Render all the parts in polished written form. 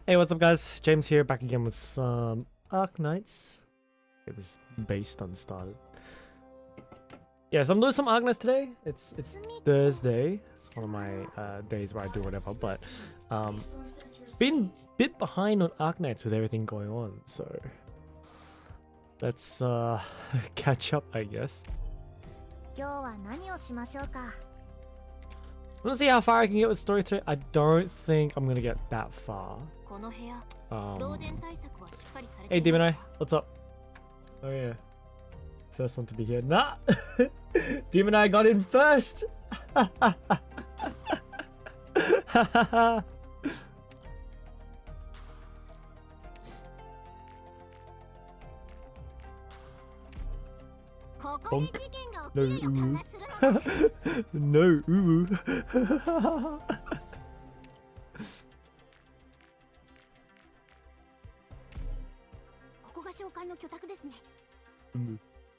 Hey, what's up, guys? James here, back again with some Arknights. Get this base done started. Yes, I'm doing some Arknights today. It's Thursday. It's one of my days where I do whatever, but been a bit behind on Arknights with everything going on, so let's catch up, I guess. I want to see how far I can get with story today. I don't think I'm gonna get that far. Hey, Demon Eye, what's up? Oh yeah, first one to be here. Nah, Demon Eye got in first. Bonk. No ooh. No ooh.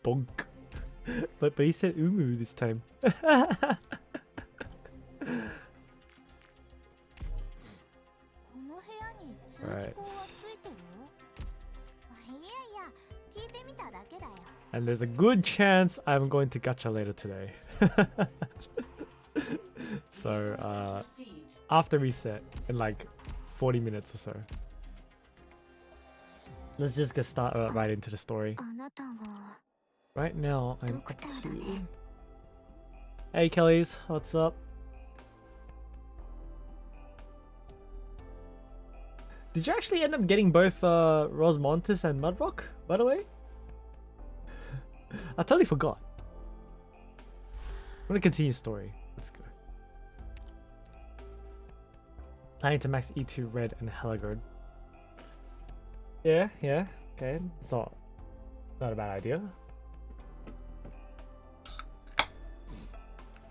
Bonk. But he said umu this time. Right. And there's a good chance I'm going to gacha later today. So after reset in like 40 minutes or so. Let's just get started right into the story. Right now I'm up to... Hey Kellys, what's up? Did you actually end up getting both Rosmontis and Mudrock, by the way? I totally forgot. I'm gonna continue story. Let's go. Planning to max E2 Red and Helagard. Yeah, okay. It's not a bad idea.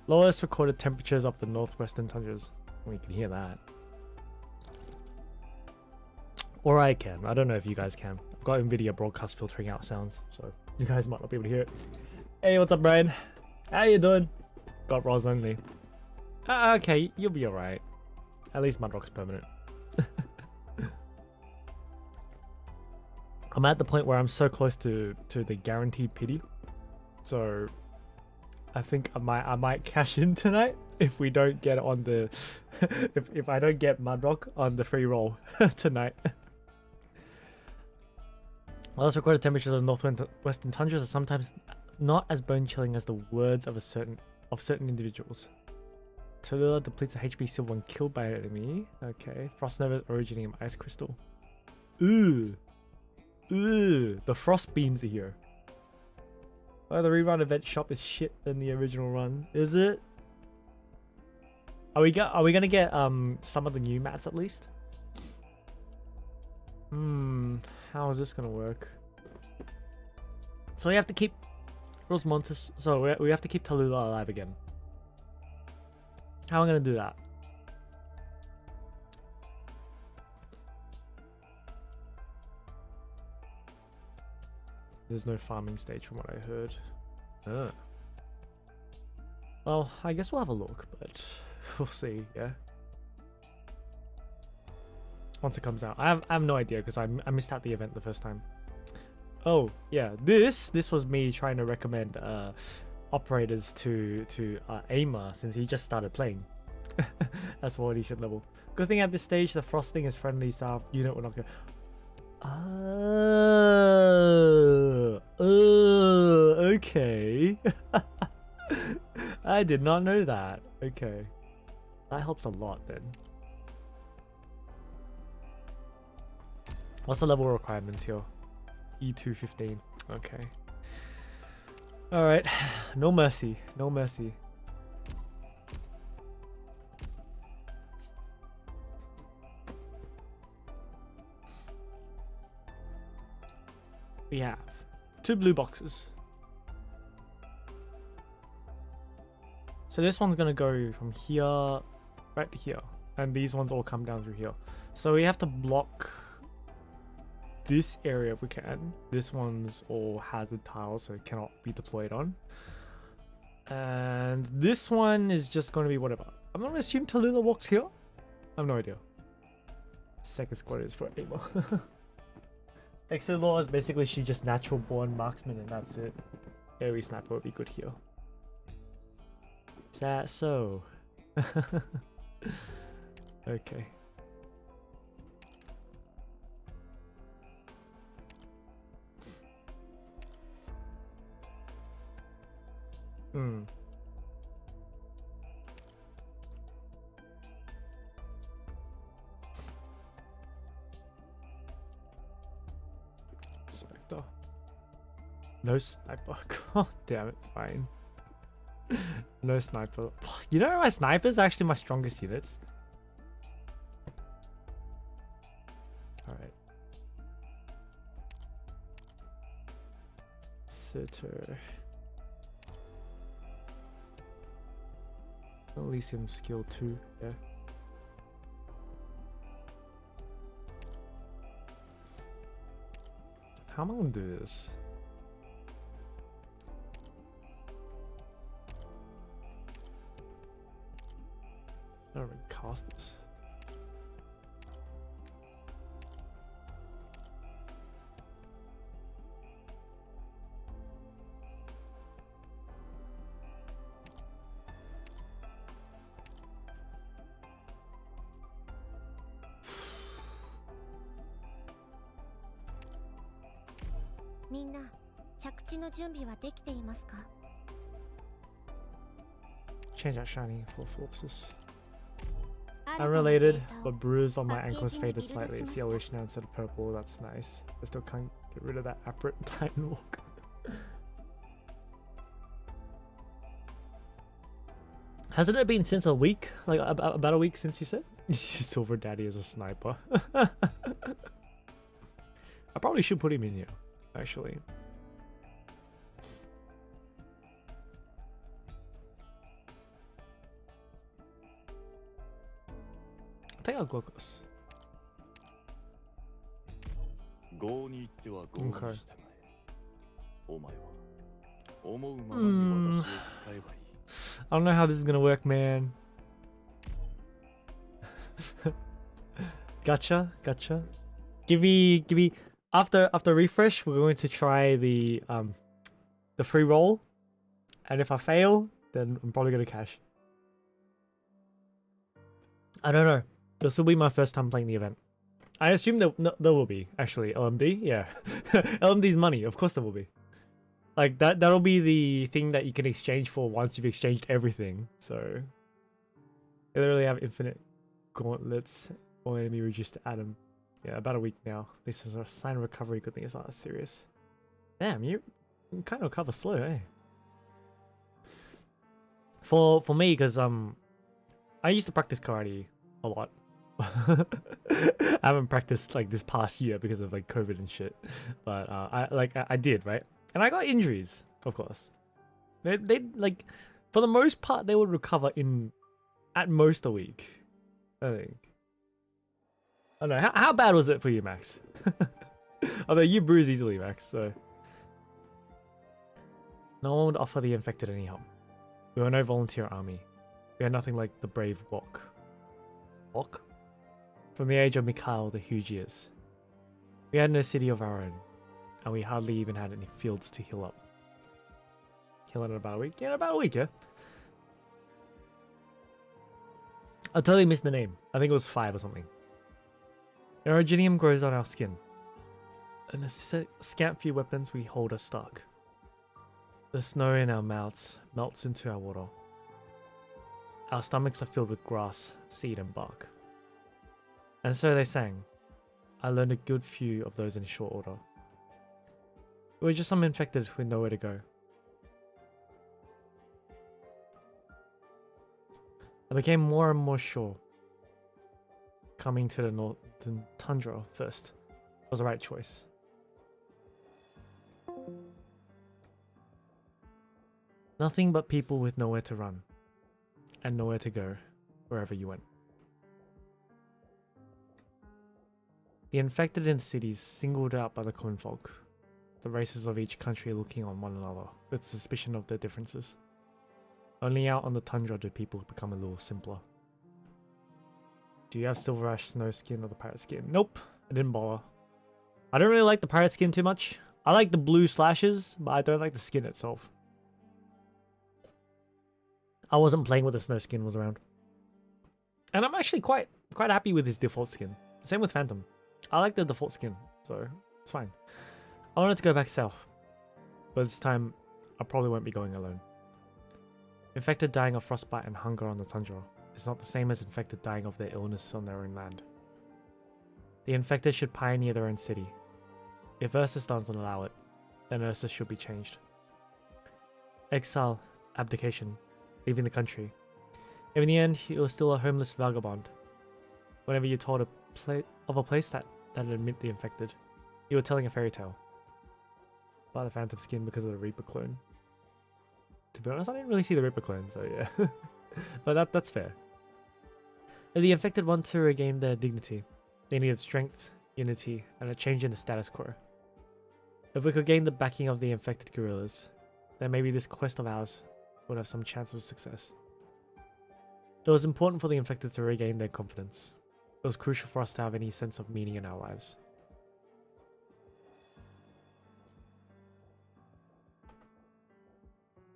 Lowest recorded temperatures of the northwestern tundras. We can hear that. Or I can. I don't know if you guys can. I've got NVIDIA broadcast filtering out sounds, so you guys might not be able to hear it. Hey, what's up, Brian? How you doing? Got Ros only. Okay, you'll be alright. At least Mudrock's permanent. I'm at the point where I'm so close to the guaranteed pity. So I think I might cash in tonight if we don't get on the if I don't get Mudrock on the free roll tonight. Last recorded temperatures of northwestern tundras are sometimes not as bone-chilling as the words of certain individuals. Tallulah depletes a HP seal when killed by an enemy. Okay. Frost nova originating from ice crystal. Ooh. The frost beams are here. Oh, the rerun event shop is shit than the original run. Is it? Are we gonna get some of the new mats at least? How is this gonna work? So we have to keep Rosmontis. So we have to keep Tallulah alive again. How am I gonna do that? There's no farming stage from what I heard. Well, I guess we'll have a look, but we'll see, yeah? Once it comes out. I have no idea because I missed out the event the first time. Oh, yeah. This was me trying to recommend operators to Aimer since he just started playing. That's what he should level. Good thing at this stage the frosting is friendly, so unit will not go... okay. I did not know that. Okay. That helps a lot then. What's the level requirements here? E215. Okay. Alright. No mercy. No mercy. We have 2 blue boxes. So this one's gonna go from here right to here, and these ones all come down through here. So we have to block this area if we can. This one's all hazard tiles, so it cannot be deployed on. And this one is just going to be whatever. I'm going to assume Tallulah walks here. I have no idea. Second squad is for Amo. Exit law is basically she's just natural born marksman and that's it. AoE sniper would be good here. Is that so? Okay. Spectre. No sniper. God damn it, fine. No sniper. You know my snipers are actually my strongest units. Alright. Sitter. Elysium skill 2, yeah. How am I gonna do this? I don't really cast this. Change that shiny for Flopsis. Unrelated, but bruise on my ankles faded slightly. It's yellowish now instead of purple. That's nice. I still can't get rid of that Aprit Titan Walk. Hasn't it been since a week? Like about a week since you said? Silver Daddy is a sniper. I probably should put him in here, actually. Take out Glocos. Okay. I don't know how this is gonna work, man. Gotcha. Give me. After refresh, we're going to try the free roll, and if I fail, then I'm probably gonna cash. I don't know. This will be my first time playing the event. I assume there will be, actually. LMD? Yeah. LMD's money. Of course there will be. Like, that'll be the thing that you can exchange for once you've exchanged everything. So, they literally have infinite gauntlets or enemy reduced to atom. Yeah, about a week now. This is a sign of recovery. Good thing it's not that serious. Damn, you kind of recover slow, eh? For me, because I used to practice karate a lot. I haven't practiced like this past year because of like COVID and shit, but I did, right? And I got injuries, of course. They like, for the most part, they would recover in at most a week, I think. I don't know, how bad was it for you, Max? Although you bruise easily, Max, so no one would offer the infected any help. We were no volunteer army. We had nothing like the brave walk. From the age of Mikhail the huge years. We had no city of our own, and we hardly even had any fields to heal up. Heal in about a week? Yeah, about a week, yeah. I totally missed the name. I think it was 5 or something. Originium grows on our skin. And a scant few weapons we hold are stuck. The snow in our mouths melts into our water. Our stomachs are filled with grass, seed, and bark. And so they sang. I learned a good few of those in short order. We were just some infected with nowhere to go. I became more and more sure. Coming to the northern tundra first was the right choice. Nothing but people with nowhere to run. And nowhere to go, wherever you went. The infected in cities singled out by the common folk. The races of each country looking on one another with suspicion of their differences. Only out on the tundra do people become a little simpler. Do you have Silver Ash Snow skin or the pirate skin? Nope, I didn't bother. I don't really like the pirate skin too much. I like the blue slashes, but I don't like the skin itself. I wasn't playing with the snow skin was around. And I'm actually quite happy with his default skin. Same with Phantom. I like the default skin, so it's fine. I wanted to go back south, but this time I probably won't be going alone. Infected dying of frostbite and hunger on the tundra is not the same as infected dying of their illness on their own land. The infected should pioneer their own city. If Ursus doesn't allow it, then Ursus should be changed. Exile, abdication, leaving the country. If in the end, you were still a homeless vagabond. Whenever you told of a place that admit the infected, you were telling a fairy tale. Buy the Phantom skin because of the Reaper clone. To be honest, I didn't really see the Reaper clone, so yeah. But that's fair. If the infected want to regain their dignity, they needed strength, unity, and a change in the status quo. If we could gain the backing of the infected guerrillas, then maybe this quest of ours would have some chance of success. It was important for the infected to regain their confidence. It was crucial for us to have any sense of meaning in our lives.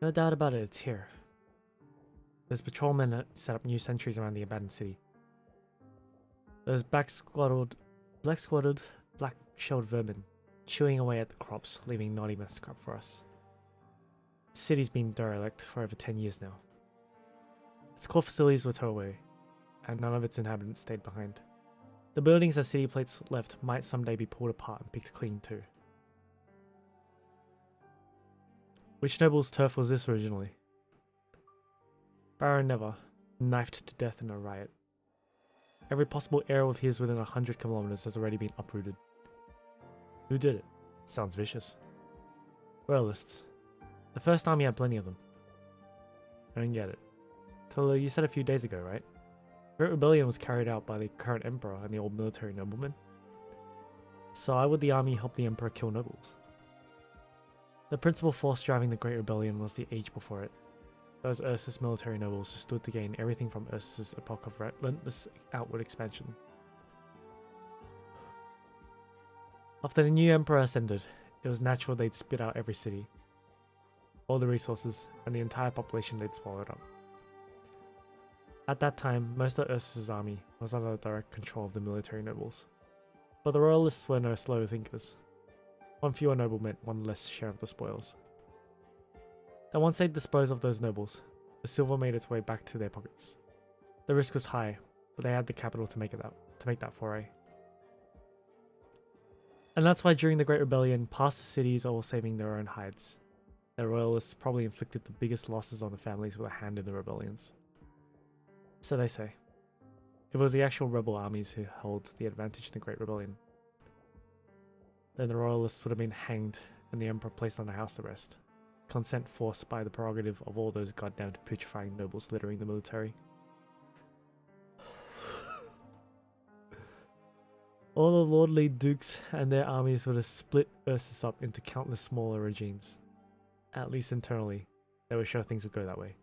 No doubt about it, it's here. There's patrolmen that set up new sentries around the abandoned city. There's black-squatted, black-shelled vermin chewing away at the crops, leaving not even a scrap for us. The city's been derelict for over 10 years now. Its core facilities were towed away, and none of its inhabitants stayed behind. The buildings and city plates left might someday be pulled apart and picked clean too. Which noble's turf was this originally? Baron Never, knifed to death in a riot. Every possible area of his within 100 kilometers has already been uprooted. Who did it? Sounds vicious. Royalists. The First Army had plenty of them. I don't get it. Tolo, you said a few days ago, right? The Great Rebellion was carried out by the current Emperor and the old military noblemen. So why would the army help the Emperor kill nobles? The principal force driving the Great Rebellion was the age before it. Those Ursus military nobles who stood to gain everything from Ursus's epoch of relentless outward expansion. After the new Emperor ascended, it was natural they'd spit out every city, all the resources, and the entire population they'd swallowed up. At that time, most of Ursus's army was under the direct control of the military nobles. But the royalists were no slow thinkers. One fewer noble meant one less share of the spoils. Then once they'd disposed of those nobles, the silver made its way back to their pockets. The risk was high, but they had the capital to make that foray. And that's why during the Great Rebellion, past the cities all saving their own hides. The royalists probably inflicted the biggest losses on the families with a hand in the rebellions. So they say. It was the actual rebel armies who held the advantage in the Great Rebellion. Then the royalists would have been hanged and the emperor placed under house arrest. Consent forced by the prerogative of all those goddamned putrefying nobles littering the military. All the lordly dukes and their armies would have split Ursus up into countless smaller regimes. At least internally, they were sure things would go that way.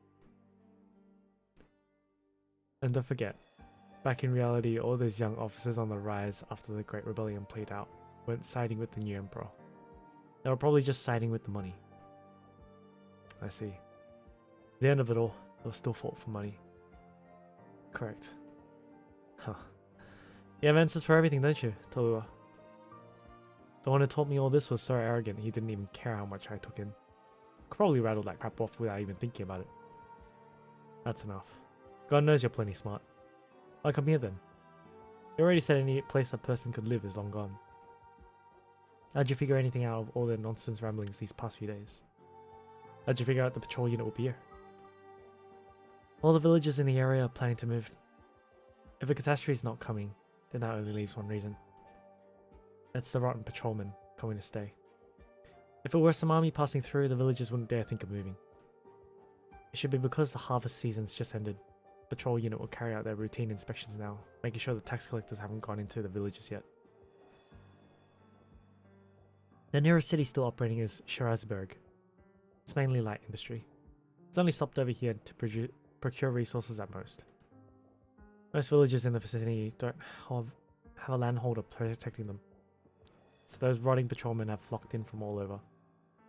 And don't forget, back in reality, all those young officers on the rise after the Great Rebellion played out weren't siding with the new emperor. They were probably just siding with the money. I see. At the end of it all, they were still fought for money. Correct. Huh. You have answers for everything, don't you, Talua? The one who taught me all this was so arrogant he didn't even care how much I took in. Could probably rattle that crap off without even thinking about it. That's enough. God knows you're plenty smart. Why come here then? You already said any place a person could live is long gone. How'd you figure anything out of all their nonsense ramblings these past few days? How'd you figure out the patrol unit will be here? All the villagers in the area are planning to move. If a catastrophe is not coming, then that only leaves one reason. It's the rotten patrolmen coming to stay. If it were some army passing through, the villagers wouldn't dare think of moving. It should be because the harvest season's just ended. Patrol unit will carry out their routine inspections now, making sure the tax collectors haven't gone into the villages yet. The nearest city still operating is Shirazberg. It's mainly light industry. It's only stopped over here to procure resources at most. Most villages in the vicinity don't have a landholder protecting them, so those rotting patrolmen have flocked in from all over.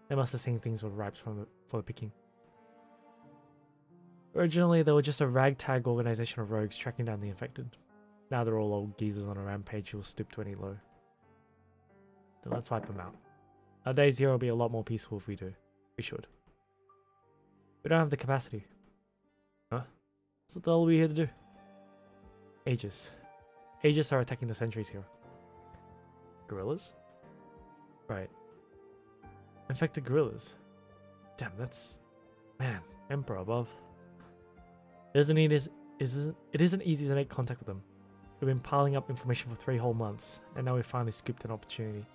They must have seen things were ripe for the picking. Originally, they were just a ragtag organization of rogues tracking down the infected. Now they're all old geezers on a rampage who will stoop to any low. Then let's wipe them out. Our days here will be a lot more peaceful if we do. We should. We don't have the capacity. Huh? What the hell are we here to do? Aegis. Aegis are attacking the sentries here. Gorillas? Right. Infected gorillas. Damn, that's... Man, Emperor above. It isn't easy to make contact with them. We've been piling up information for 3 whole months, and now we finally scooped an opportunity.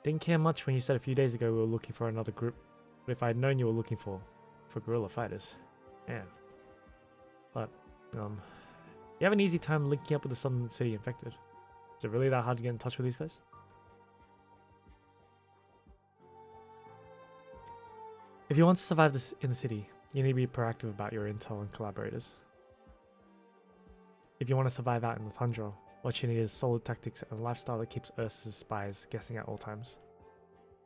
Didn't care much when you said a few days ago we were looking for another group, but if I had known you were looking for guerrilla fighters, man. But, you have an easy time linking up with the Southern City infected. Is it really that hard to get in touch with these guys? If you want to survive this in the city, you need to be proactive about your intel and collaborators. If you want to survive out in the tundra, what you need is solid tactics and a lifestyle that keeps Ursa's spies guessing at all times.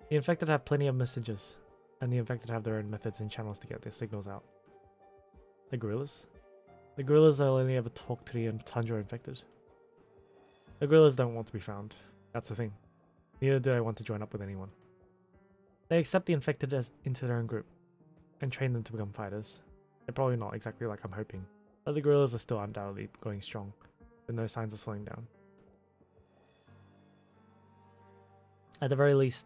The infected have plenty of messengers, and the infected have their own methods and channels to get their signals out. The guerrillas? The guerrillas will only ever talk to the tundra infected. The guerrillas don't want to be found. That's the thing. Neither do they want to join up with anyone. They accept the infected into their own group, and train them to become fighters. They're probably not exactly like I'm hoping, but the guerrillas are still undoubtedly going strong, with no signs of slowing down. At the very least,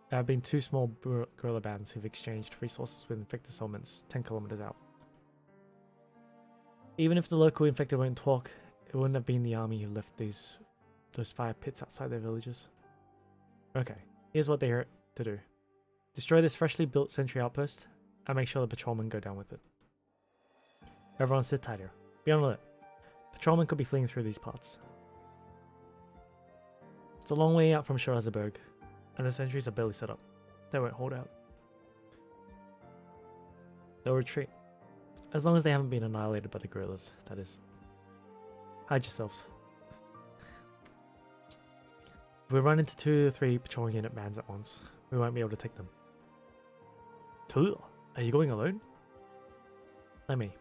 there have been 2 small guerrilla bands who've exchanged resources with infected settlements 10 kilometers out. Even if the local infected won't talk, it wouldn't have been the army who left those fire pits outside their villages. Okay, here's what they're here to do. Destroy this freshly built sentry outpost, and make sure the patrolmen go down with it. Everyone sit tight here. Be on alert. Patrolmen could be fleeing through these parts. It's a long way out from Schwarzenberg, and the sentries are barely set up. They won't hold out. They'll retreat. As long as they haven't been annihilated by the guerrillas, that is. Hide yourselves. If we run into 2 or 3 patrol unit bands at once, we won't be able to take them. Tallulah, are you going alone? Let me.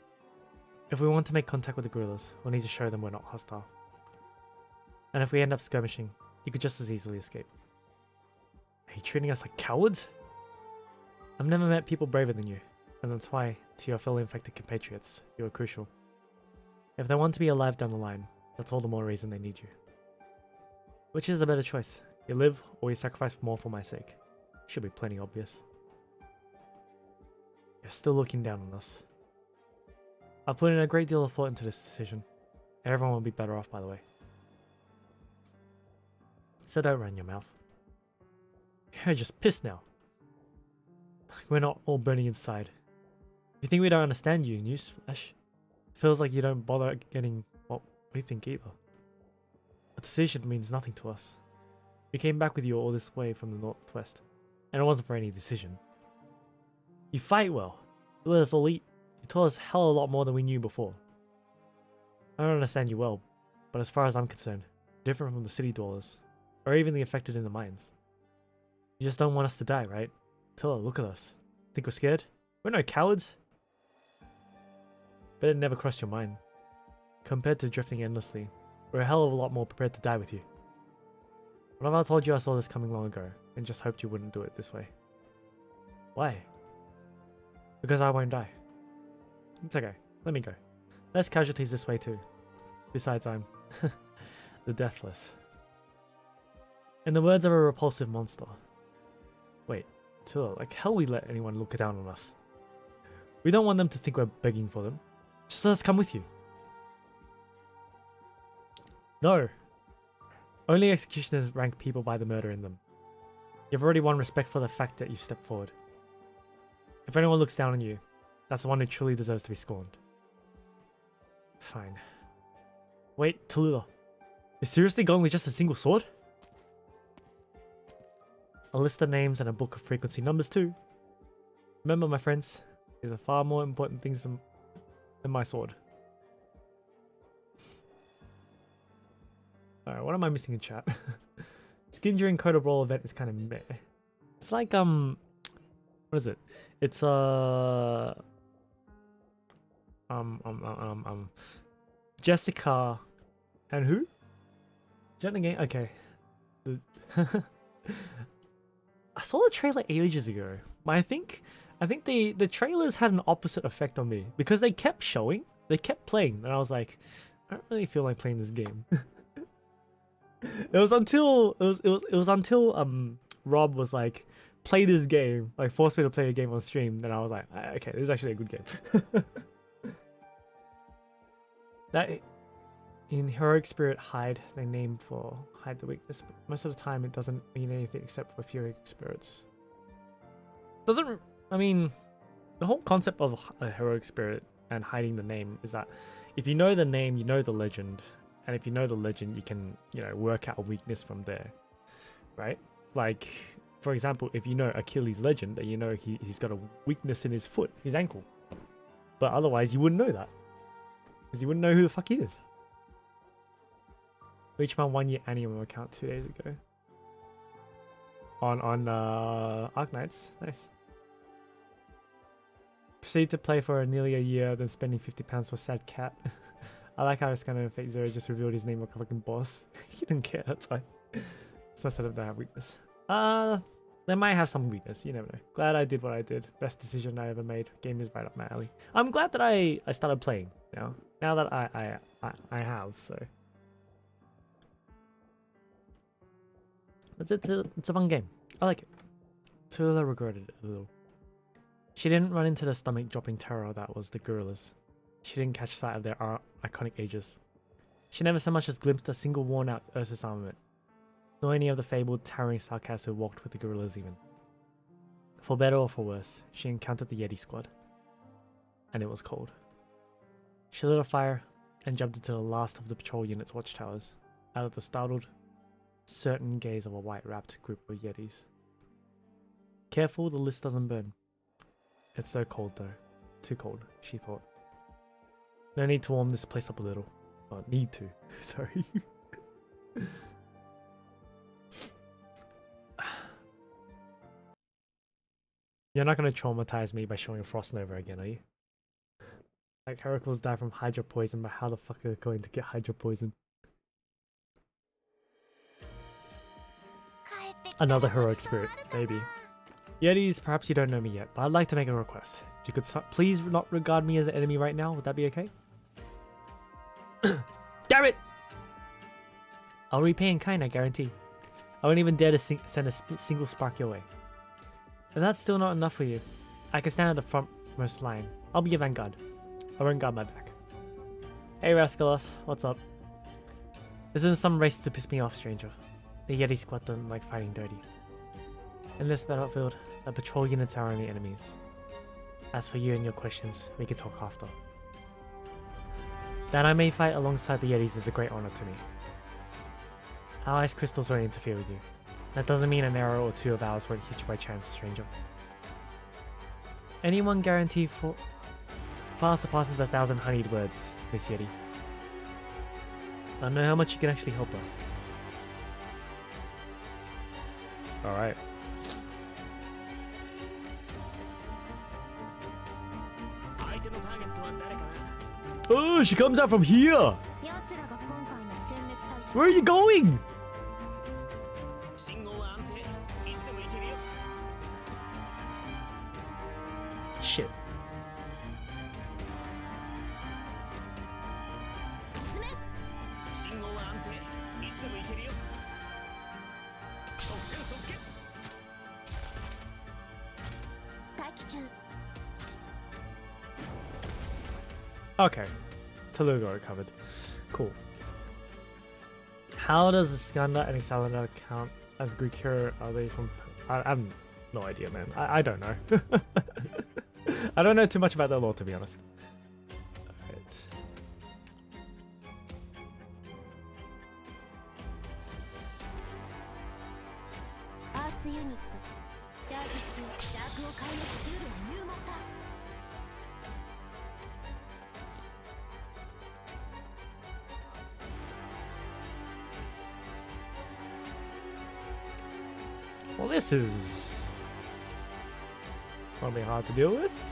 If we want to make contact with the guerrillas, we'll need to show them we're not hostile. And if we end up skirmishing, you could just as easily escape. Are you treating us like cowards? I've never met people braver than you, and that's why, to your fellow infected compatriots, you are crucial. If they want to be alive down the line, that's all the more reason they need you. Which is the better choice? You live, or you sacrifice more for my sake? Should be plenty obvious. You're still looking down on us. I've put in a great deal of thought into this decision. Everyone will be better off, by the way. So don't run your mouth. You're just pissed now. We're not all burning inside. You think we don't understand you, newsflash? Feels like you don't bother getting what we think either. A decision means nothing to us. We came back with you all this way from the northwest, and it wasn't for any decision. You fight well. You let us all eat. You told us hell a lot more than we knew before. I don't understand you well, but as far as I'm concerned, you're different from the city dwellers, or even the affected in the mines. You just don't want us to die, right? Tallulah, look at us. Think we're scared? We're no cowards. But it never crossed your mind. Compared to drifting endlessly, we're a hell of a lot more prepared to die with you. What if I told you I saw this coming long ago, and just hoped you wouldn't do it this way? Why? Because I won't die. It's okay. Let me go. Less casualties this way too. Besides, I'm the deathless. In the words of a repulsive monster. Wait, Tallulah, like hell we let anyone look down on us. We don't want them to think we're begging for them. Just let us come with you. No. Only executioners rank people by the murder in them. You've already won respect for the fact that you stepped forward. If anyone looks down on you, that's the one who truly deserves to be scorned. Fine. Wait, Tallulah. You're seriously going with just a single sword? A list of names and a book of frequency numbers too. Remember, my friends, these are far more important things than my sword. Alright, what am I missing in chat? Skin during Coda Brawl event is kind of meh. It's like what is it? It's Jessica and who? Jen again? Okay. I saw the trailer ages ago, but I think the trailers had an opposite effect on me because they kept showing, they kept playing, and I was like, I don't really feel like playing this game. It was until Rob was like, play this game, like forced me to play a game on stream, then I was like, okay, this is actually a good game. That in Heroic Spirit hide, they name for hide the weakness, but most of the time it doesn't mean anything except for Heroic Spirits. Doesn't, I mean, the whole concept of a Heroic Spirit and hiding the name is that if you know the name, you know the legend, and if you know the legend, you can, you know, work out a weakness from there, right? Like, for example, if you know Achilles' legend, then you know he's got a weakness in his foot, his ankle. But otherwise, you wouldn't know that. Because you wouldn't know who the fuck he is. Reached my 1 year annual account 2 days ago. On Arknights. Nice. Proceed to play for nearly a year, then spending £50 for Sad Cat. I like how Scanner Fate Zero just revealed his name like a fucking boss. He didn't care, that's fine. So I said if they have weakness. They might have some weakness, you never know. Glad I did what I did. Best decision I ever made. Game is right up my alley. I'm glad that I started playing now. Now that I have, so. It's a fun game. I like it. Tula regretted it a little. She didn't run into the stomach-dropping terror that was the gorillas. She didn't catch sight of their iconic ages. She never so much as glimpsed a single worn-out Ursus armament, nor any of the fabled towering sarcasms who walked with the gorillas even. For better or for worse, she encountered the Yeti squad. And it was cold. She lit a fire and jumped into the last of the patrol unit's watchtowers, out of the startled, certain gaze of a white-wrapped group of Yetis. Careful the list doesn't burn. It's so cold though. Too cold, she thought. No need to warm this place up a little. Oh, need to. Sorry. You're not going to traumatize me by showing Frost Nova again, are you? Like, Heracles died from Hydro Poison, but how the fuck are they going to get Hydro Poison? Another heroic spirit, maybe. Yetis, perhaps you don't know me yet, but I'd like to make a request. If you could please not regard me as an enemy right now, would that be okay? Damn it! I'll repay in kind, I guarantee. I won't even dare to send a single spark your way. If that's still not enough for you, I can stand at the frontmost line. I'll be your vanguard. I won't guard my back. Hey Rascalos, what's up? This isn't some race to piss me off, stranger. The Yeti squad doesn't like fighting dirty. In this battlefield, the patrol units are only enemies. As for you and your questions, we can talk after. That I may fight alongside the Yetis is a great honor to me. Our ice crystals won't interfere with you. That doesn't mean an arrow or two of ours won't hit you by chance, stranger. Anyone guarantee far surpasses 1,000 honeyed words, Miss Yeti. I don't know how much you can actually help us. Alright. Oh, she comes out from here! Where are you going? Shit. Okay, Telugu recovered. Cool. How does Iskander and Iskander count as Greek hero? Are they from... I have no idea, man. I don't know. I don't know too much about their lore, to be honest. Alright. Well, this is gonna be hard to deal with.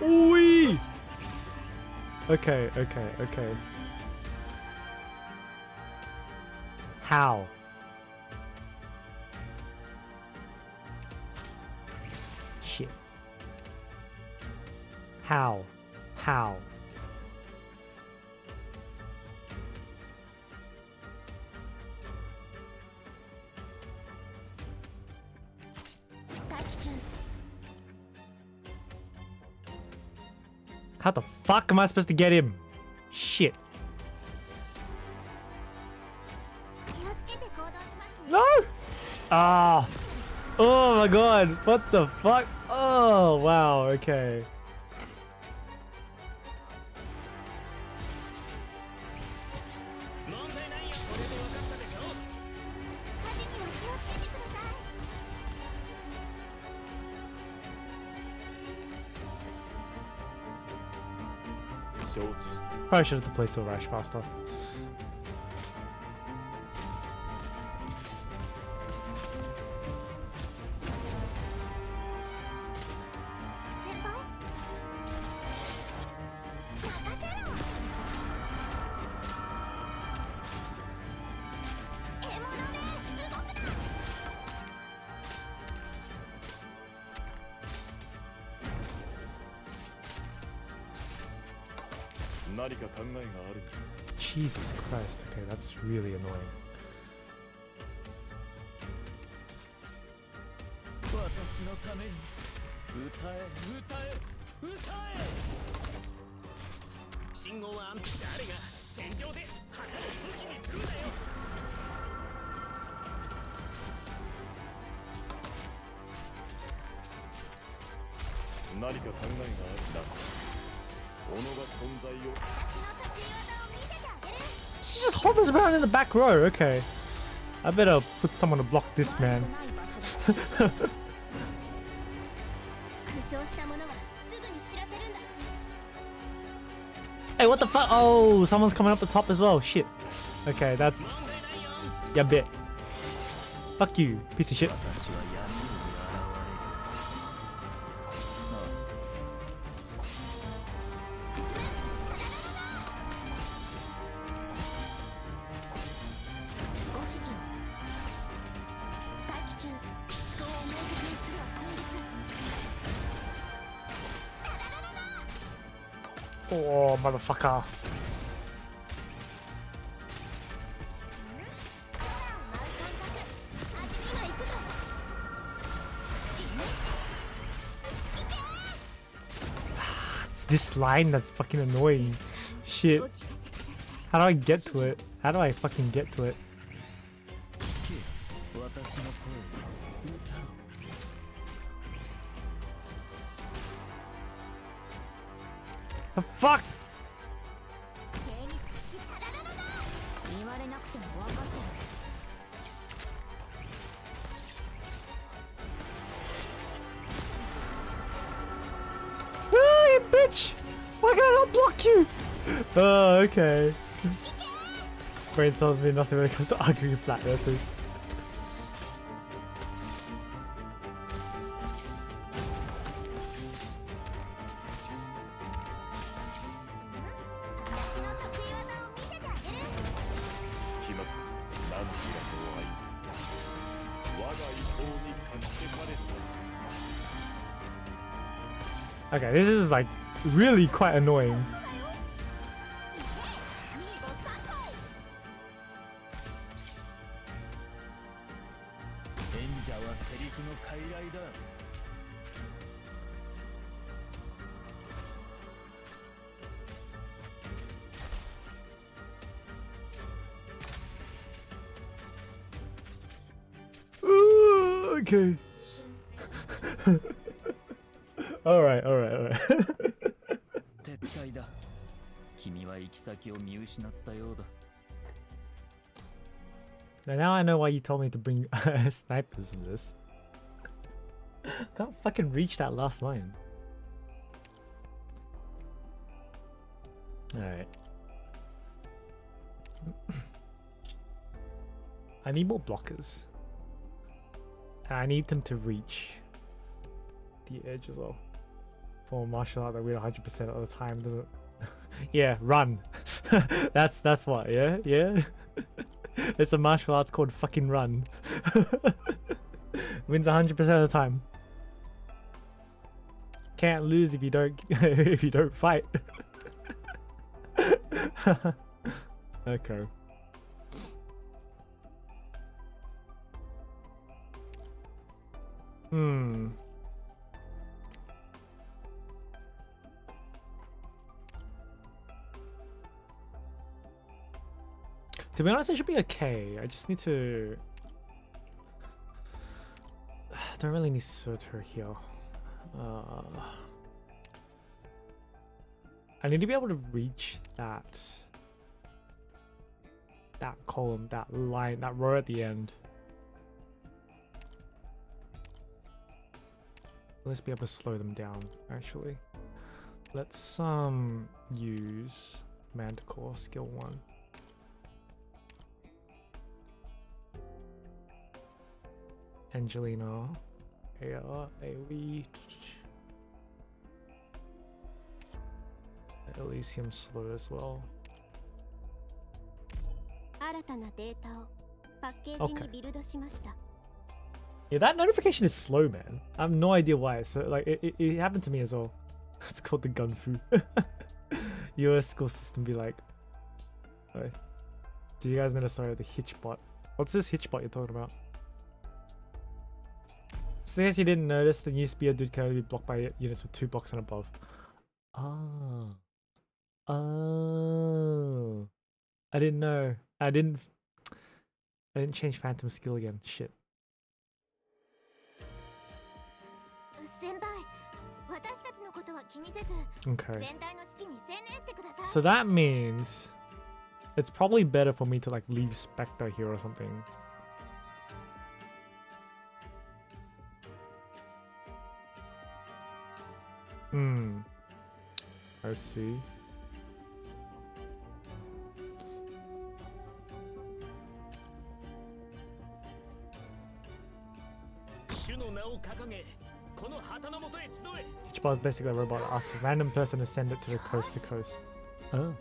Ooh. Okay. How? Shit. How? How the fuck am I supposed to get him? Shit. No! Ah! Oh my god! What the fuck? Oh wow, okay. Probably should have played so rash faster. Jesus Christ, okay, that's really annoying. She just hovers around in the back row, okay. I better put someone to block this man. Hey, what the fuck? Oh, someone's coming up the top as well. Shit. Okay, that's... yeah, bit. Fuck you, piece of shit. Oh, motherfucker. It's this line that's fucking annoying. Shit. How do I get to it? How do I fucking get to it? The fuck? Hey, bitch! Why can't I block you? Oh, okay. Brain cells mean nothing when it comes to arguing flat earthers. Okay, this is like really quite annoying. Ooh, okay. Alright. Now I know why you told me to bring snipers in this. Can't fucking reach that last line. Alright. I need more blockers. And I need them to reach the edge as well. For martial art that we 100% of the time doesn't. Yeah, run. that's what. Yeah. It's a martial arts called fucking run. Wins 100% of the time. Can't lose if you don't if you don't fight. Okay. To be honest, it should be okay. I just need to... don't really need Surtur here. I need to be able to reach that column, that line, that row at the end. Let's be able to slow them down, actually. Let's use Manticore skill 1. Angelina, AoE, Elysium slow as well. Okay. Yeah, that notification is slow, man. I have no idea why. So like, it happened to me as well. It's called the Gunfu. US school system be like, oh, do you guys know the story of the Hitchbot? What's this Hitchbot you're talking about? So I guess you didn't notice the new spear dude can only be blocked by units with 2 blocks and above. Oh. I didn't know. I didn't change Phantom skill again. Shit. Okay. So that means it's probably better for me to like leave Spectre here or something. I see. Hitchbot is basically a robot. Asks a random person to send it to the coast to coast. Oh.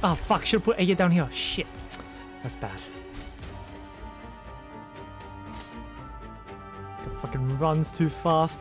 Oh fuck, should've put Aya down here. Shit. That's bad. It fucking runs too fast.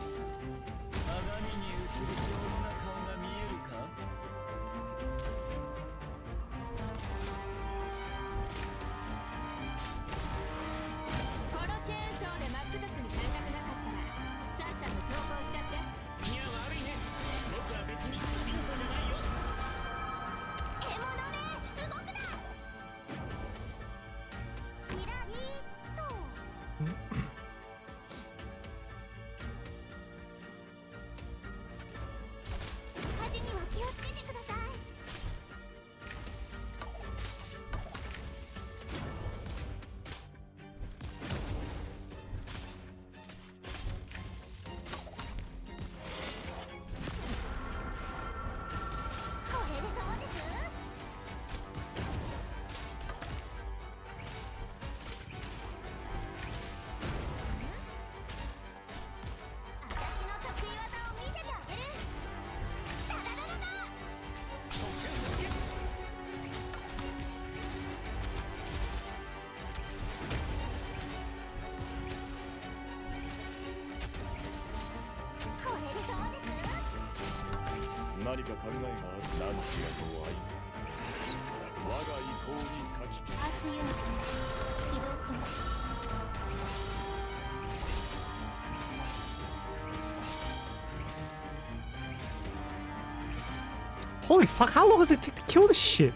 Holy fuck, how long does it take to kill this shit?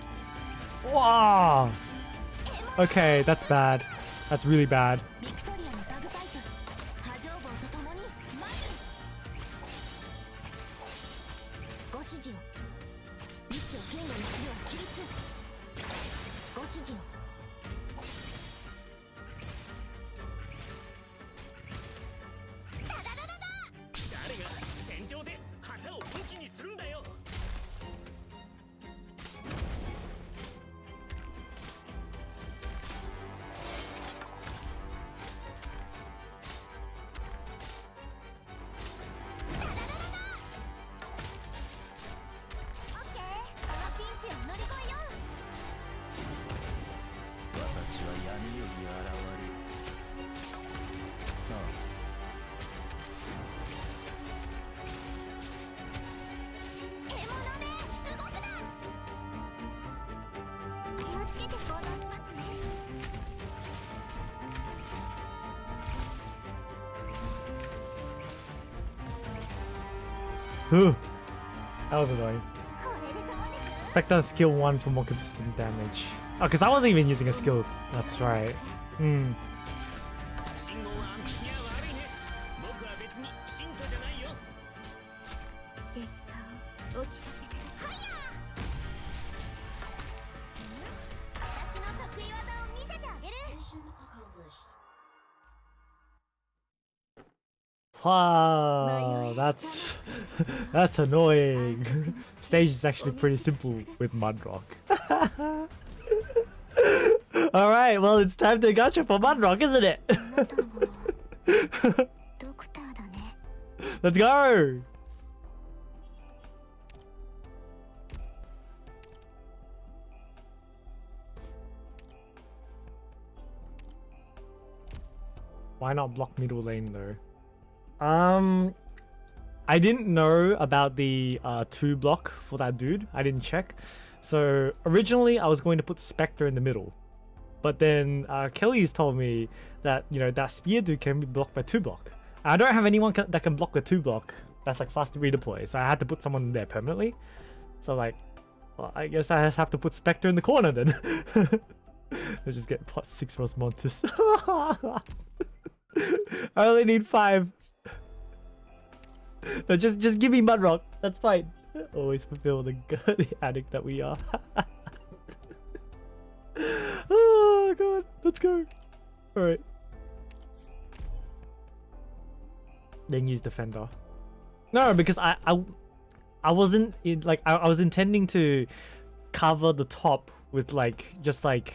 Wow. Okay, that's bad. That's really bad. Ooh, that was annoying. Expect on skill 1 for more consistent damage. Oh, because I wasn't even using a skill. That's right. Hmm. Wow, that's annoying. Stage is actually pretty simple with Mudrock. Alright, well it's time to gacha for Mudrock, isn't it? Let's go! Why not block middle lane though? I didn't know about the 2 block for that dude. I didn't check. So originally I was going to put Spectre in the middle. But then Kelly's told me that, you know, that spear dude can be blocked by 2 block. I don't have anyone that can block the 2 block. That's like fast to redeploy. So I had to put someone there permanently. So like, well, I guess I just have to put Spectre in the corner then. I just get plus 6 Ross Montes. I only need 5. No, just give me Mudrock. That's fine. Always fulfill the addict that we are. Oh god, let's go. All right. Then use Defender. No, because I wasn't in, like I was intending to cover the top with like just like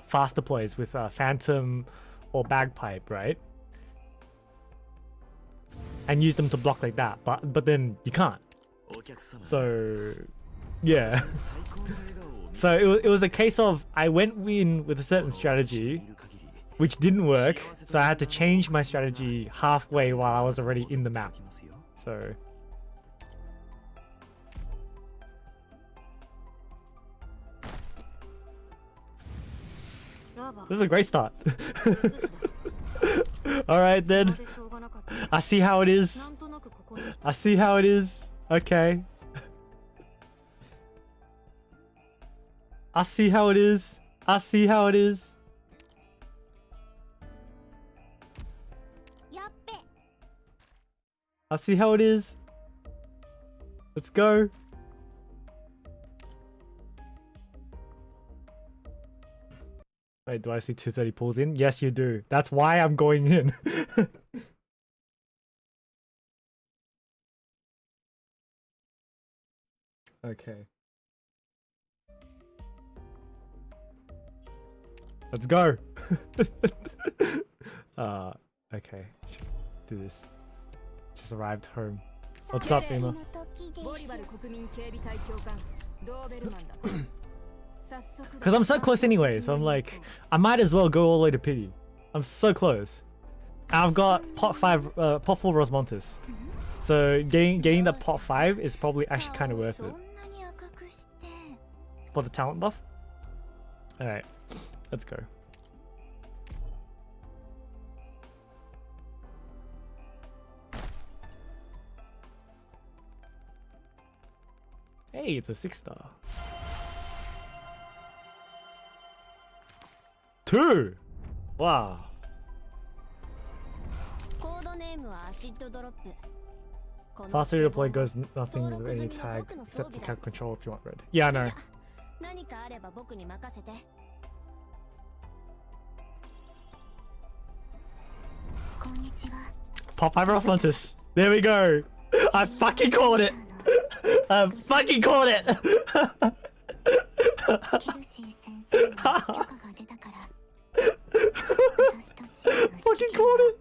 faster plays with Phantom or Bagpipe, right? And use them to block like that, but then you can't. So yeah. So it was a case of I went in with a certain strategy, which didn't work. So I had to change my strategy halfway while I was already in the map. So this is a great start. Alright then. I see how it is. I see how it is. Okay. I see how it is. I see how it is. I see how it is. Let's go. Wait, do I see 230 pulls in? Yes, you do. That's why I'm going in. Okay. Let's go. Okay. Should do this. Just arrived home. What's up, Emma? Because I'm so close anyway, so I'm like, I might as well go all the way to pity. I'm so close. I've got pot 5, pot 4 Rosmontis. So getting the pot 5 is probably actually kind of worth it. For the talent buff? Alright, let's go. Hey, it's a 6-star. 2! Wow. Faster to play goes nothing with any tag except the cat control if you want red. Yeah, I know. Pop 5 Rosmontis. There we go. I fucking called it. I fucking called it. Fucking called it.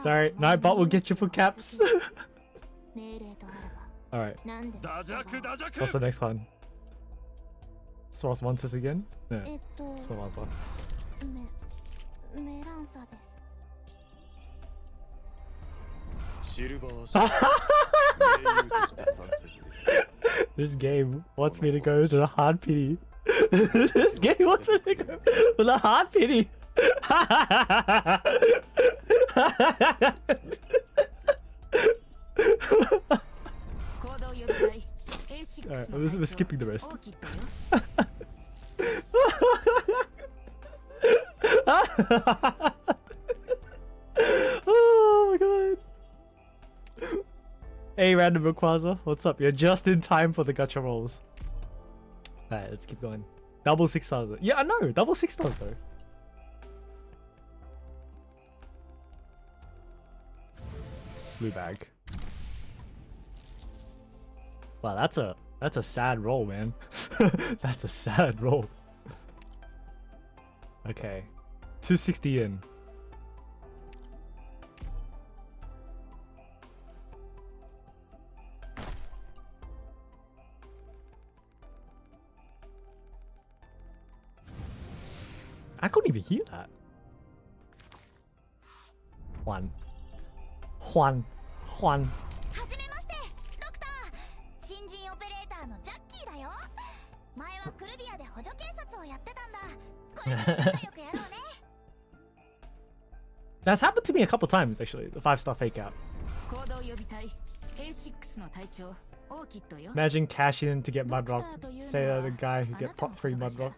Sorry, Nightbot will get you for caps. Alright. What's the next one? Source Montes again? No. Swamanta. This game wants me to go to the hard pity. This game wants me to go to the hard pity. Alright, we're skipping the rest. Oh my god. Hey random Rayquaza, what's up? You're just in time for the gacha rolls. Alright, let's keep going. Double 6 stars. Yeah, I know, double 6 stars though. Blue bag. Wow, that's a sad roll, man. That's a sad roll. Okay. 260 in. I couldn't even hear that. Juan. 新人オペレーターのジャッキーだよ。前はクルビアで補助警察をやってたんだ。これから仲良くやろうね。That's happened to me a couple times actually, the 5-star fake out. Imagine cashing in to get Mudrock. Say that the guy who get pot 3 Mudrock.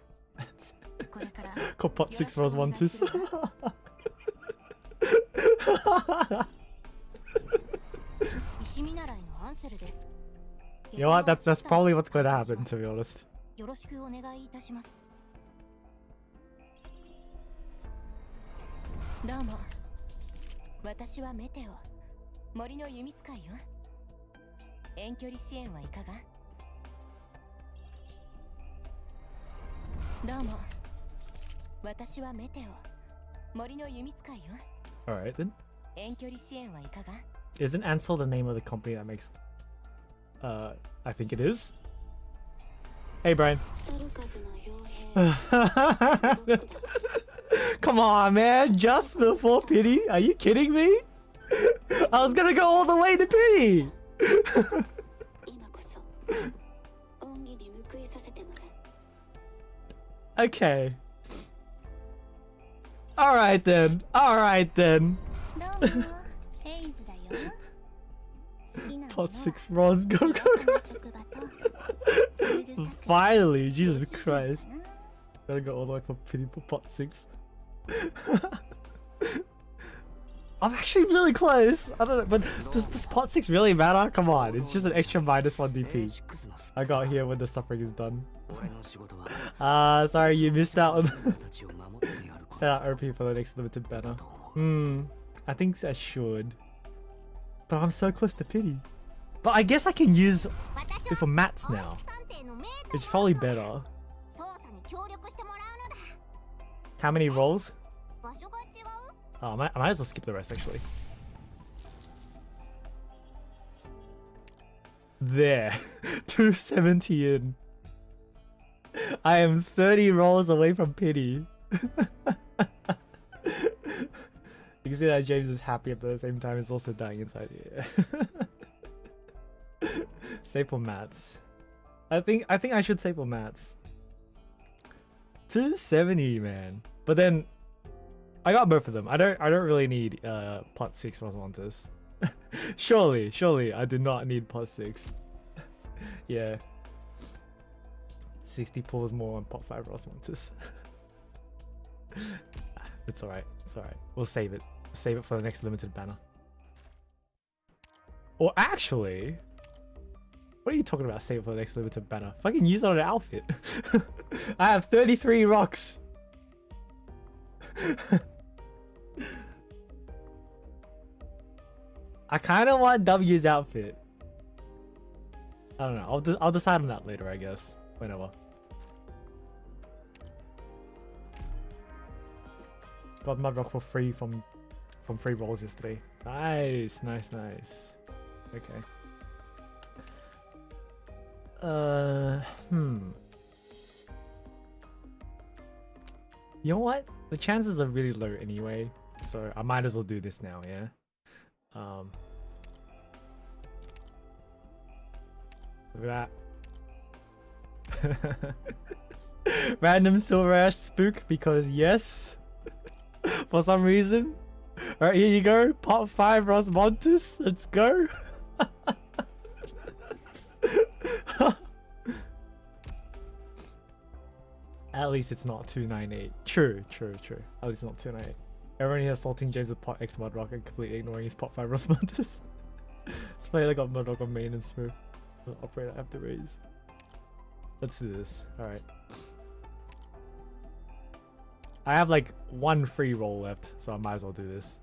Called pot 6 Rosmontis. You know what? That's probably what's going to happen, to be honest. よろしくお願いいたします。どうも。私はメテオ。森の弓使いよ。遠距離支援はいかが？どうも。私はメテオ。森の弓使いよ。Alright then. 遠距離支援はいかが？ Isn't Ansel the name of the company that makes... I think it is. Hey, Brian. Come on, man. Just before pity? Are you kidding me? I was gonna go all the way to pity. Okay. Alright then. Alright then. Pot 6 Ros, go go go! Finally, Jesus Christ! Gotta go all the way for pity for pot 6. I was actually really close. I don't know, but does pot 6 really matter? Come on, it's just an extra minus 1 DP. I got here when the suffering is done. Sorry, you missed out on set out OP for the next limited banner. I think I should. But I'm so close to pity. But I guess I can use it for mats now. It's probably better. How many rolls? Oh, I might as well skip the rest actually. There. 270 in. I am 30 rolls away from pity. You can see that James is happy, but at the same time he's also dying inside here. Save for mats. I think I should save for mats. 270, man. But then I got both of them. I don't really need pot 6 Rosmontes. surely I do not need pot 6. Yeah. 60 pulls more on pot 5 Rosmontes. It's alright. It's alright. We'll save it. Save it for the next limited banner. Or actually, what are you talking about? Save it for the next limited banner. Fucking use it on an outfit. I have 33 rocks. I kind of want W's outfit. I don't know. I'll decide on that later, I guess. Whenever. Got Mudrock for free from free rolls yesterday. Nice. Okay. You know what? The chances are really low anyway, so I might as well do this now, yeah? Look at that. Random Silver Ash Spook, because yes. For some reason. Alright, here you go. Pot 5 Rosmontes. Let's go. At least it's not 298. True. At least not 298. Everyone here assaulting James with pot X Mudrock and completely ignoring his pot 5 Rosmontes. This player got Mudrock on main and smooth. The operator I have to raise. Let's do this. Alright. I have like one free roll left, so I might as well do this.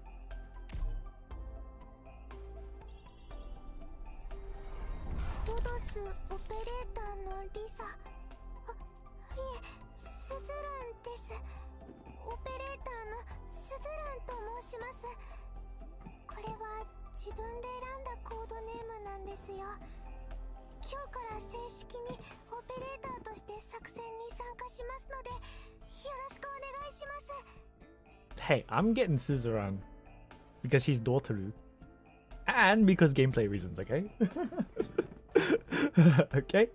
Hey, I'm getting Suzerain because she's Dortaru. And because gameplay reasons, okay? Okay.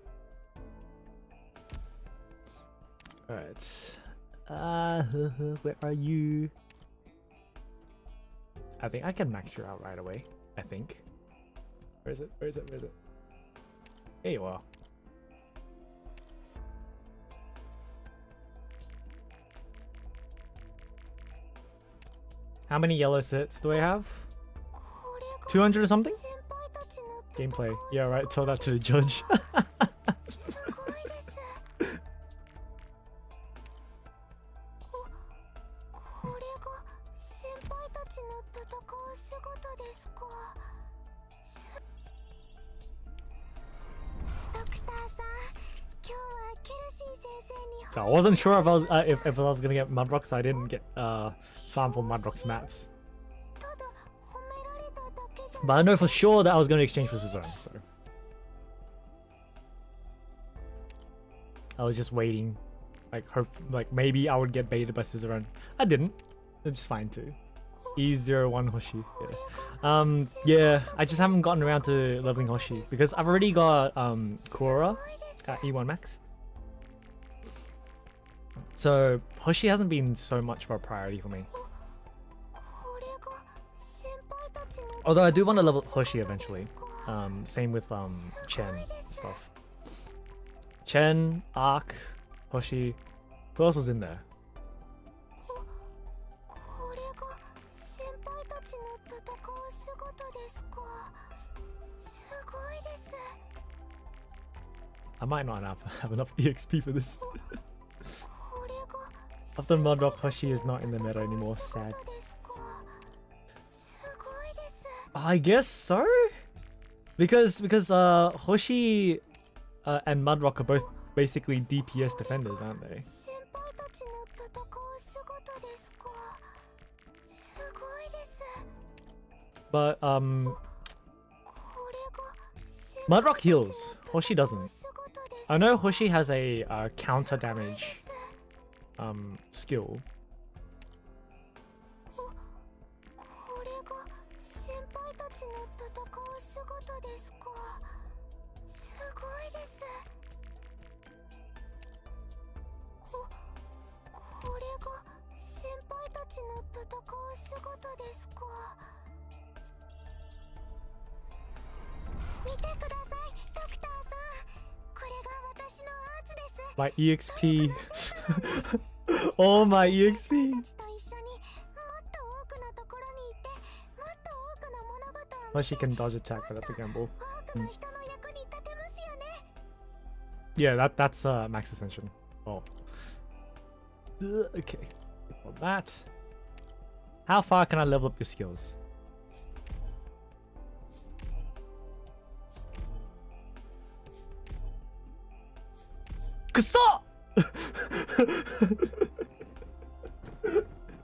Alright. Where are you? I think I can max her out right away. I think. Where is it? There you are. How many yellow sets do I have? 200 or something? Gameplay. Yeah, right. Tell that to the judge. So I wasn't sure if I was if I was gonna get Mudrock, so I didn't get farm for Mudrock's mats. But I know for sure that I was gonna exchange for Suzerain, so I was just waiting, like maybe I would get baited by Suzerain. I didn't. It's fine too. E01 Hoshi. Yeah. Yeah. I just haven't gotten around to leveling Hoshi because I've already got Korra at E1 max. So Hoshi hasn't been so much of a priority for me. Although I do want to level Hoshi eventually. Same with Chen stuff. Chen, Ark, Hoshi. Who else was in there? I might not have enough EXP for this. After Mudrock, Hoshi is not in the meta anymore. Sad. I guess so? Because Hoshi and Mudrock are both basically DPS defenders, aren't they? but Mudrock heals. Hoshi doesn't. I know Hoshi has a counter damage skill. My EXP. Oh, my EXP. Well, she can dodge attack, but that's a gamble. Yeah, that's max ascension. Oh. Okay. For that. How far can I level up your skills?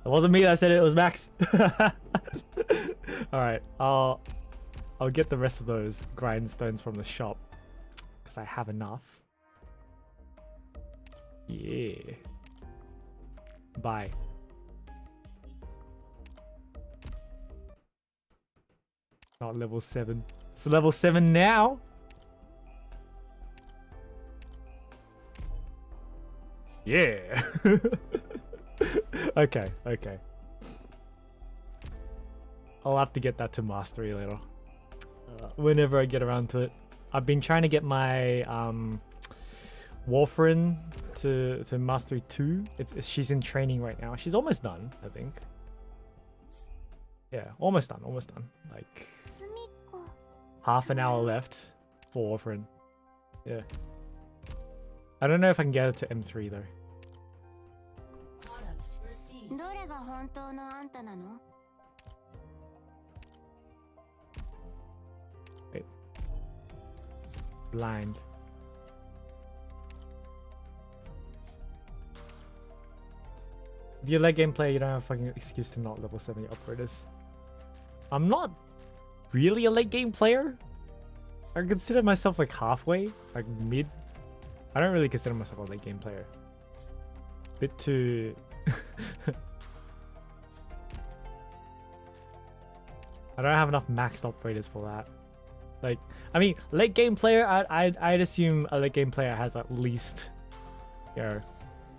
It wasn't me that said it, it was Max. Alright, I'll get the rest of those grindstones from the shop. Because I have enough. Yeah. Bye. Not level 7. It's level 7 now. Yeah. Okay. I'll have to get that to mastery later. Whenever I get around to it. I've been trying to get my Warfarin to mastery 2. She's in training right now. She's almost done, I think. Yeah, almost done. Like half an hour left for Warfarin. Yeah. I don't know if I can get it to M3 though. Wait. Blind. If you're a late game player, you don't have a fucking excuse to not level 70 operators. I'm not really a late game player. I consider myself like halfway, like mid. I don't really consider myself a late game player. Bit too... I don't have enough maxed operators for that. Like, I mean, late game player, I'd assume a late game player has at least, you know,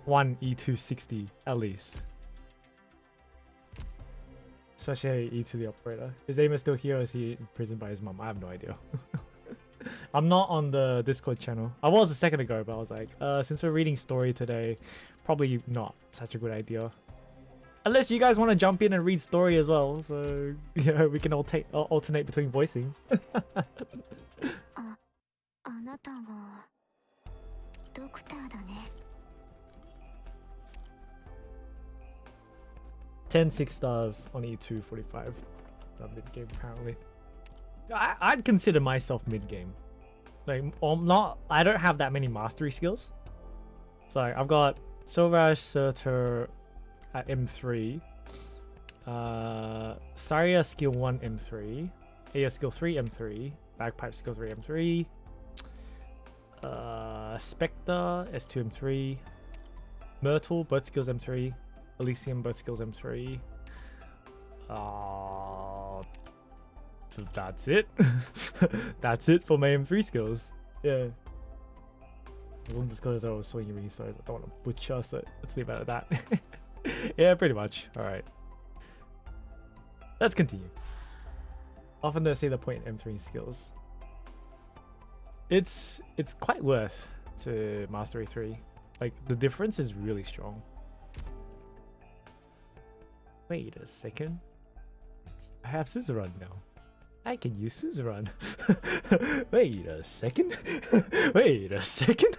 one E260 at least. Especially E2 the operator. Is Amos still here or is he in prison by his mom? I have no idea. I'm not on the Discord channel. I was a second ago, but I was like, since we're reading story today, probably not such a good idea. Unless you guys want to jump in and read story as well, so you know, we can alternate between voicing. 10 6 stars on E2 45. Mid game apparently. I'd consider myself mid game. Like, I don't have that many mastery skills. So I've got Silverash Surtur at M3, Saria skill 1 M3, Aya skill 3 M3, Bagpipe skill 3 M3, Spectre S2 M3, Myrtle both skills M3, Elysium both skills M3. That's it. That's it for my M3 skills. Yeah. One disclosure I was swinging restars. I don't want to butcher, so let's leave it at that. Yeah, pretty much. Alright. Let's continue. Often they say the point in M3 skills. It's quite worth to Mastery 3. Like, the difference is really strong. Wait a second. I have Suzerain now. I can use Suzerain. Wait a second. Wait a second.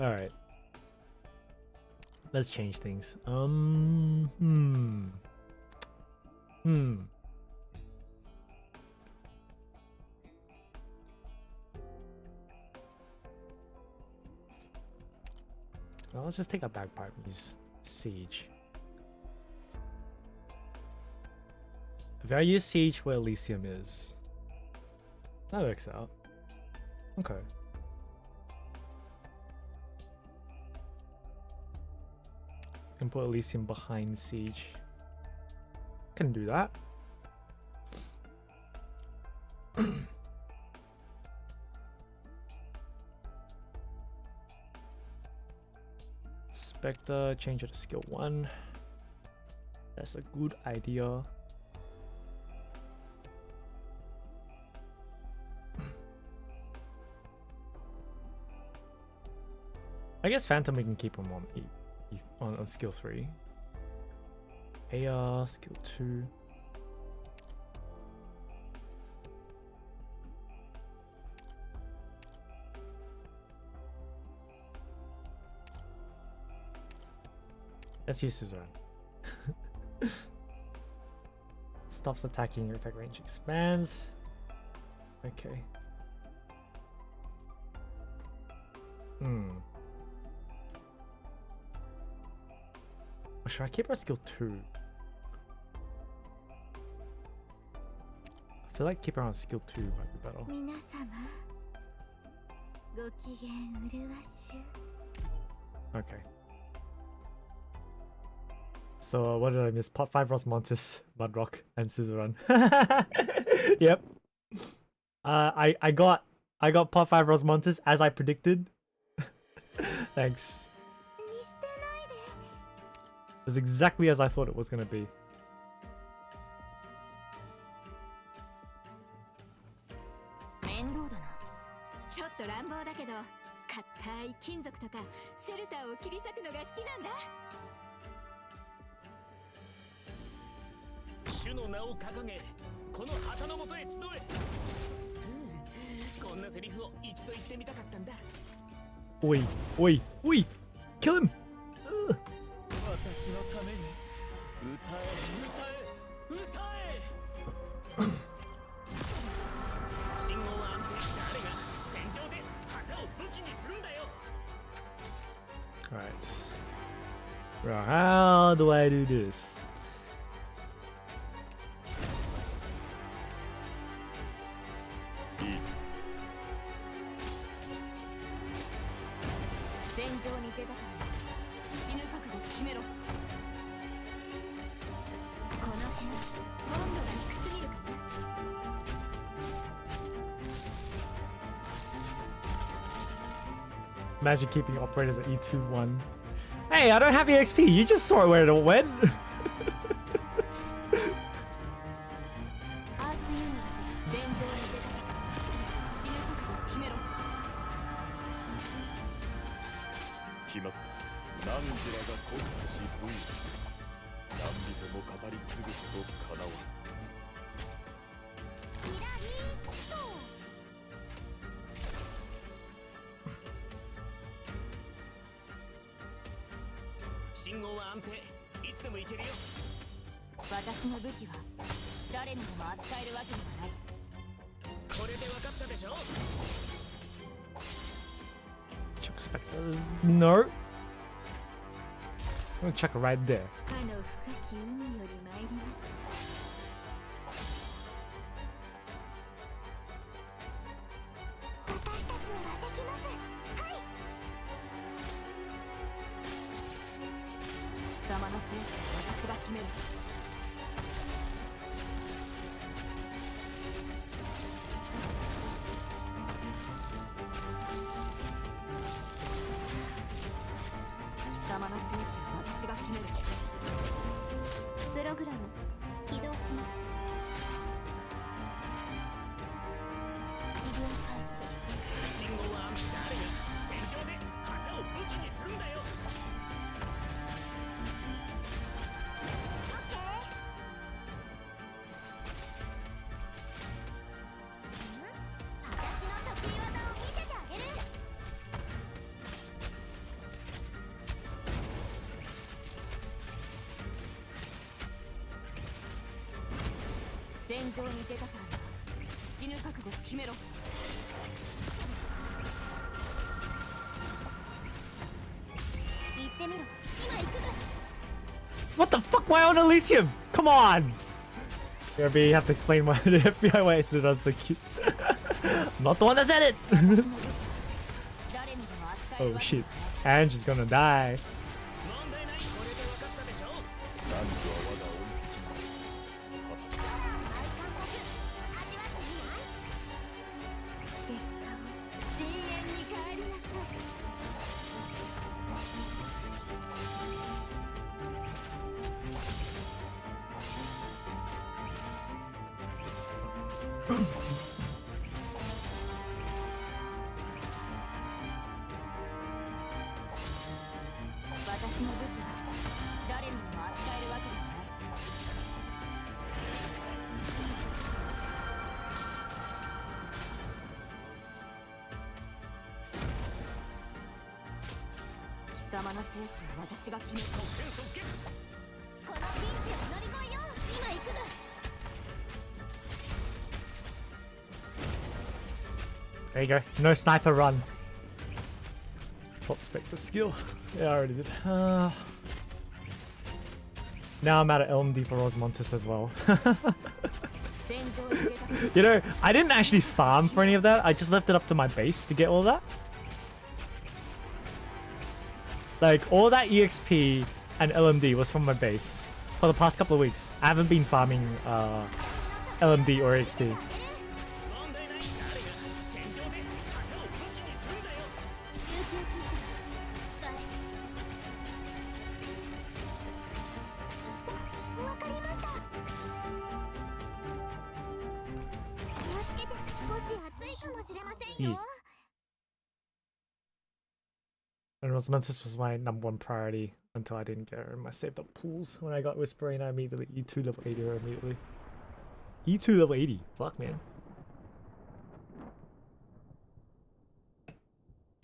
Alright. Let's change things. I'll let's just take a bagpipe and use Siege. If I use Siege where Elysium is. That works out. Okay. Can put Elysium behind Siege. Can do that. Spectre, change it to skill 1. That's a good idea. I guess Phantom we can keep him on skill 3. AR, skill 2. Let's use Suzanne. Stops attacking, your attack range expands. Okay. Or should I keep her skill 2? I feel like keep her on skill 2 might be better. Okay. So what did I miss? Pot 5 Rosmontis, Mudrock, and Suzerain. Yep. I got Pot 5 Rosmontis as I predicted. Thanks. It was exactly as I thought it was gonna be. ちょっと乱暴だけど、硬い金属とかシェルターを切り裂くのが好きなんだ。主の名を掲げ、この旗の元へ集え。こんなセリフを一度言ってみたかったんだ。Oi, oi, oi! Kill him! 私のために歌え、歌え、歌え。信号は安定した誰が戦場で旗を武器にするんだよ。Alright. How do I do this? Imagine keeping operators at E2-1. Hey, I don't have EXP. You just saw where it all went. No. I'm gonna check it right there. What the fuck? Why on Elysium? Come on! Maybe you have to explain why the FBI why is it on so cute. I'm not the one that said it! Oh shit. And she's gonna die. There you go. No sniper run. Top spectre skill. Yeah, I already did. Now I'm out of LMD for Osmontis as well. You know, I didn't actually farm for any of that. I just left it up to my base to get all that. Like, all that EXP and LMD was from my base for the past couple of weeks. I haven't been farming LMD or EXP. And Osmosis was my #1 priority until I didn't get her in my saved up pools. When I got Whispering, I immediately E2 level 80 her immediately. E2 level 80? Fuck, man.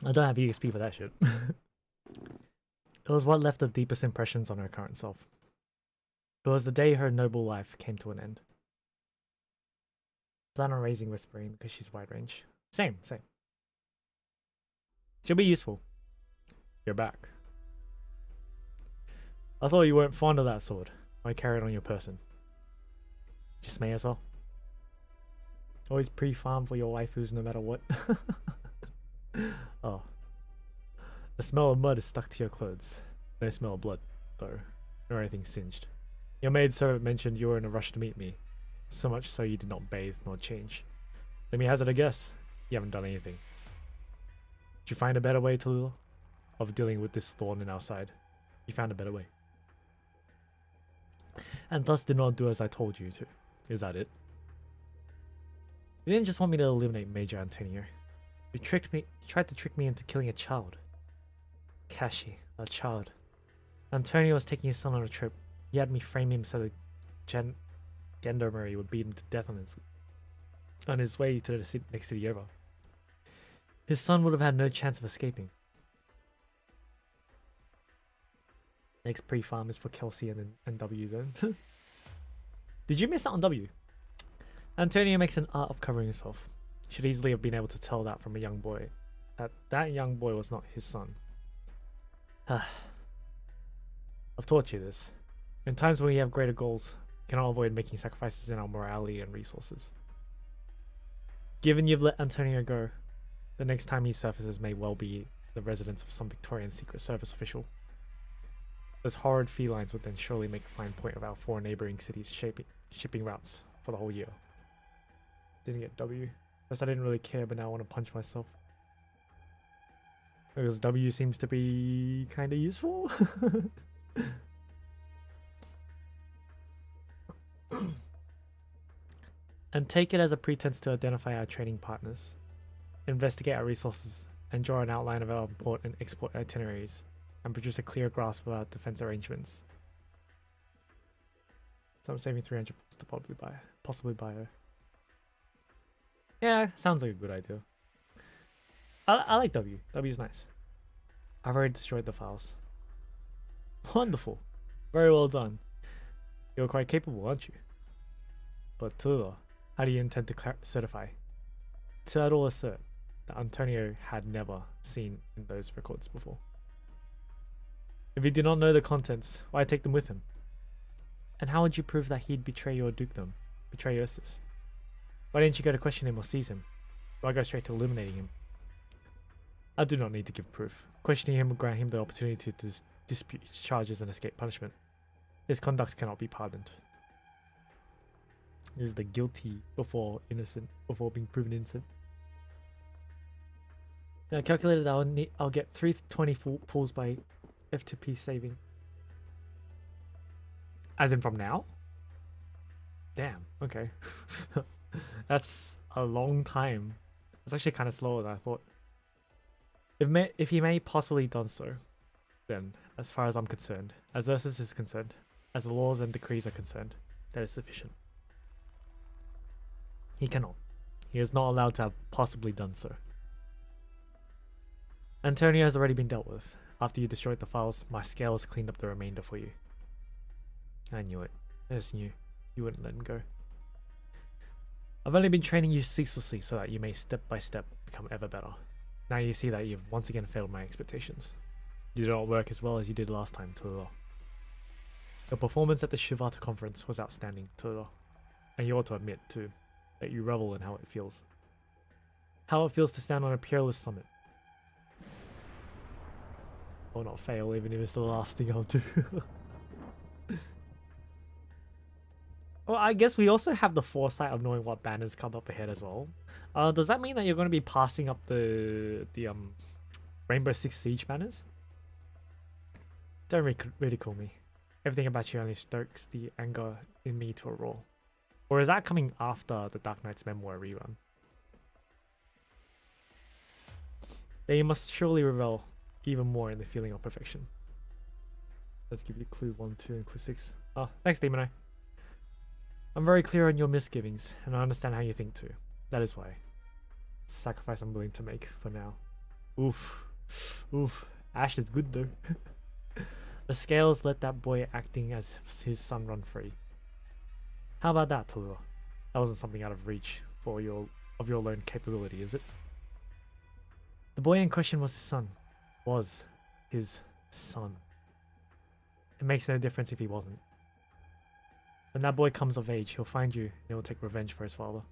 I don't have EXP for that shit. It was what left the deepest impressions on her current self. It was the day her noble life came to an end. Plan on raising Whispering because she's wide range. Same. She'll be useful. You're back. I thought you weren't fond of that sword. Why carry it on your person? Just may as well. Always pre-farm for your waifus no matter what. Oh. The smell of mud is stuck to your clothes. No smell of blood, though. Nor anything singed. Your maidservant mentioned you were in a rush to meet me. So much so you did not bathe nor change. Let me hazard a guess. You haven't done anything. Did you find a better way, Tallulah? Of dealing with this thorn in our side. You found a better way. And thus did not do as I told you to. Is that it? You didn't just want me to eliminate Major Antonio. You tried to trick me into killing a child. Kashi, a child. Antonio was taking his son on a trip. He had me frame him so that Gendarmerie would beat him to death on his way to the next city over. His son would have had no chance of escaping. Next pre-farm is for Kelsey and W then. Did you miss out on W? Antonio makes an art of covering himself. Should easily have been able to tell that from a young boy. That young boy was not his son. I've taught you this. In times when we have greater goals, we cannot avoid making sacrifices in our morality and resources. Given you've let Antonio go, the next time he surfaces may well be the residence of some Victorian Secret Service official. Those horrid felines would then surely make a fine point of our 4 neighbouring cities' shipping routes for the whole year. Didn't get W. First I didn't really care, but now I want to punch myself. Because W seems to be kinda useful. And take it as a pretense to identify our trading partners, investigate our resources, and draw an outline of our import and export itineraries, and produce a clear grasp of our defense arrangements. So I'm saving 300 to possibly buy her. Yeah, sounds like a good idea. I like W. W's nice. I've already destroyed the files. Wonderful. Very well done. You're quite capable, aren't you? But Tallulah, how do you intend to certify? Turtle assert that Antonio had never seen in those records before. If he did not know the contents, why take them with him? And how would you prove that he'd betray your dukedom? betray Eustace? Why didn't you go to question him or seize him? Why go straight to eliminating him? I do not need to give proof. Questioning him will grant him the opportunity to dispute his charges and escape punishment. His conduct cannot be pardoned. This is the guilty before being proven innocent. Now I calculated I'll get 320 pulls by F2P saving. As in from now? Damn, okay. That's a long time. It's actually kind of slower than I thought. If he may possibly done so, then, as far as I'm concerned, as Ursus is concerned, as the laws and decrees are concerned, that is sufficient. He cannot. He is not allowed to have possibly done so. Antonio has already been dealt with. After you destroyed the files, my scales cleaned up the remainder for you. I knew it. I just knew you wouldn't let him go. I've only been training you ceaselessly so that you may step by step become ever better. Now you see that you've once again failed my expectations. You do not work as well as you did last time, Tula. Your performance at the Shivata conference was outstanding, Tula. And you ought to admit, too, that you revel in how it feels. How it feels to stand on a peerless summit. Or not fail, even if it's the last thing I'll do. Well, I guess we also have the foresight of knowing what banners come up ahead as well. Does that mean that you're going to be passing up the Rainbow Six Siege banners? Don't ridicule me. Everything about you only stokes the anger in me to a roar. Or is that coming after the Arknights memoir rerun? Then you must surely revel even more in the feeling of perfection. Let's give you clue 1, 2, and clue 6. Oh, thanks, Demon Eye. I'm very clear on your misgivings, and I understand how you think too. That is why. Sacrifice I'm willing to make for now. Oof. Oof. Ash is good though. The scales let that boy acting as his son run free. How about that, Tallulah? That wasn't something out of reach for your lone capability, is it? The boy in question was his son. Was his son. It makes no difference if he wasn't. When that boy comes of age, he'll find you and he'll take revenge for his father.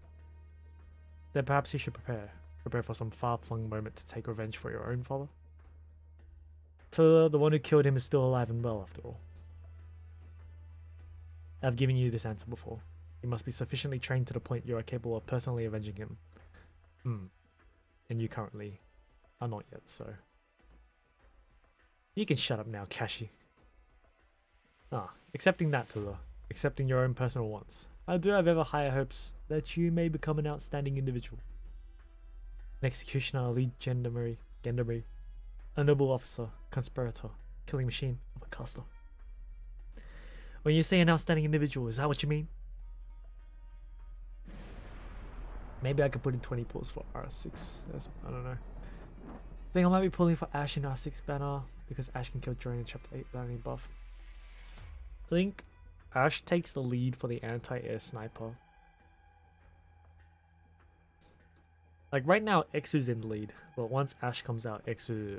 Then perhaps he should prepare. Prepare for some far-flung moment to take revenge for your own father. So the one who killed him is still alive and well, after all. I've given you this answer before. You must be sufficiently trained to the point you are capable of personally avenging him. And you currently are not yet, so... You can shut up now, Kashi. Accepting that, Tallulah. Accepting your own personal wants. I do have ever higher hopes that you may become an outstanding individual. An executioner, a lead gendarmerie, a noble officer, conspirator, killing machine of a caster. When you say an outstanding individual, is that what you mean? Maybe I could put in 20 pulls for R6. I don't know. I think I might be pulling for Ash in R6 banner because Ash can kill during chapter 8 without any buff. I think Ash takes the lead for the anti-air sniper. Like right now, Exu's in the lead, but once Ash comes out, Exu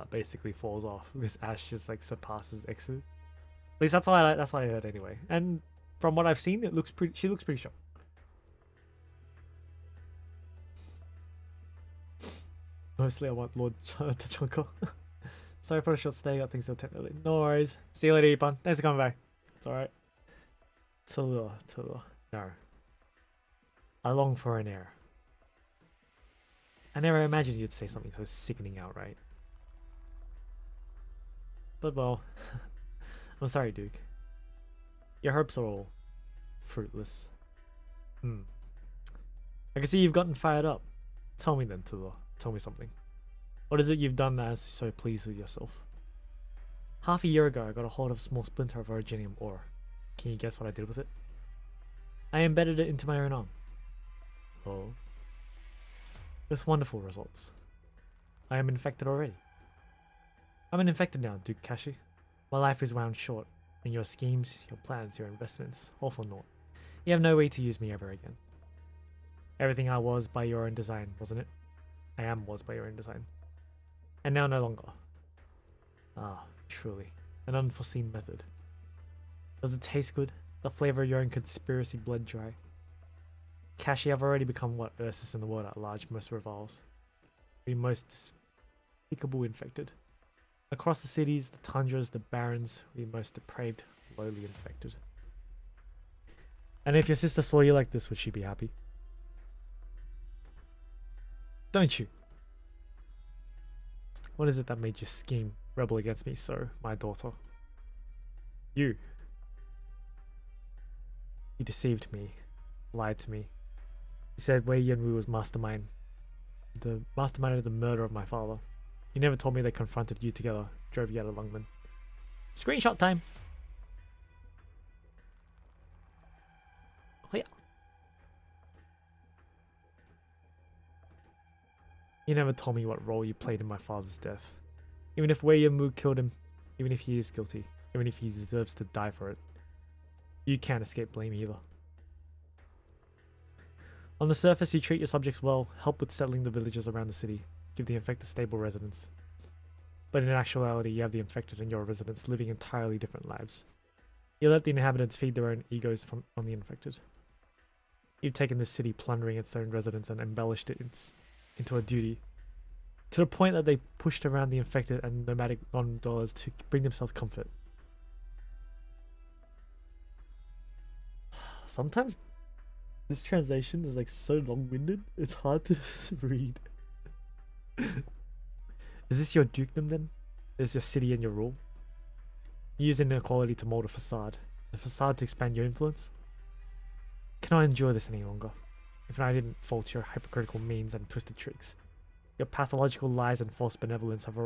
basically falls off because Ash just like surpasses Exu. At least that's what I heard anyway. And from what I've seen, she looks pretty sharp. Mostly I want Lord Tachanka. Sorry for the short stay, got things so technically. No worries. See you later, Ipan. Thanks for coming by. It's alright. Tallulah. No. I long for an heir. I never imagined you'd say something so sickening outright. But well, I'm sorry, Duke. Your hopes are all fruitless. I can see you've gotten fired up. Tell me then, Tallulah. Tell me something. What is it you've done that has you so pleased with yourself? Half a year ago, I got a hold of a small splinter of originium ore. Can you guess what I did with it? I embedded it into my own arm. Oh. With wonderful results. I am infected already. I'm an infected now, Duke Kashi. My life is wound short, and your schemes, your plans, your investments, all for naught. You have no way to use me ever again. Everything I was by your own design, wasn't it? I was by your own design. And now no longer. Truly. An unforeseen method. Does it taste good? The flavor of your own conspiracy bled dry. Kashi have already become what Ursus in the world at large most reviles. The most despicable infected. Across the cities, the tundras, the barrens, the most depraved, lowly infected. And if your sister saw you like this, would she be happy? Don't you? What is it that made you scheme, rebel against me so, my daughter? You. You deceived me, lied to me. You said Wei Yanwu was mastermind. The mastermind of the murder of my father. You never told me they confronted you together, drove you out of Lungmen. Screenshot time! Oh yeah. You never told me what role you played in my father's death. Even if Wei Yanwu killed him, even if he is guilty, even if he deserves to die for it, you can't escape blame either. On the surface, you treat your subjects well, help with settling the villages around the city, give the infected stable residence. But in actuality, you have the infected and your residents living entirely different lives. You let the inhabitants feed their own egos on the infected. You've taken this city plundering its own residents and embellished it into a duty, to the point that they pushed around the infected and nomadic non-dwellers to bring themselves comfort. Sometimes this translation is like so long-winded, it's hard to read. Is this your dukedom then? Is your city and your rule? You use inequality to mold a facade to expand your influence? Can I endure this any longer? If I didn't fault your hypocritical means and twisted tricks. Your pathological lies and false benevolence have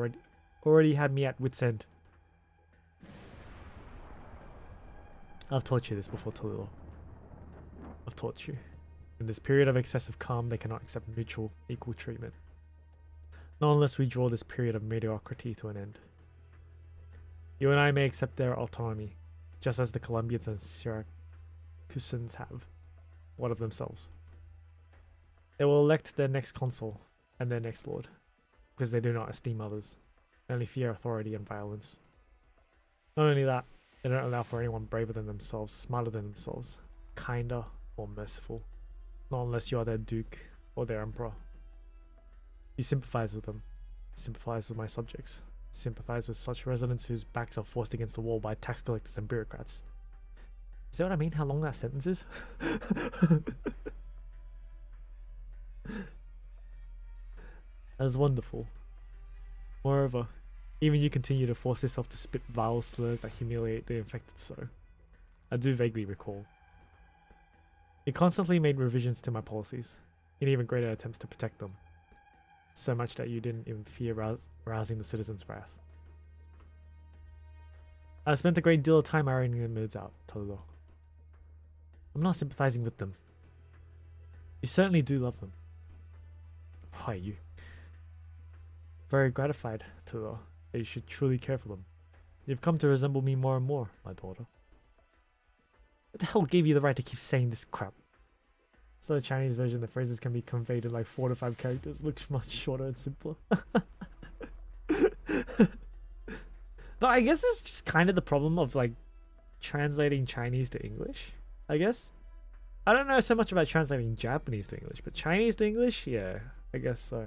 already had me at wit's end. I've taught you this before, Tallulah. I've taught you. In this period of excessive calm, they cannot accept mutual, equal treatment. Not unless we draw this period of mediocrity to an end. You and I may accept their autonomy, just as the Colombians and Syracusans have, one of themselves. They will elect their next consul and their next lord, because they do not esteem others, they only fear authority and violence. Not only that, they don't allow for anyone braver than themselves, smarter than themselves, kinder or merciful, not unless you are their duke or their emperor. You sympathize with them, sympathize with my subjects, sympathize with such residents whose backs are forced against the wall by tax collectors and bureaucrats. Is that what I mean? How long that sentence is? That's wonderful. Moreover, even you continue to force yourself to spit vile slurs that humiliate the infected so. I do vaguely recall. You constantly made revisions to my policies, in even greater attempts to protect them. So much that you didn't even fear rousing the citizens' wrath. I spent a great deal of time ironing their moods out, Tallulah. I'm not sympathizing with them. You certainly do love them. Why, you? Very gratified, Tallulah, that you should truly care for them. You've come to resemble me more and more, my daughter. What the hell gave you the right to keep saying this crap? So the Chinese version, the phrases can be conveyed in like 4 to 5 characters, looks much shorter and simpler. But I guess it's just kind of the problem of like translating Chinese to English, I guess. I don't know so much about translating Japanese to English, but Chinese to English, yeah, I guess so.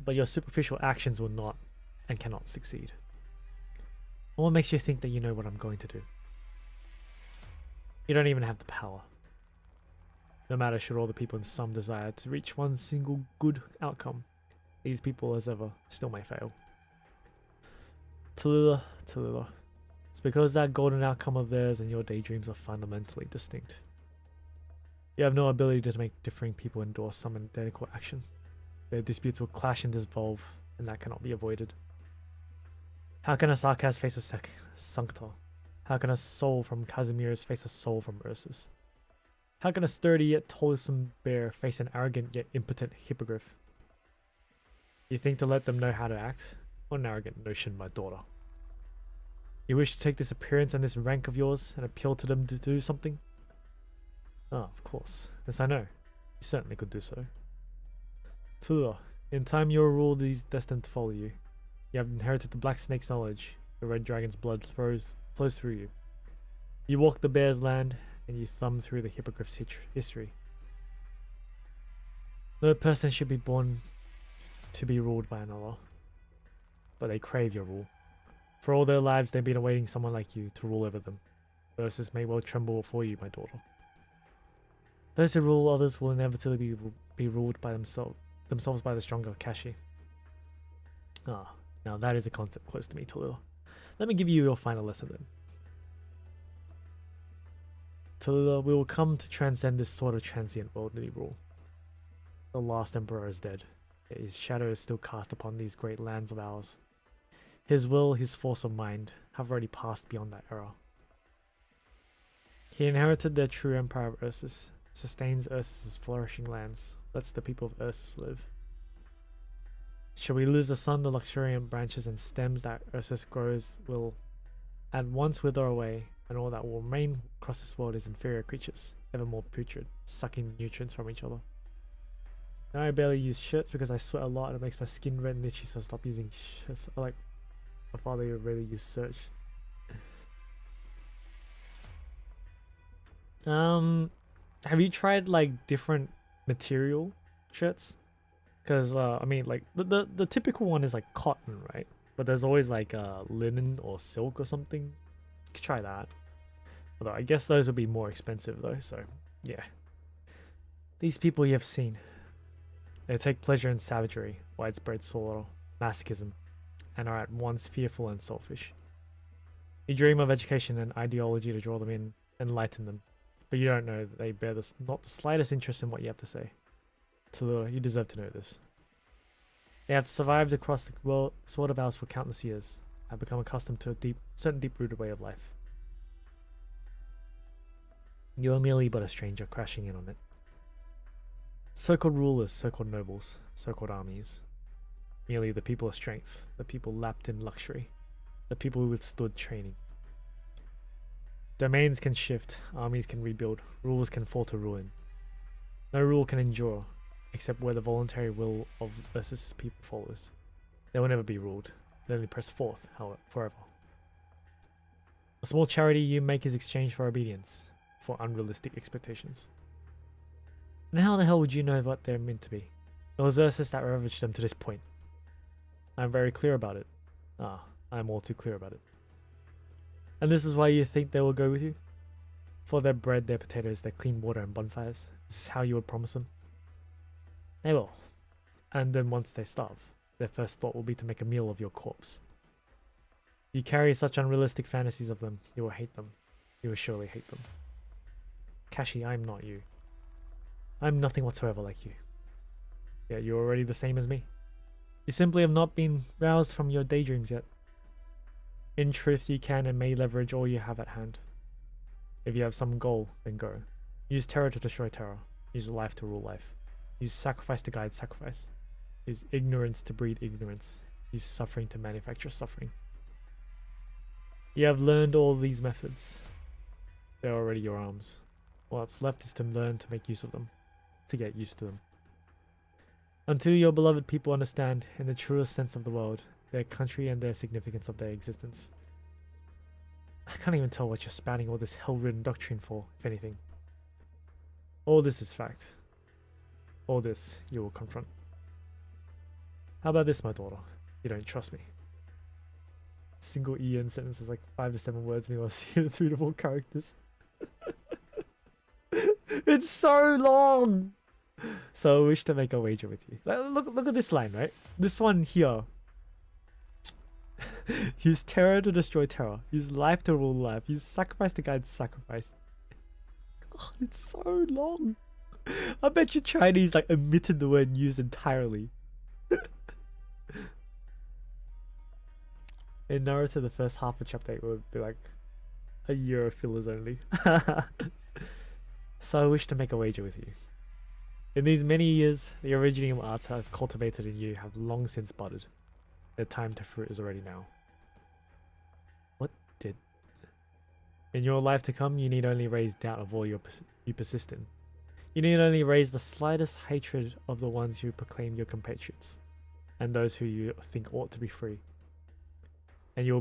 But your superficial actions will not and cannot succeed. What makes you think that you know what I'm going to do? You don't even have the power. No matter should all the people in some desire to reach one single good outcome, these people as ever still may fail. Tallulah, Tallulah, it's because that golden outcome of theirs and your daydreams are fundamentally distinct. You have no ability to make differing people endorse some identical action. Their disputes will clash and dissolve, and that cannot be avoided. How can a Sarkaz face a Sancta? How can a soul from Casimir's face a soul from Ursus? How can a sturdy yet toilsome bear face an arrogant yet impotent hippogriff? You think to let them know how to act? What an arrogant notion, my daughter. You wish to take this appearance and this rank of yours and appeal to them to do something? Ah, of course. Yes, I know. You certainly could do so. Tallulah, in time your rule is destined to follow you. You have inherited the Black Snake's knowledge. The Red Dragon's blood flows through you. You walk the bear's land, and you thumb through the hippogriff's history. No person should be born to be ruled by another, but they crave your rule. For all their lives, they've been awaiting someone like you to rule over them. Versus may well tremble before you, my daughter. Those who rule others will inevitably be ruled by themselves by the stronger Kashi. Ah, now that is a concept close to me, Tallulah. Let me give you your final lesson then. Tallulah, we will come to transcend this sort of transient worldly rule. The last emperor is dead, yet his shadow is still cast upon these great lands of ours. His will, his force of mind, have already passed beyond that era. He inherited the true empire of Ursus, sustains Ursus's flourishing lands, lets the people of Ursus live. Shall we lose the sun, the luxuriant branches and stems that Ursus grows will at once wither away, and all that will remain across this world is inferior creatures, ever more putrid, sucking nutrients from each other. Now I barely use shirts because I sweat a lot and it makes my skin red and itchy, so I stop using shirts. I like my father would really use search. Have you tried like different material shirts? Because I mean, like the typical one is like cotton, right? But there's always like linen or silk or something. You could try that. Although I guess those would be more expensive though. So yeah, these people you have seen, they take pleasure in savagery, widespread slaughter, masochism, and are at once fearful and selfish. You dream of education and ideology to draw them in, enlighten them. But you don't know that they bear not the slightest interest in what you have to say. Tallulah, you deserve to know this. They have survived across the world, sword of ours for countless years, have become accustomed to a certain deep-rooted way of life. You are merely but a stranger crashing in on it. So-called rulers, so-called nobles, so-called armies. Merely the people of strength, the people lapped in luxury, the people who withstood training. Domains can shift, armies can rebuild, rules can fall to ruin. No rule can endure, except where the voluntary will of Ursus' people follows. They will never be ruled, they only press forth, however, forever. A small charity you make is exchanged for obedience, for unrealistic expectations. And how the hell would you know what they're meant to be? It was Ursus that ravaged them to this point. I am very clear about it. I am all too clear about it. And this is why you think they will go with you? For their bread, their potatoes, their clean water and bonfires. This is how you would promise them? They will. And then once they starve, their first thought will be to make a meal of your corpse. You carry such unrealistic fantasies of them, you will hate them. You will surely hate them. Kashi, I am not you. I am nothing whatsoever like you. Yet you are already the same as me. You simply have not been roused from your daydreams yet. In truth, you can and may leverage all you have at hand. If you have some goal, then go. Use terror to destroy terror. Use life to rule life. Use sacrifice to guide sacrifice. Use ignorance to breed ignorance. Use suffering to manufacture suffering. You have learned all these methods. They are already your arms. What's left is to learn to make use of them. To get used to them. Until your beloved people understand, in the truest sense of the word, their country and their significance of their existence. I can't even tell what you're spouting all this hell-ridden doctrine for, if anything. All this is fact. All this you will confront. How about this, my daughter? You don't trust me. Single E in sentences like 5 to 7 words, meanwhile see the 3 to 4 characters. It's so long! So I wish to make a wager with you. Look at this line, right? This one here. Use terror to destroy terror. Use life to rule life. Use sacrifice to guide sacrifice. God, it's so long. I bet you Chinese like omitted the word use entirely. In Naruto, the first half of chapter 8 would be like a year of fillers only. So I wish to make a wager with you. In these many years, the originium arts I've cultivated in you have long since budded. The time to fruit is already now. What did? In your life to come, you need only raise doubt of all you persist in. You need only raise the slightest hatred of the ones who proclaim your compatriots, and those who you think ought to be free. And you will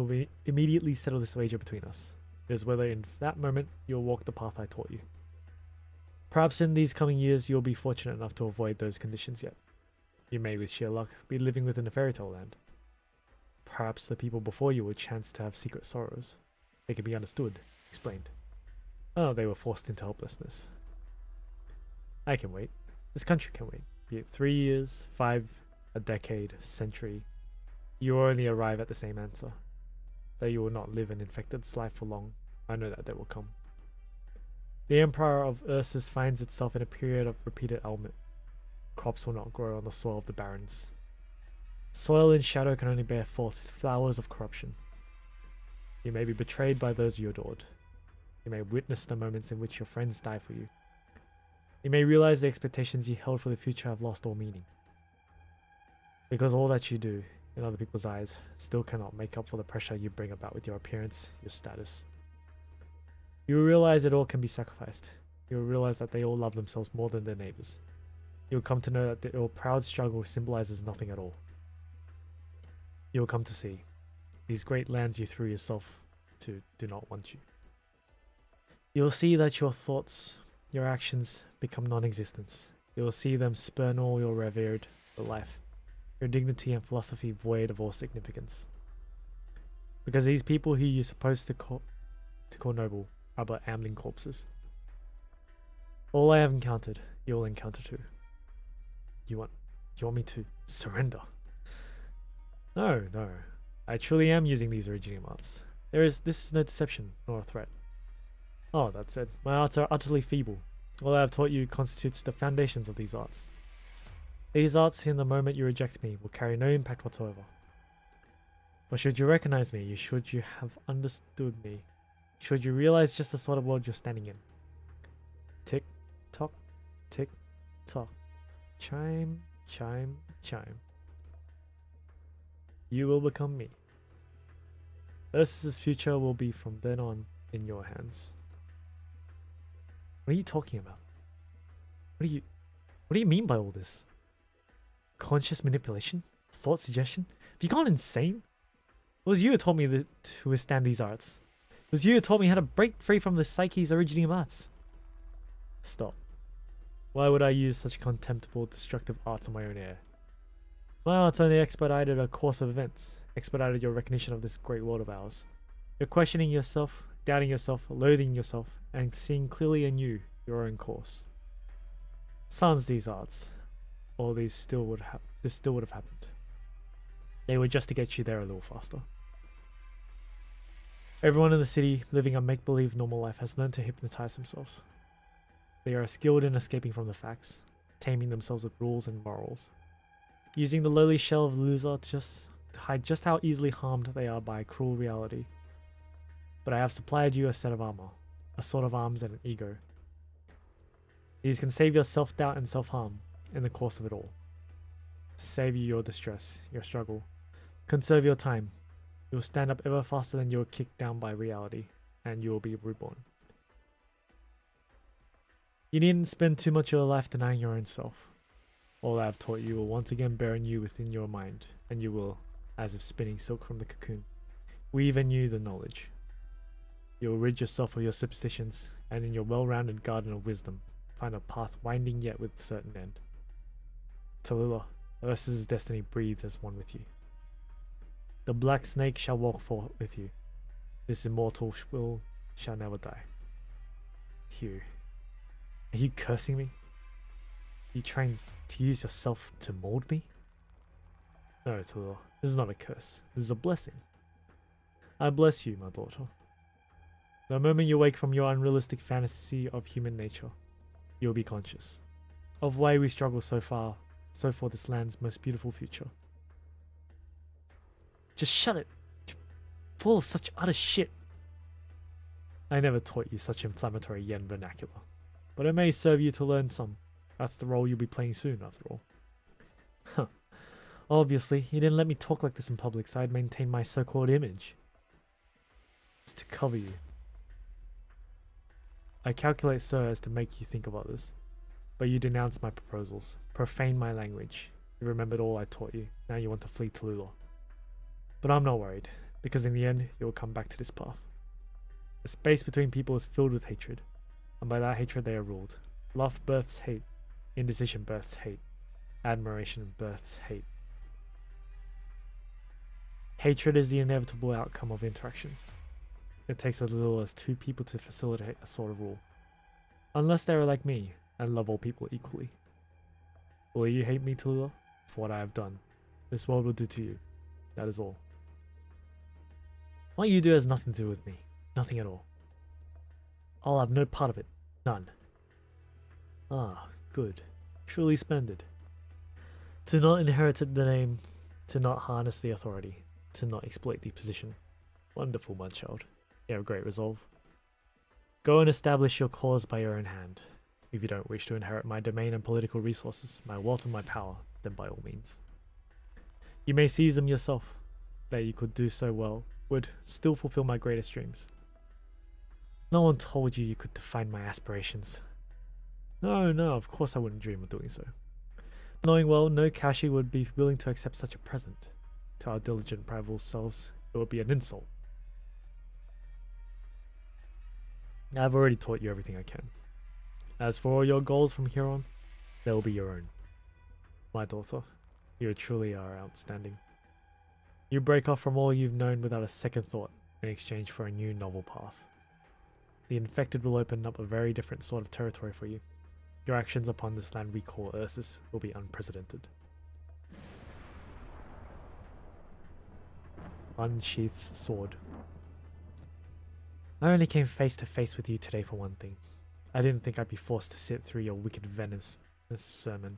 be immediately settle this wager between us. It is whether in that moment you'll walk the path I taught you. Perhaps in these coming years you'll be fortunate enough to avoid those conditions yet. You may, with sheer luck, be living within a fairy tale land. Perhaps the people before you will chance to have secret sorrows. They can be understood, explained. Oh, they were forced into helplessness. I can wait. This country can wait. Be it 3 years, 5, a decade, a century. You will only arrive at the same answer. That you will not live an infected life for long. I know that will come. The Empire of Ursus finds itself in a period of repeated ailment. Crops will not grow on the soil of the barrens. Soil in shadow can only bear forth flowers of corruption. You may be betrayed by those you adored. You may witness the moments in which your friends die for you. You may realize the expectations you held for the future have lost all meaning. Because all that you do, in other people's eyes, still cannot make up for the pressure you bring about with your appearance, your status. You will realize it all can be sacrificed. You will realize that they all love themselves more than their neighbors. You will come to know that your proud struggle symbolizes nothing at all. You will come to see these great lands you threw yourself to do not want you. You will see that your thoughts, your actions become non-existence. You will see them spurn all your revered life, your dignity and philosophy void of all significance. Because these people who you're supposed to call noble are but ambling corpses. All I have encountered, you will encounter too. You want me to surrender? No. I truly am using these originating arts. This is no deception, nor a threat. Oh, that said, my arts are utterly feeble. All I have taught you constitutes the foundations of these arts. These arts, in the moment you reject me, will carry no impact whatsoever. But should you recognize me, should you have understood me, should you realize just the sort of world you're standing in. Tick, tock, tick, tock. Chime, chime, chime. You will become me. Ursus's future will be from then on in your hands. What are you talking about? What do you mean by all this? Conscious manipulation? Thought suggestion? Have you gone insane? It was you who taught me to withstand these arts. It was you who taught me how to break free from the psyche's originating arts. Stop. Why would I use such contemptible, destructive arts on my own heir? My arts only expedited a course of events, expedited your recognition of this great world of ours. You're questioning yourself, doubting yourself, loathing yourself, and seeing clearly anew your own course. Sans these arts, all this still would have happened. They were just to get you there a little faster. Everyone in the city living a make-believe normal life has learned to hypnotize themselves. They are skilled in escaping from the facts, taming themselves with rules and morals, using the lowly shell of loser to hide just how easily harmed they are by cruel reality. But I have supplied you a set of armor, a sort of arms and an ego. These can save your self-doubt and self-harm in the course of it all. Save you your distress, your struggle. Conserve your time. You'll stand up ever faster than you're kicked down by reality, and you will be reborn. You needn't spend too much of your life denying your own self. All I have taught you will once again burn you within your mind, and you will, as if spinning silk from the cocoon, weave anew the knowledge. You will rid yourself of your superstitions, and in your well-rounded garden of wisdom, find a path winding yet with certain end. Tallulah, Ursus's destiny breathes as one with you. The black snake shall walk forth with you. This immortal will shall never die. Hugh, are you cursing me? Are you trying to use yourself to mold me? No, Tallulah, this is not a curse. This is a blessing. I bless you, my daughter. The moment you wake from your unrealistic fantasy of human nature, you will be conscious of why we struggle so for this land's most beautiful future. Just shut it. You're full of such utter shit. I never taught you such inflammatory yen vernacular, but it may serve you to learn some. That's the role you'll be playing soon, after all. Huh. Obviously, you didn't let me talk like this in public, so I'd maintain my so-called image. Just to cover you. I calculate so as to make you think of others. But you denounced my proposals, profaned my language. You remembered all I taught you. Now you want to flee Tallulah. But I'm not worried, because in the end, you will come back to this path. The space between people is filled with hatred, and by that hatred they are ruled. Love births hate, indecision births hate, admiration births hate. Hatred is the inevitable outcome of interaction. It takes as little as 2 people to facilitate a sort of rule. Unless they are like me, and love all people equally. Will you hate me, Tallulah, for what I have done? This world will do to you. That is all. What you do has nothing to do with me. Nothing at all. I'll have no part of it. None. Ah, good. Truly splendid. To not inherit the name, to not harness the authority, to not exploit the position. Wonderful, my child. You have great resolve. Go and establish your cause by your own hand. If you don't wish to inherit my domain and political resources, my wealth and my power, then by all means. You may seize them yourself. That you could do so well would still fulfill my greatest dreams. No one told you you could define my aspirations. No, of course I wouldn't dream of doing so. Knowing well, no Kashi would be willing to accept such a present. To our diligent rival selves, it would be an insult. I've already taught you everything I can. As for all your goals from here on, they will be your own. My daughter, you truly are outstanding. You break off from all you've known without a second thought in exchange for a new novel path. The infected will open up a very different sort of territory for you. Your actions upon this land we call Ursus will be unprecedented. Unsheaths sword. I only came face to face with you today for one thing. I didn't think I'd be forced to sit through your wicked venomous sermon.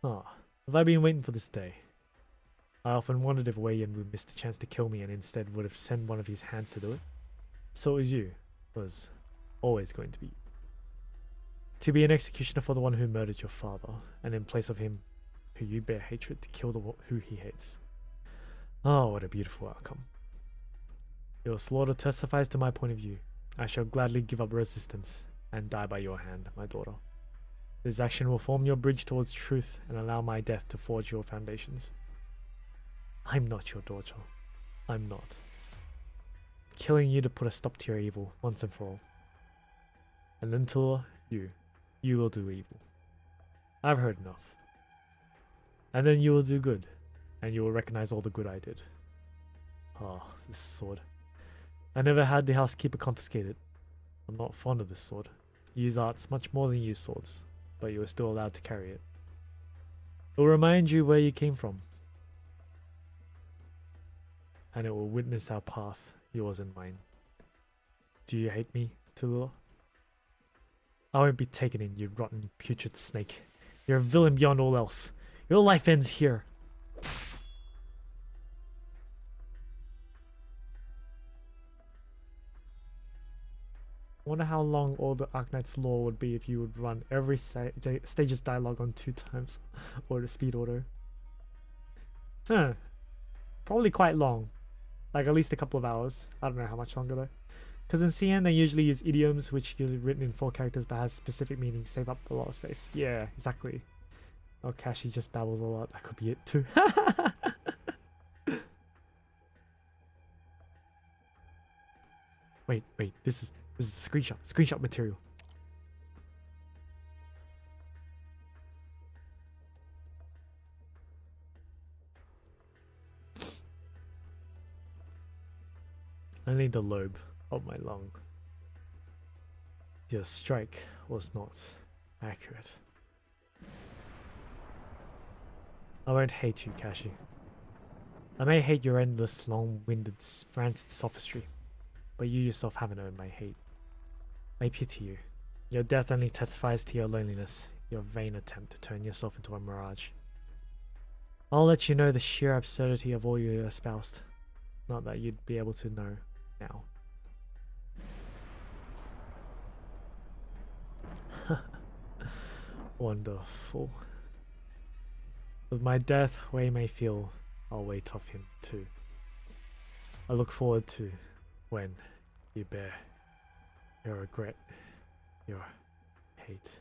Have I been waiting for this day? I often wondered if Wei Yan would miss the chance to kill me and instead would have sent one of his hands to do it. So it was you. Was always going to be you. To be an executioner for the one who murdered your father, and in place of him, who you bear hatred, to kill who he hates. Oh, what a beautiful outcome. Your slaughter testifies to my point of view. I shall gladly give up resistance and die by your hand, my daughter. This action will form your bridge towards truth and allow my death to forge your foundations. I'm not your daughter. I'm not. Killing you to put a stop to your evil, once and for all. And then Tallulah, you will do evil. I've heard enough. And then you will do good, and you will recognize all the good I did. Oh, this sword. I never had the housekeeper confiscate it. I'm not fond of this sword. You use arts much more than you use swords, but you are still allowed to carry it. It will remind you where you came from. And it will witness our path, yours and mine. Do you hate me, Tallulah? I won't be taken in, you rotten, putrid snake. You're a villain beyond all else. Your life ends here. I wonder how long all the Arknights lore would be if you would run every stage's dialogue on 2 times, or the speed order. Probably quite long. Like at least a couple of hours. I don't know how much longer though. Because in CN they usually use idioms which are written in 4 characters but has specific meanings, save up a lot of space. Yeah, exactly. Oh, Kashi just babbles a lot. That could be it too. Wait, this is screenshot material. Only the lobe of my lung. Your strike was not accurate. I won't hate you, Kashi. I may hate your endless, long-winded, ranted sophistry, but you yourself haven't earned my hate. I pity you. Your death only testifies to your loneliness, your vain attempt to turn yourself into a mirage. I'll let you know the sheer absurdity of all you espoused. Not that you'd be able to know now. Wonderful. With my death, Wei may feel I'll wait off him too. I look forward to when you bear your regret, your hate.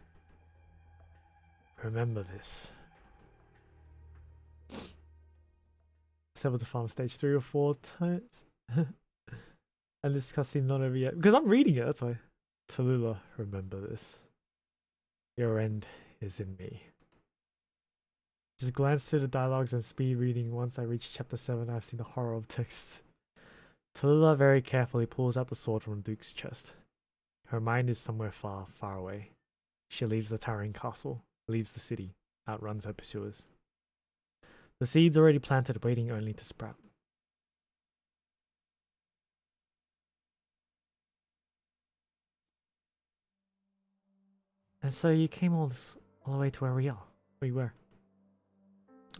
Remember this. Several to farm stage 3 or 4 times. And And this cutscene's not over yet. Because I'm reading it, that's why. Tallulah, remember this. Your end is in me. Just glance through the dialogues and speed reading. Once I reach chapter 7, I've seen the horror of text. Tallulah very carefully pulls out the sword from Duke's chest. Her mind is somewhere far, far away. She leaves the towering castle, leaves the city, outruns her pursuers. The seed's already planted, waiting only to sprout. And so you came all the way to where we were.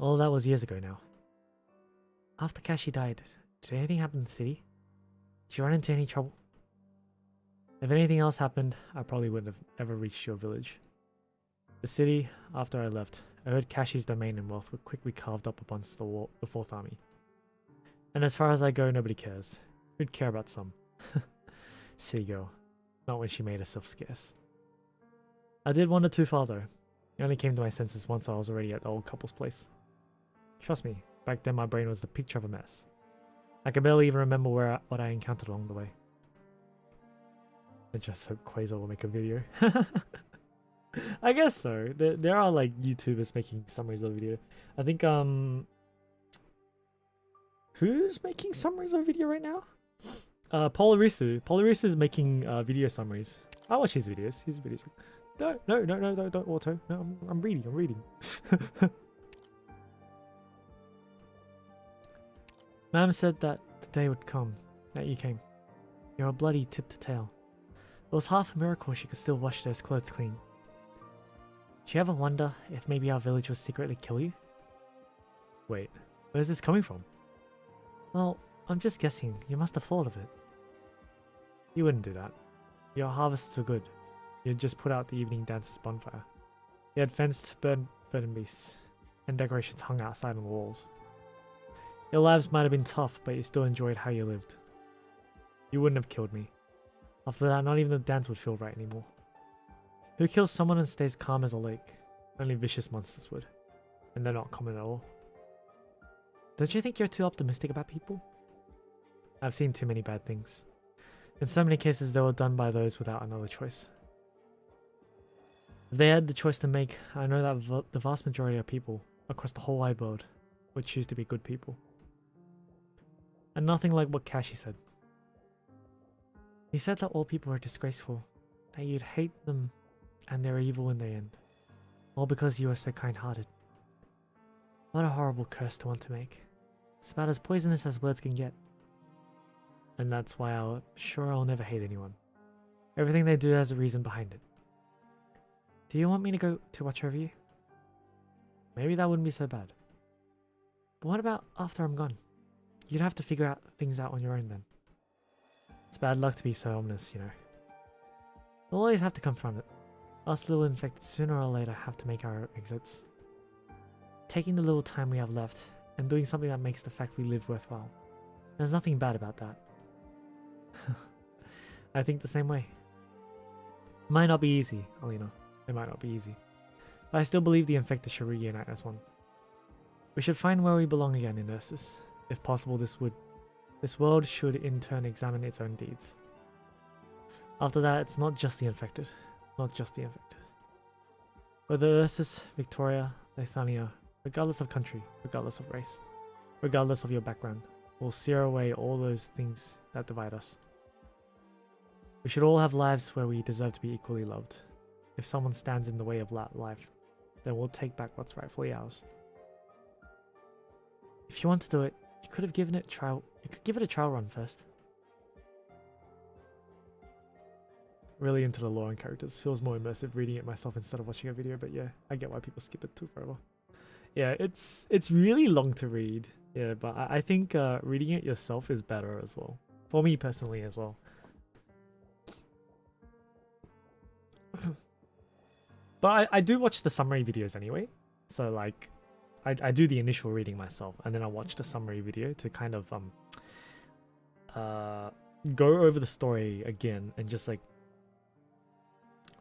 All that was years ago now. After Kashi died, did anything happen in the city? Did you run into any trouble? If anything else happened, I probably wouldn't have ever reached your village. The city, after I left, I heard Kashi's domain and wealth were quickly carved up against the Fourth Army. And as far as I go, nobody cares. Who'd care about some? City girl. Not when she made herself scarce. I did wander too far though. I only came to my senses once I was already at the old couple's place. Trust me, back then my brain was the picture of a mess. I can barely even remember what I encountered along the way. I just hope Quasar will make a video. I guess so. There are like YouTubers making summaries of the video. I think who's making summaries of video right now? Polarisu. Polarisu is making video summaries. I watch his videos. His videos. No, don't auto. No, I'm reading. Ma'am said that the day would come, that you came. You're a bloody tip to tail. It was half a miracle she could still wash those clothes clean. Did you ever wonder if maybe our village would secretly kill you? Wait, where's this coming from? Well, I'm just guessing. You must have thought of it. You wouldn't do that. Your harvests were good. You'd just put out the evening dance's bonfire. You had fenced burden beasts, and decorations hung outside on the walls. Your lives might have been tough, but you still enjoyed how you lived. You wouldn't have killed me. After that, not even the dance would feel right anymore. Who kills someone and stays calm as a lake? Only vicious monsters would. And they're not common at all. Don't you think you're too optimistic about people? I've seen too many bad things. In so many cases, they were done by those without another choice. If they had the choice to make, I know that the vast majority of people across the whole wide world would choose to be good people. And nothing like what Kashi said. He said that all people are disgraceful, that you'd hate them and they're evil in the end. All because you were so kind-hearted. What a horrible curse to want to make. It's about as poisonous as words can get. And that's why I'll never hate anyone. Everything they do has a reason behind it. Do you want me to go to watch over you? Maybe that wouldn't be so bad. But what about after I'm gone? You'd have to figure things out on your own then. It's bad luck to be so ominous, you know. We'll always have to confront it. Us little infected sooner or later have to make our exits. Taking the little time we have left and doing something that makes the fact we live worthwhile. There's nothing bad about that. I think the same way. It might not be easy, Alina. It might not be easy. But I still believe the infected should reunite as one. We should find where we belong again in Ursus. If possible, this world should in turn examine its own deeds. After that, it's not just the infected. Not just the infected. Whether Ursus, Victoria, Lithania, regardless of country, regardless of race, regardless of your background, will sear away all those things that divide us. We should all have lives where we deserve to be equally loved. If someone stands in the way of that life, then we'll take back what's rightfully ours. If you want to do it, you could give it a trial run first. Really into the lore and characters. Feels more immersive reading it myself instead of watching a video, but yeah, I get why people skip it too forever. Yeah, it's really long to read. Yeah, but I think reading it yourself is better as well. For me personally as well. But I do watch the summary videos anyway. So like, I do the initial reading myself, and then I watch the summary video to kind of go over the story again and just like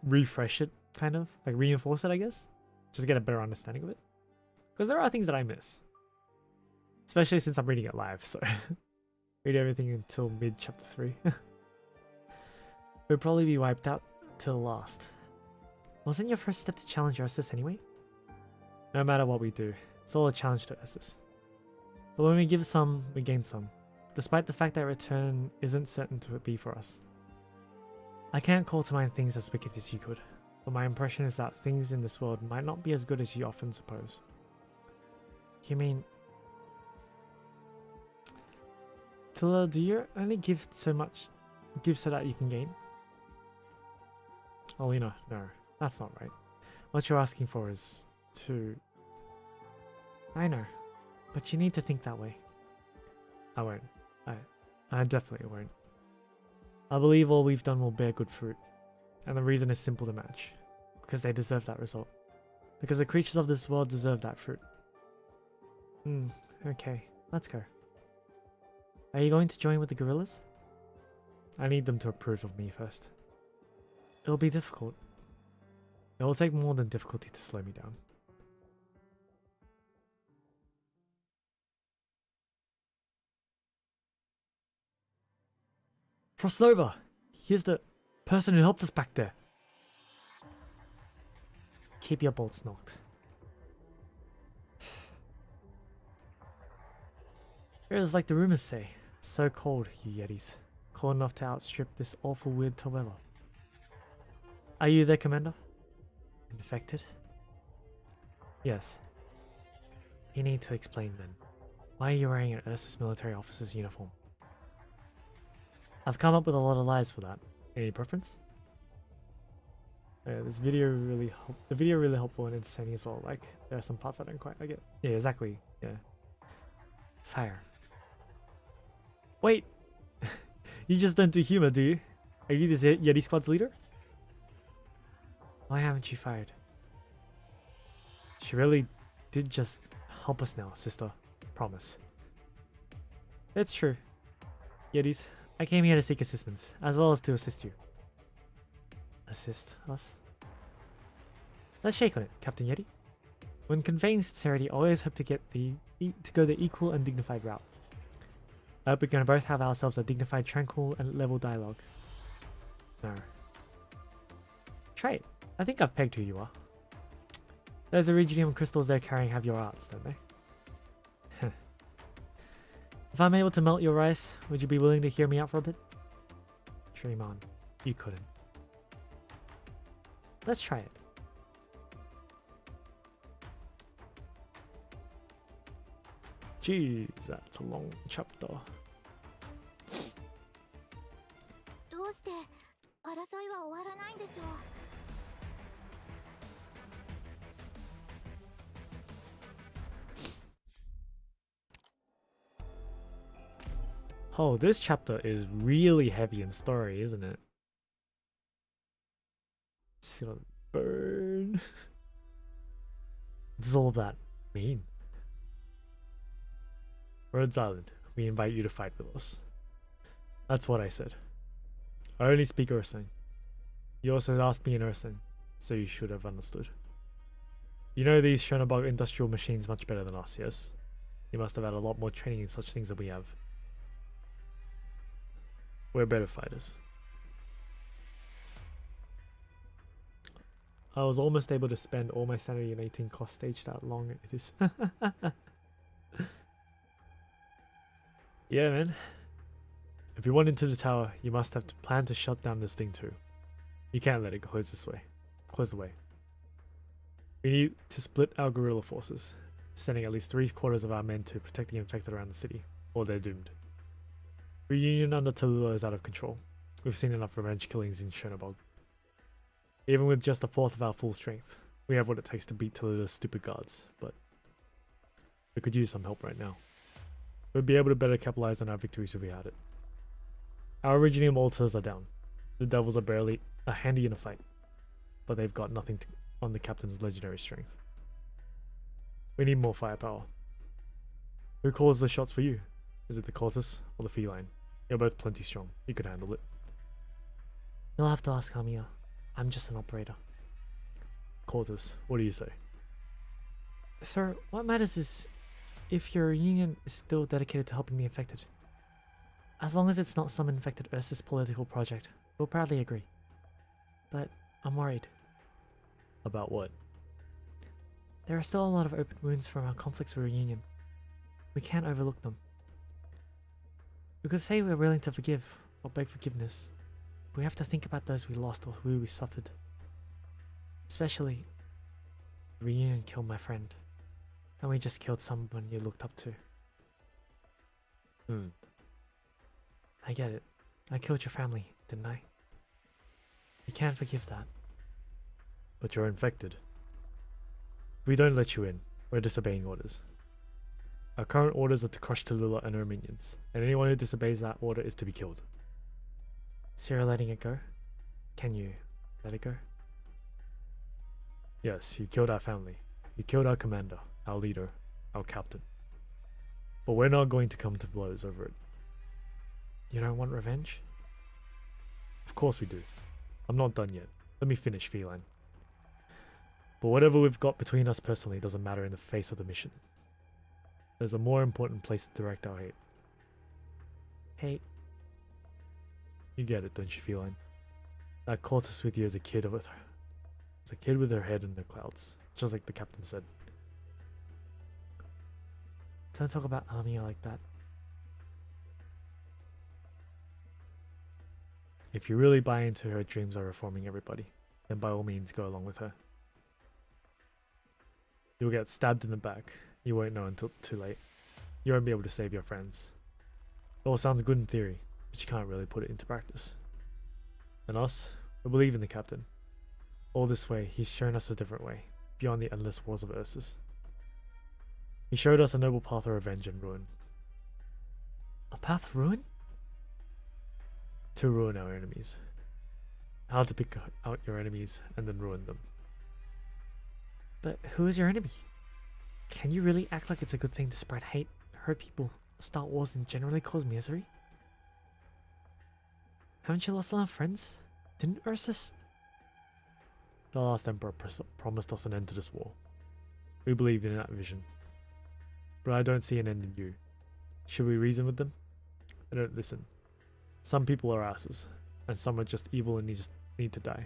refresh it, kind of like reinforce it, I guess, just get a better understanding of it. Because there are things that I miss, especially since I'm reading it live. So Read everything until mid chapter 3. We'll probably be wiped out till last. Wasn't your first step to challenge Ursus anyway? No matter what we do, it's all a challenge to Ursus. But when we give some, we gain some, despite the fact that return isn't certain to be for us. I can't call to mind things as wicked as you could, but my impression is that things in this world might not be as good as you often suppose. You mean... Tilla, do you only give so that you can gain? Alina, no, that's not right. What you're asking for is to... I know, but you need to think that way. I won't. I definitely won't. I believe all we've done will bear good fruit, and the reason is simple to match. Because they deserve that result. Because the creatures of this world deserve that fruit. Okay, let's go. Are you going to join with the gorillas? I need them to approve of me first. It'll be difficult. It will take more than difficulty to slow me down. Frostnova! Here's the person who helped us back there. Keep your bolts knocked. It is like the rumors say. So cold, you Yetis. Cold enough to outstrip this awful weird Tawella. Are you their commander? Infected? Yes. You need to explain then. Why are you wearing an Ursus military officer's uniform? I've come up with a lot of lies for that. Any preference? Yeah, this video really helpful and entertaining as well. Like, there are some parts I don't quite get. Yeah, exactly. Yeah. Fire. Wait! You just don't do humor, do you? Are you this Yeti squad's leader? Why haven't you fired? She really did just help us now, sister. Promise. It's true. Yetis, I came here to seek assistance, as well as to assist you. Assist us? Let's shake on it, Captain Yeti. When conveying sincerity, always hope to get to go the equal and dignified route. I hope we can both have ourselves a dignified, tranquil, and level dialogue. No. Try it. I think I've pegged who you are. Those Iridium crystals they're carrying have your arts, don't they? If I'm able to melt your rice, would you be willing to hear me out for a bit? Dream on. You couldn't. Let's try it. Jeez, that's a long chapter. どうして争いは終わらないんでしょう。 Oh, this chapter is really heavy in story, isn't it? See that burn. What does all that mean? Rhodes Island, we invite you to fight with us. That's what I said. I only speak Ursine. You also asked me in Ursine, so you should have understood. You know these Chernobog industrial machines much better than us, yes? You must have had a lot more training in such things than we have. We're better fighters. I was almost able to spend all my sanity in 18 cost stage that long it is. Yeah, man. If you want into the tower, you must have to plan to shut down this thing too. You can't let it close this way. Close the way. We need to split our guerrilla forces, sending at least 3/4 of our men to protect the infected around the city, or they're doomed. Reunion under Tallulah is out of control. We've seen enough revenge killings in Chernobog. Even with just 1/4 of our full strength, we have what it takes to beat Tallulah's stupid guards, but we could use some help right now. We'd be able to better capitalize on our victories if we had it. Our Iridium altars are down. The devils are handy in a fight, but they've got nothing on the captain's legendary strength. We need more firepower. Who calls the shots for you? Is it the Colossus or the Feline? You're both plenty strong. You could handle it. You'll have to ask Hamiya. I'm just an operator. Colossus, what do you say? Sir, what matters is if your union is still dedicated to helping the infected. As long as it's not some infected Ursus political project, we'll proudly agree. But I'm worried. About what? There are still a lot of open wounds from our conflicts with Reunion. We can't overlook them. We could say we're willing to forgive, or beg forgiveness, but we have to think about those we lost or who we suffered. Especially, Reunion killed my friend, and we just killed someone you looked up to. I get it. I killed your family, didn't I? You can't forgive that. But you're infected. We don't let you in. We're disobeying orders. Our current orders are to crush Tallulah and her minions, and anyone who disobeys that order is to be killed. So you're letting it go? Can you let it go? Yes, you killed our family. You killed our commander, our leader, our captain. But we're not going to come to blows over it. You don't want revenge? Of course we do. I'm not done yet. Let me finish, Feline. But whatever we've got between us personally doesn't matter in the face of the mission. There's a more important place to direct our hate. Hate? You get it, don't you, Feline? That cultist with you as a kid with her. As a kid with her head in the clouds, just like the captain said. Don't talk about Amiya like that. If you really buy into her dreams of reforming everybody, then by all means go along with her. You'll get stabbed in the back. You won't know until it's too late. You won't be able to save your friends. It all sounds good in theory, but you can't really put it into practice. And us, we believe in the captain. All this way, he's shown us a different way, beyond the endless wars of Ursus. He showed us a noble path of revenge and ruin. A path of ruin? To ruin our enemies. How to pick out your enemies and then ruin them. But who is your enemy? Can you really act like it's a good thing to spread hate, hurt people, start wars, and generally cause misery? Haven't you lost a lot of friends? Didn't Ursus? The last emperor promised us an end to this war. We believe in that vision. But I don't see an end in you. Should we reason with them? They don't listen. Some people are asses, and some are just evil and just need to die.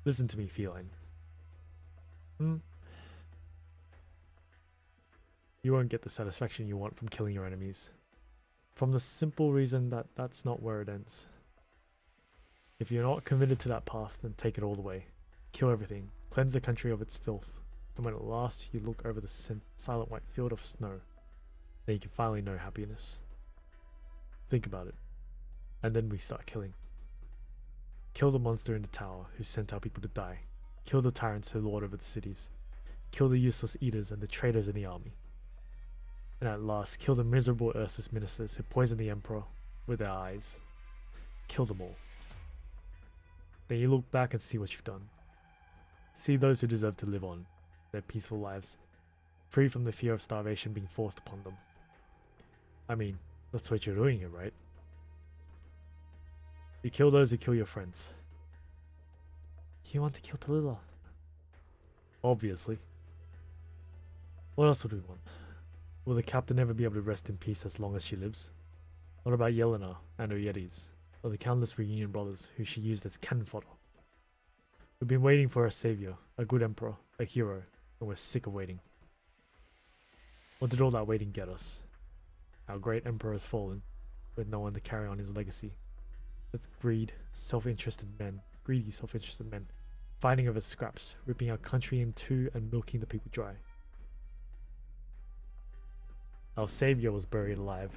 Listen to me, Feline. You won't get the satisfaction you want from killing your enemies. From the simple reason that that's not where it ends. If you're not committed to that path, then take it all the way. Kill everything. Cleanse the country of its filth. And when at last you look over the silent white field of snow, then you can finally know happiness. Think about it. And then we start killing. Kill the monster in the tower who sent our people to die. Kill the tyrants who lord over the cities. Kill the useless eaters and the traitors in the army. And at last, kill the miserable Ursus ministers who poison the emperor with their eyes. Kill them all. Then you look back and see what you've done. See those who deserve to live on, their peaceful lives, free from the fear of starvation being forced upon them. I mean, that's what you're doing here, right? You kill those who kill your friends. You want to kill Tallulah? Obviously. What else would we want? Will the captain ever be able to rest in peace as long as she lives? What about Yelena and her Yetis, or the countless Reunion brothers who she used as cannon fodder? We've been waiting for a savior, a good emperor, a hero, and we're sick of waiting. What did all that waiting get us? Our great emperor has fallen, with no one to carry on his legacy. It's greedy, self-interested men, fighting over scraps, ripping our country in two and milking the people dry. Our savior was buried alive,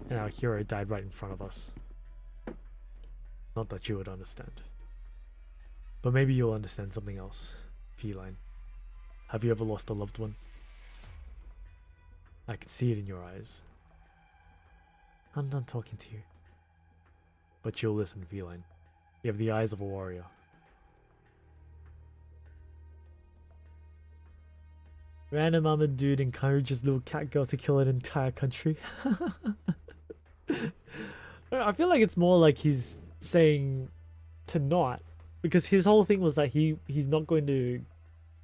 and our hero died right in front of us. Not that you would understand. But maybe you'll understand something else, Feline. Have you ever lost a loved one? I can see it in your eyes. I'm done talking to you. But you'll listen, Feline. You have the eyes of a warrior. Random armored dude encourages little cat girl to kill an entire country. I feel like it's more like he's saying to not, because his whole thing was that he's not going to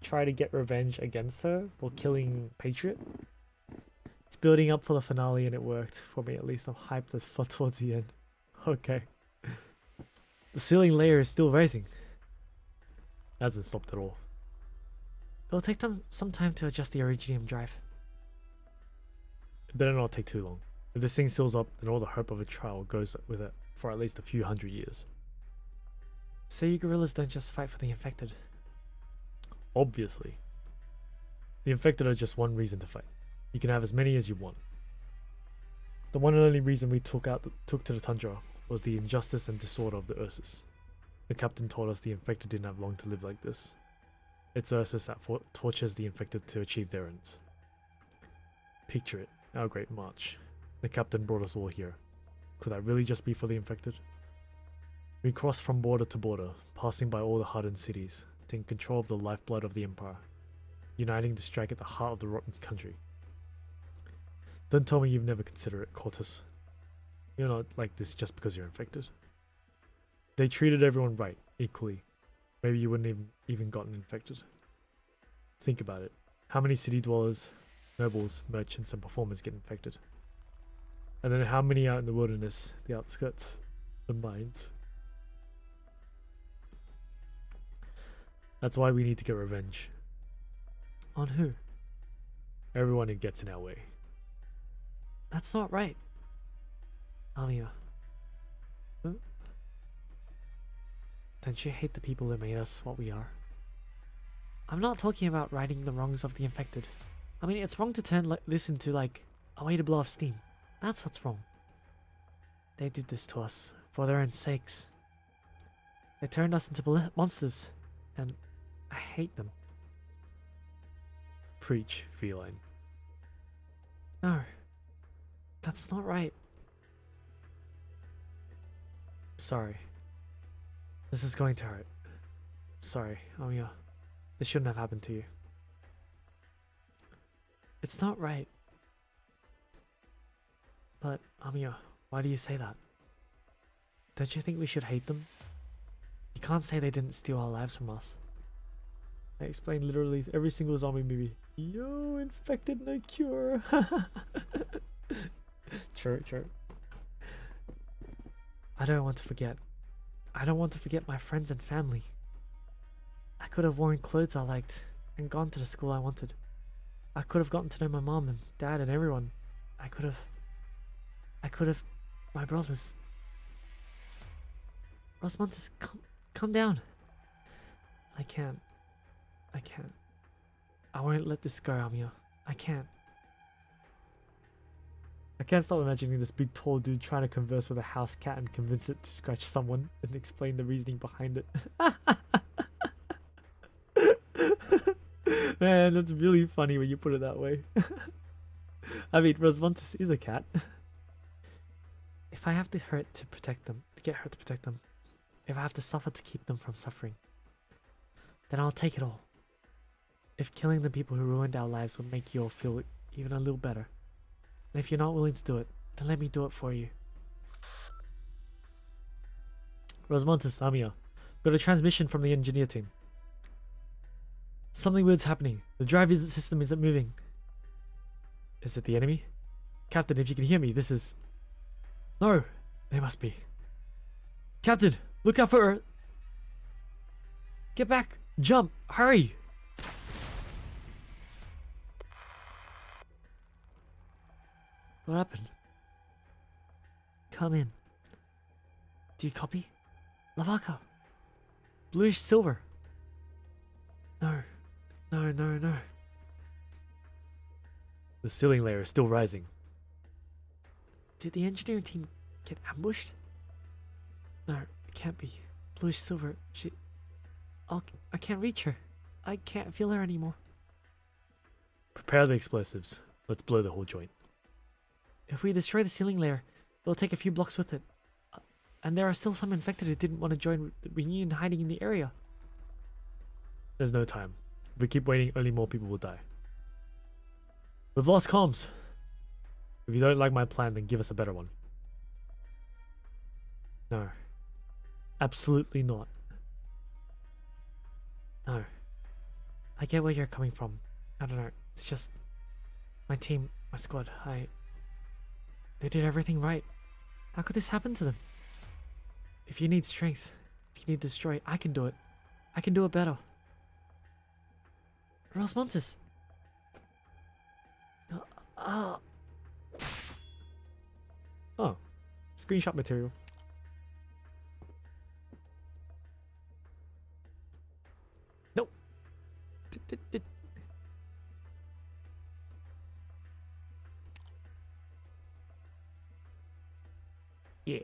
try to get revenge against her for killing Patriot. It's building up for the finale and it worked. For me at least, I'm hyped for towards the end. Okay. The ceiling layer is still rising. Hasn't stopped at all. It'll take some time to adjust the Originium drive. It better not take too long. If this thing seals up, then all the hope of a trial goes with it for at least a few hundred years. So you gorillas don't just fight for the infected. Obviously. The infected are just one reason to fight. You can have as many as you want. The one and only reason we took to the tundra was the injustice and disorder of the Ursus. The captain told us the infected didn't have long to live like this. It's Ursus that tortures the infected to achieve their ends. Picture it, our great march. The captain brought us all here. Could that really just be for the infected? We crossed from border to border, passing by all the hardened cities, taking control of the lifeblood of the empire, uniting to strike at the heart of the rotten country. Don't tell me you've never considered it, Cortus. You're not like this just because you're infected. They treated everyone right, equally. Maybe you wouldn't even gotten infected. Think about it. How many city dwellers, nobles, merchants, and performers get infected? And then how many out in the wilderness, the outskirts, the mines? That's why we need to get revenge. On who? Everyone who gets in our way. That's not right. Amiya. Huh? Don't you hate the people who made us what we are? I'm not talking about righting the wrongs of the infected. I mean, it's wrong to turn this into like a way to blow off steam. That's what's wrong. They did this to us for their own sakes. They turned us into monsters, and I hate them. Preach, feline. No, that's not right. Sorry. This is going to hurt. Sorry, Amiya. This shouldn't have happened to you. It's not right. But, Amiya, why do you say that? Don't you think we should hate them? You can't say they didn't steal our lives from us. I explained literally every single zombie movie. Yo, infected, no cure. True. I don't want to forget. I don't want to forget my friends and family. I could have worn clothes I liked and gone to the school I wanted. I could have gotten to know my mom and dad and everyone. I could have, my brothers. Rosmontis, calm down. I can't. I won't let this go, Amiya. I can't. I can't stop imagining this big tall dude trying to converse with a house cat and convince it to scratch someone and explain the reasoning behind it. Man, that's really funny when you put it that way. I mean, Rosmontis is a cat. If I have to get hurt to protect them, if I have to suffer to keep them from suffering, then I'll take it all. If killing the people who ruined our lives would make you all feel even a little better, and if you're not willing to do it, then let me do it for you. Rosmontis, Amiya, got a transmission from the engineer team. Something weird's happening. The drive system isn't moving. Is it the enemy? Captain, if you can hear me, this is... No, they must be. Captain, look out for her. Get back. Jump. Hurry. What happened? Come in. Do you copy? Lavaka. Bluish silver. No. The ceiling layer is still rising. Did the engineering team get ambushed? No, it can't be. Bluish silver. I can't reach her. I can't feel her anymore. Prepare the explosives. Let's blow the whole joint. If we destroy the ceiling layer, it'll take a few blocks with it. And there are still some infected who didn't want to join the reunion hiding in the area. There's no time. If we keep waiting, only more people will die. We've lost comms. If you don't like my plan, then give us a better one. No. Absolutely not. No. I get where you're coming from. I don't know. It's just... My team my squad. They did everything right. How could this happen to them? If you need strength, if you need to destroy, I can do it. I can do it better. Ross Montes. Oh. Screenshot material. Nope. Yeah.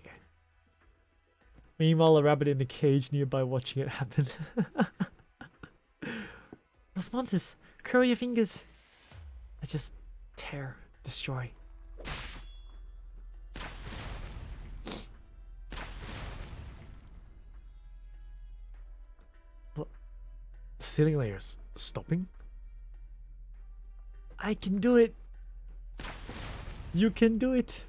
Meanwhile, a rabbit in a cage nearby watching it happen. Responses, curl your fingers. I just tear, destroy. What? The ceiling layer's stopping? I can do it. You can do it.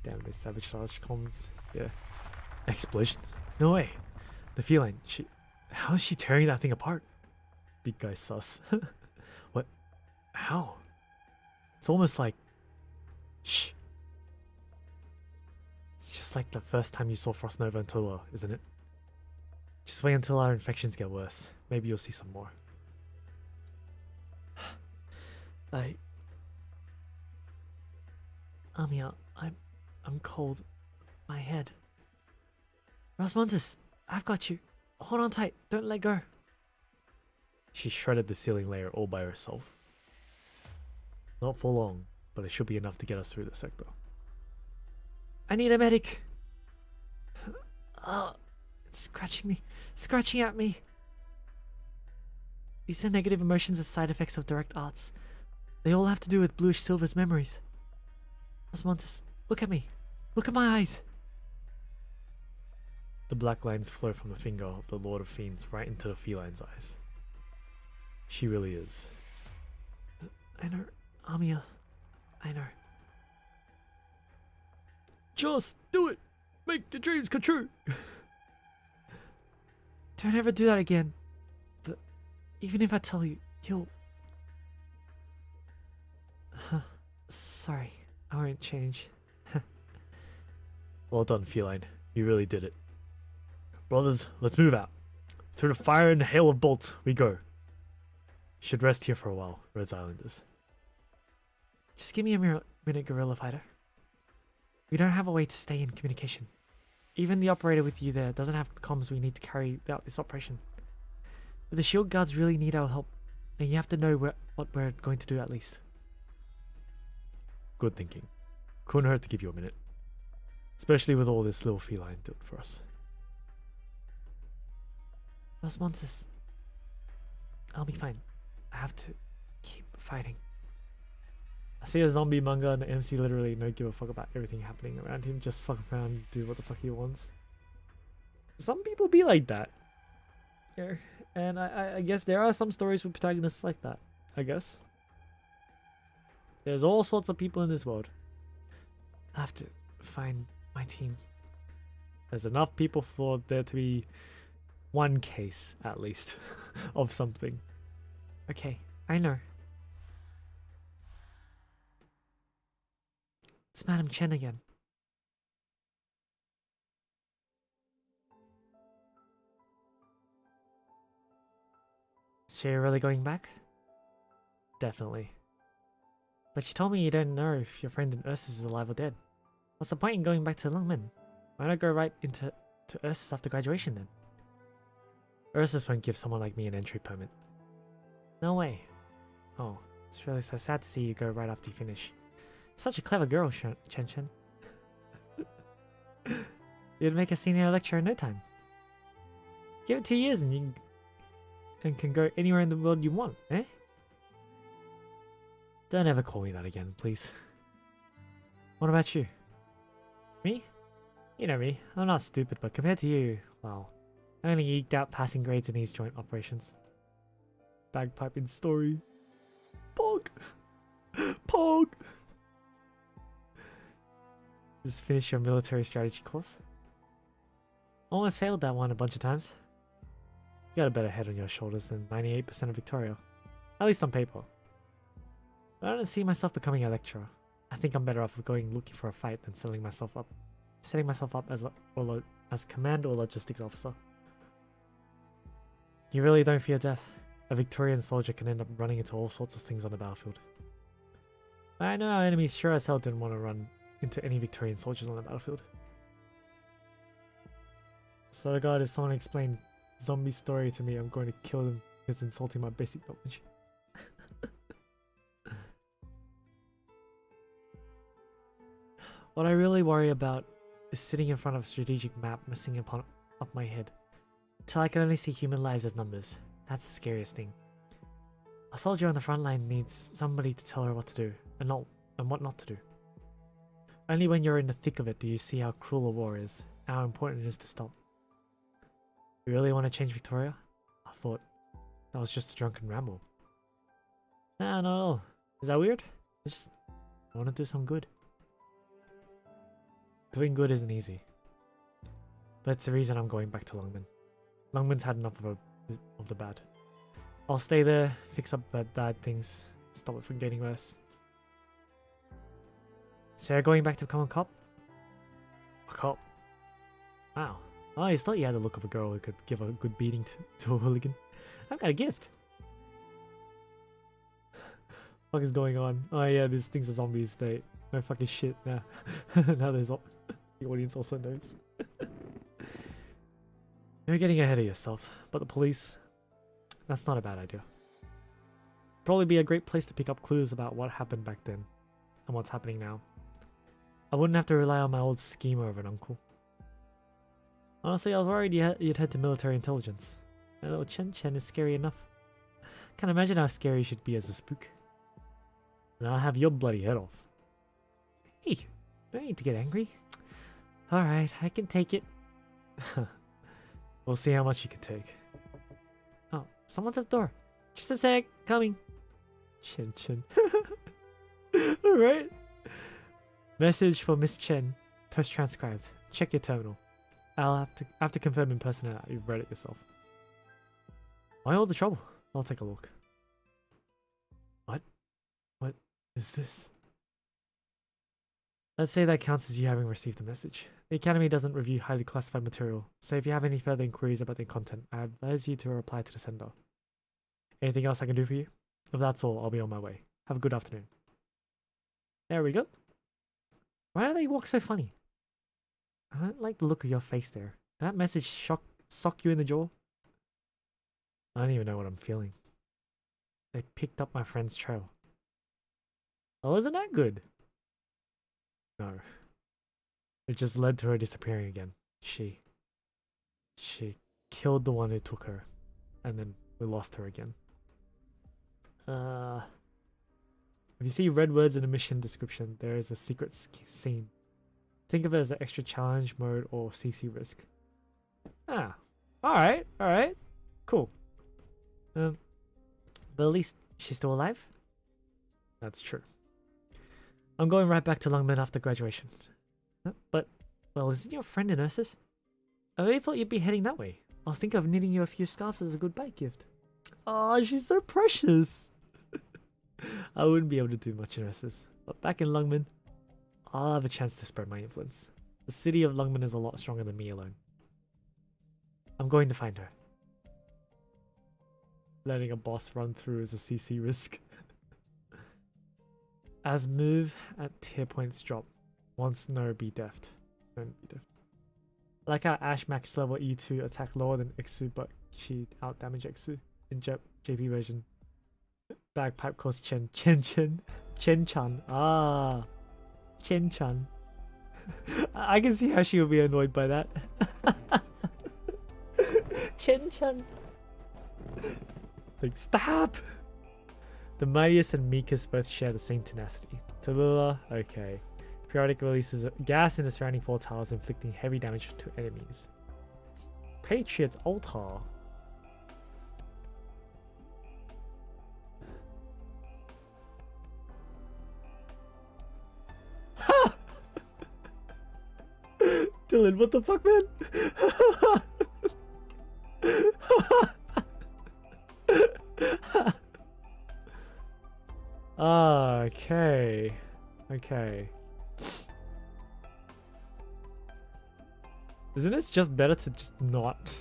Damn, they sabotaged comments. Yeah. Explosion? No way. The feline. How is she tearing that thing apart? Big guy sus. What? How? It's almost like... Shh. It's just like the first time you saw Frost Nova and Tula, isn't it? Just wait until our infections get worse. Maybe you'll see some more. Amiya, I'm cold. My head. Rasmontis, I've got you. Hold on tight. Don't let go. She shredded the ceiling layer all by herself. Not for long, but it should be enough to get us through the sector. I need a medic. It's scratching me. Scratching at me. These are negative emotions as side effects of direct arts. They all have to do with Bluish Silver's memories. Rasmontis, look at me. Look at my eyes. The black lines flow from the finger of the Lord of Fiends right into the feline's eyes. She really is. I know, Amiya. I know. Just do it! Make your dreams come true! Don't ever do that again. But even if I tell you, you'll... Sorry, I won't change. Well done, feline. You really did it. Brothers, let's move out. Through the fire and hail of bolts, we go. Should rest here for a while, Rhodes Islanders. Just give me a minute, Gorilla Fighter. We don't have a way to stay in communication. Even the operator with you there doesn't have the comms we need to carry out this operation. But the shield guards really need our help, and you have to know what we're going to do at least. Good thinking. Couldn't hurt to give you a minute. Especially with all this little feline doing for us. Los Monsters. I'll be fine. I have to keep fighting. I see a zombie manga and the MC literally don't give a fuck about everything happening around him. Just fuck around and do what the fuck he wants. Some people be like that. Yeah. And I guess there are some stories with protagonists like that. I guess. There's all sorts of people in this world. I have to find my team. There's enough people for there to be one case, at least, of something. Okay, I know. It's Madam Chen again. So you're really going back? Definitely. But you told me you don't know if your friend in Ursus is alive or dead. What's the point in going back to Lungmen? Why not go right into Ursus after graduation then? Ursus won't give someone like me an entry permit. No way. Oh, it's really so sad to see you go right after you finish. Such a clever girl, Chen Chen. You'd make a senior lecturer in no time. Give it 2 years and you can go anywhere in the world you want, eh? Don't ever call me that again, please. What about you? Me? You know me. I'm not stupid, but compared to you, well, I only eked out passing grades in these joint operations. Bagpipe in story. Pog! Pog! Just finished your military strategy course? Almost failed that one a bunch of times. You got a better head on your shoulders than 98% of Victoria. At least on paper. But I don't see myself becoming a lecturer. I think I'm better off going looking for a fight than setting myself up as command or logistics officer. You really don't fear death. A Victorian soldier can end up running into all sorts of things on the battlefield. I know our enemies sure as hell didn't want to run into any Victorian soldiers on the battlefield. So God, if someone explains zombie story to me, I'm going to kill them because insulting my basic knowledge. What I really worry about is sitting in front of a strategic map messing up my head. Till I can only see human lives as numbers. That's the scariest thing. A soldier on the front line needs somebody to tell her what to do and what not to do. Only when you're in the thick of it do you see how cruel a war is and how important it is to stop. You really want to change Victoria? I thought that was just a drunken ramble. Nah, not at all. Is that weird? I just want to do some good. Doing good isn't easy. But it's the reason I'm going back to Longman. Longman's had enough of the bad. I'll stay there, fix up bad things, stop it from getting worse. So you're going back to become a cop? A cop? Wow. I always thought you had the look of a girl who could give a good beating to a hooligan. I've got a gift. What is going on? Oh yeah, these things are zombies. They no fucking shit now. Now there's the audience also knows. You're getting ahead of yourself, but the police, that's not a bad idea. Probably be a great place to pick up clues about what happened back then and what's happening now. I wouldn't have to rely on my old schemer of an uncle. Honestly, I was worried you'd head to military intelligence. That little Chen Chen is scary enough. Can't imagine how scary she'd be as a spook. And I'll have your bloody head off. Hey, don't need to get angry. Alright, I can take it. We'll see how much you can take. Oh, someone's at the door. Just a sec, coming. Chen Chen. Alright. Message for Miss Chen. Post transcribed. Check your terminal. I'll have to confirm in person that you've read it yourself. Why all the trouble? I'll take a look. What? What is this? Let's say that counts as you having received the message. The Academy doesn't review highly classified material, so if you have any further inquiries about the content, I advise you to reply to the sender. Anything else I can do for you? If that's all, I'll be on my way. Have a good afternoon. There we go. Why do they walk so funny? I don't like the look of your face there. Did that message sock you in the jaw? I don't even know what I'm feeling. They picked up my friend's trail. Oh, isn't that good? No. It just led to her disappearing again. She killed the one who took her. And then we lost her again. If you see red words in the mission description, there is a secret scene. Think of it as an extra challenge mode or CC risk. Ah. Alright, cool. But at least she's still alive? That's true. I'm going right back to Longman after graduation. But, well, isn't your friend in Ursus? I really thought you'd be heading that way. I was thinking of knitting you a few scarves as a goodbye gift. Oh, she's so precious. I wouldn't be able to do much in Ursus. But back in Longman, I'll have a chance to spread my influence. The city of Longman is a lot stronger than me alone. I'm going to find her. Letting a boss run through is a CC risk. As move at tier points drop, once no be deft. Don't be deft. I like how Ash max level E2 attack lower than Exu, but she out damage Exu in JP version. Bagpipe calls Chen Chan. Ah, Chen Chan. I can see how she would be annoyed by that. Chen Chan. Like, stop! The mightiest and meekest both share the same tenacity. Tallulah, okay. Periodic releases gas in the surrounding 4 towers, inflicting heavy damage to enemies. Patriot's Altar. Dylan, what the fuck, man? Okay. Isn't it just better to just not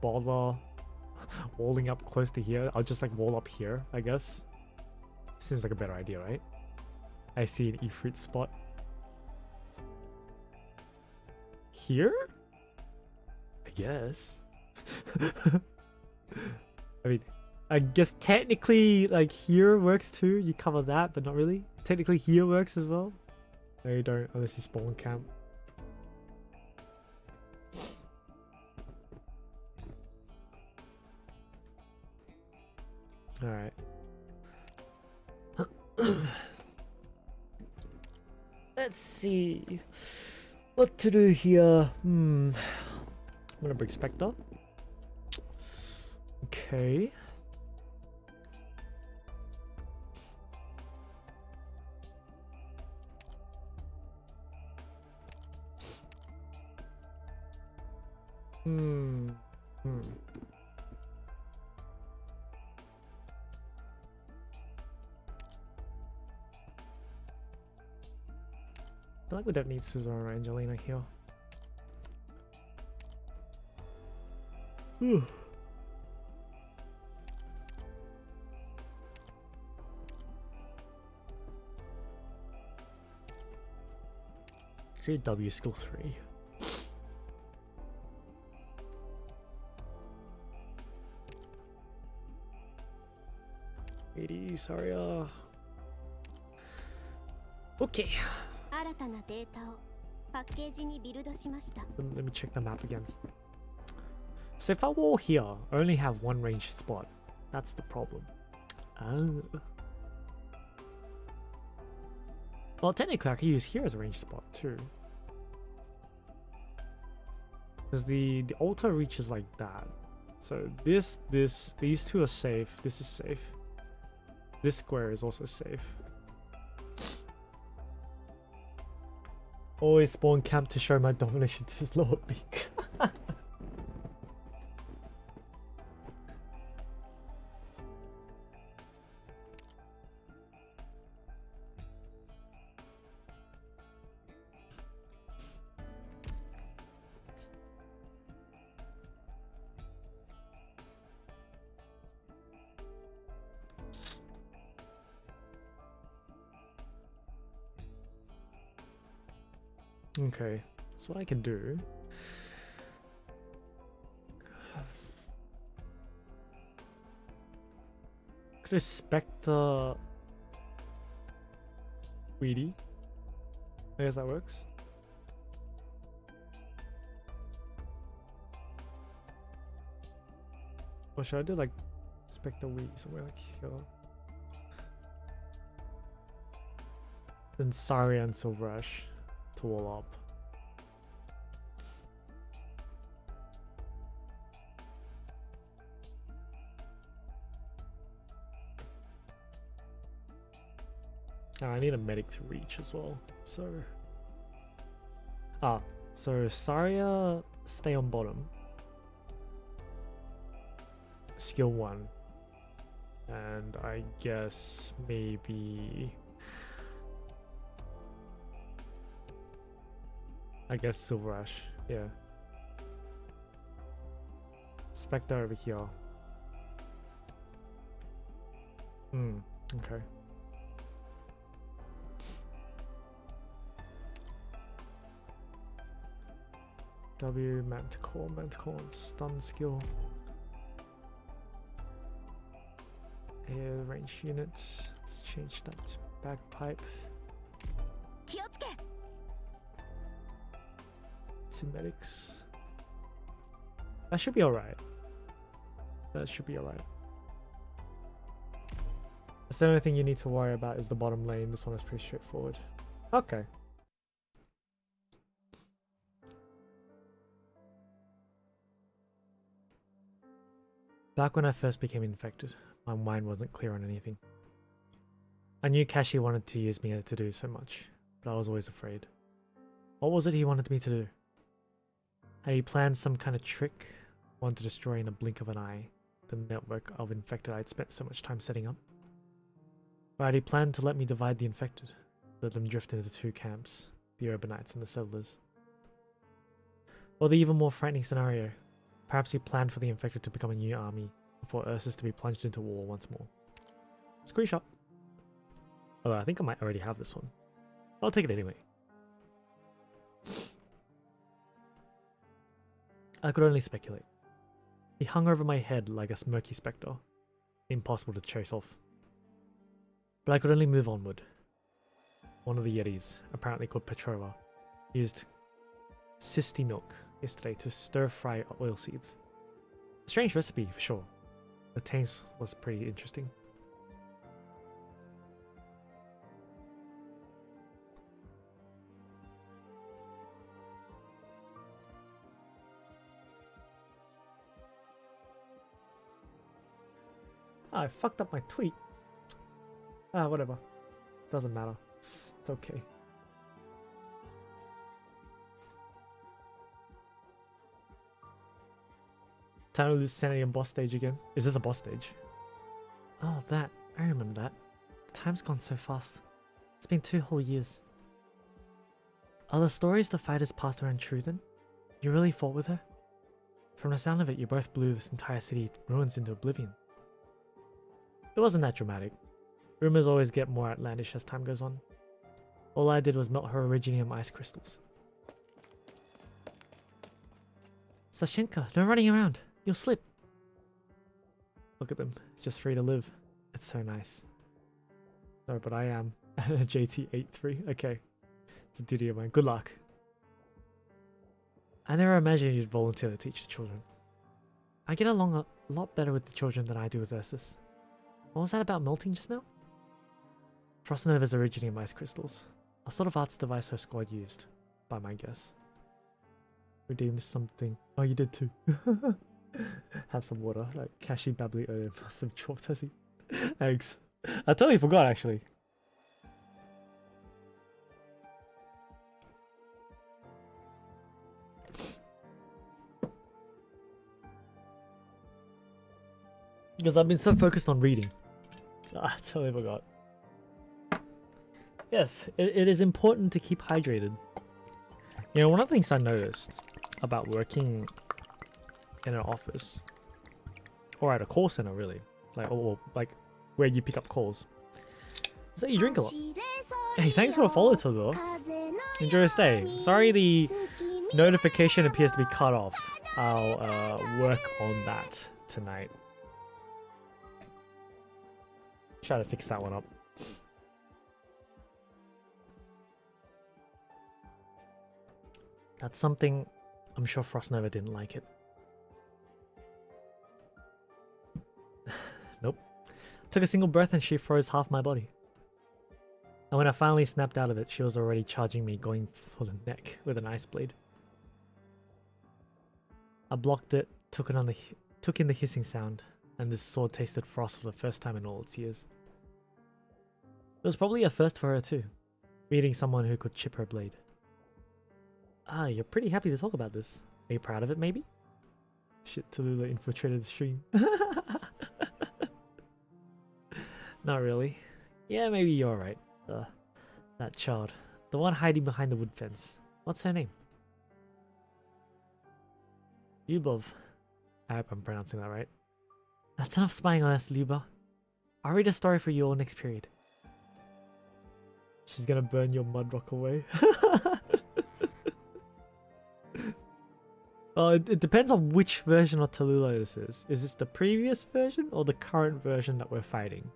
bother walling up close to here? I'll just like wall up here, I guess. Seems like a better idea, right? I see an Ifrit spot. Here? I guess. I mean, I guess technically like here works too. You cover that, but not really. Technically here works as well. No, you don't unless you spawn camp. Alright. Let's see what to do here. I'm gonna bring Spectre. Okay. I feel like we don't need Susan or Angelina here. Whew. W skill 3. Sorry. Okay. Let me check the map again. So if I wall here, I only have one ranged spot. That's the problem. Oh. Well, technically I could use here as a ranged spot too. Because the altar reaches like that. So these two are safe. This is safe. This square is also safe. Always spawn camp to show my domination to his lower peak. Okay, so what I can do. Could I Spectre Weedy? I guess that works. Or should I do like Spectre Weedy somewhere like here? Then Saria and Silverash to wall up. I need a medic to reach as well. So Saria stay on bottom. Skill 1. And I guess maybe Silverash, yeah. Spectre over here. Okay. W, Manticore on stun skill. Air range units. Let's change that to bagpipe. To medics. That should be alright. That should be alright. That's the only thing you need to worry about is the bottom lane. This one is pretty straightforward. Okay. Back when I first became infected, my mind wasn't clear on anything. I knew Kashi wanted to use me to do so much, but I was always afraid. What was it he wanted me to do? Had he planned some kind of trick, wanted to destroy in the blink of an eye the network of infected I'd spent so much time setting up? Or had he planned to let me divide the infected, let them drift into two camps, the Urbanites and the settlers. Or the even more frightening scenario, perhaps he planned for the infected to become a new army before Ursus to be plunged into war once more. Screenshot. Although I think I might already have this one. I'll take it anyway. I could only speculate. He hung over my head like a murky spectre, impossible to chase off. But I could only move onward. One of the Yetis, apparently called Petrova, used Sisti milk yesterday to stir-fry oil seeds. A strange recipe for sure. The taste was pretty interesting. Oh, I fucked up my tweet. Ah, whatever. Doesn't matter. It's okay. Time to lose sanity on boss stage again. Is this a boss stage? Oh, that. I remember that. The time's gone so fast. It's been 2 whole years. Are the stories the fighters passed around true then? You really fought with her? From the sound of it, you both blew this entire city ruins into oblivion. It wasn't that dramatic. Rumors always get more outlandish as time goes on. All I did was melt her originium ice crystals. Sashenka, no running around. You'll slip. Look at them, just free to live. It's so nice. No, but I am. JT83, okay. It's a duty of mine. Good luck. I never imagined you'd volunteer to teach the children. I get along a lot better with the children than I do with Ursus. What was that about melting just now? Frostnova's originium ice crystals. A sort of arts device her squad used, by my guess. Redeemed something. Oh, you did too. Have some water, like Kashi Babli some Chortesi. Eggs. I totally forgot actually. Because I've been so focused on reading. I totally forgot. Yes, it is important to keep hydrated. You know, one of the things I noticed about working in an office, or at a call center really, like, or like where you pick up calls, is that you drink a lot. Hey, thanks for the follow, Todor. Enjoy your stay. Sorry the notification appears to be cut off. I'll work on that tonight. Try to fix that one up. That's something I'm sure Frostnova didn't like it. Nope. Took a single breath and she froze half my body. And when I finally snapped out of it, she was already charging me, going for the neck with an ice blade. I blocked it, took in the hissing sound, and this sword tasted frost for the first time in all its years. It was probably a first for her too, meeting someone who could chip her blade. Ah, you're pretty happy to talk about this. Are you proud of it, maybe? Shit, Tallulah infiltrated the stream. Not really. Yeah, maybe you're right. That child. The one hiding behind the wood fence. What's her name? Lyubov. I hope I'm pronouncing that right. That's enough spying on us, Lyuba. I'll read a story for you all next period. She's gonna burn your Mudrock away. Oh, it depends on which version of Tallulah this is. Is this the previous version or the current version that we're fighting?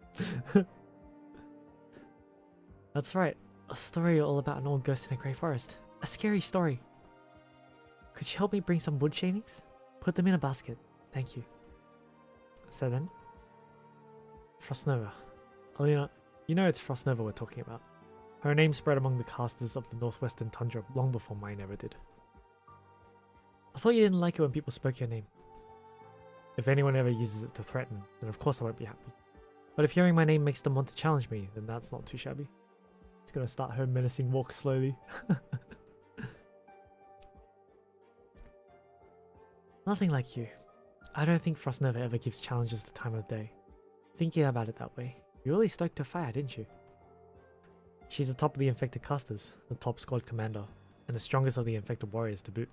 That's right. A story all about an old ghost in a grey forest. A scary story. Could you help me bring some wood shavings? Put them in a basket. Thank you. So then? Frostnova. Oh, you know it's Frostnova we're talking about. Her name spread among the casters of the northwestern tundra long before mine ever did. I thought you didn't like it when people spoke your name. If anyone ever uses it to threaten, then of course I won't be happy. But if hearing my name makes them want to challenge me, then that's not too shabby. It's gonna start her menacing walk slowly. Nothing like you. I don't think Frostnova ever gives challenges the time of day. Thinking about it that way, you really stoked to fire, didn't you? She's the top of the infected casters, the top squad commander, and the strongest of the infected warriors to boot.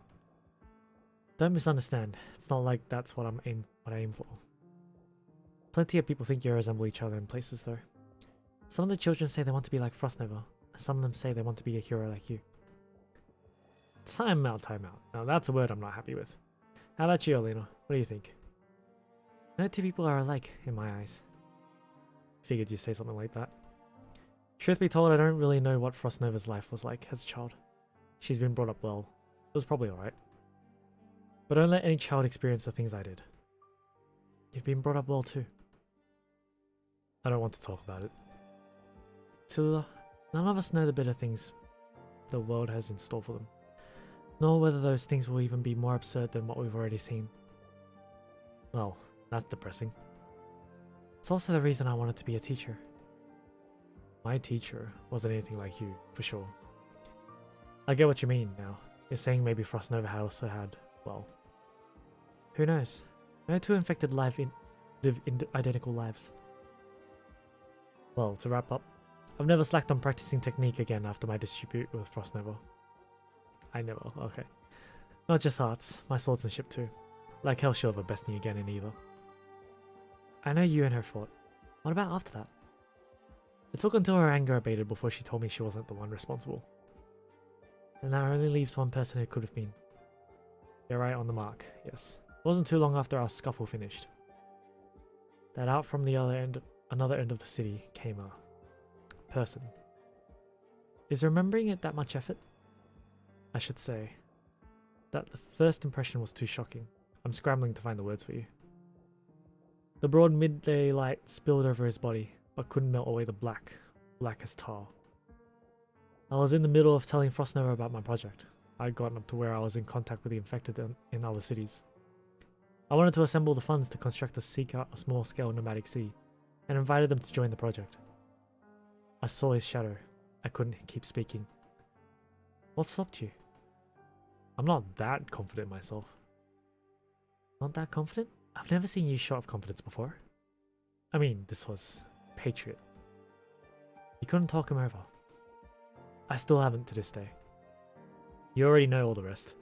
Don't misunderstand, it's not like that's what I aim for. Plenty of people think you resemble each other in places though. Some of the children say they want to be like Frostnova, and some of them say they want to be a hero like you. Time out, time out. Now that's a word I'm not happy with. How about you, Alina? What do you think? No two people are alike, in my eyes. Figured you'd say something like that. Truth be told, I don't really know what Frostnova's life was like as a child. She's been brought up well. It was probably alright. But don't let any child experience the things I did. You've been brought up well too. I don't want to talk about it. Tallulah, none of us know the bitter things the world has in store for them, nor whether those things will even be more absurd than what we've already seen. Well, that's depressing. It's also the reason I wanted to be a teacher. My teacher wasn't anything like you, for sure. I get what you mean now. You're saying maybe Frostnova also had, well, who knows? No two infected live identical lives. Well, to wrap up, I've never slacked on practicing technique again after my dispute with Frostnova. I never, okay. Not just arts, my swordsmanship too. Like hell she'll ever best me again in either. I know you and her fought. What about after that? It took until her anger abated before she told me she wasn't the one responsible. And that only leaves one person who could have been. You're right on the mark, yes. It wasn't too long after our scuffle finished that out from the another end of the city came a person. Is remembering it that much effort? I should say that the first impression was too shocking. I'm scrambling to find the words for you. The broad midday light spilled over his body, but couldn't melt away the black as tar. I was in the middle of telling Frostnova about my project. I'd gotten up to where I was in contact with the infected in other cities. I wanted to assemble the funds to construct a small-scale nomadic city, and invited them to join the project. I saw his shadow. I couldn't keep speaking. What stopped you? I'm not that confident myself. Not that confident? I've never seen you short of confidence before. I mean, this was Patriot. You couldn't talk him over. I still haven't to this day. You already know all the rest.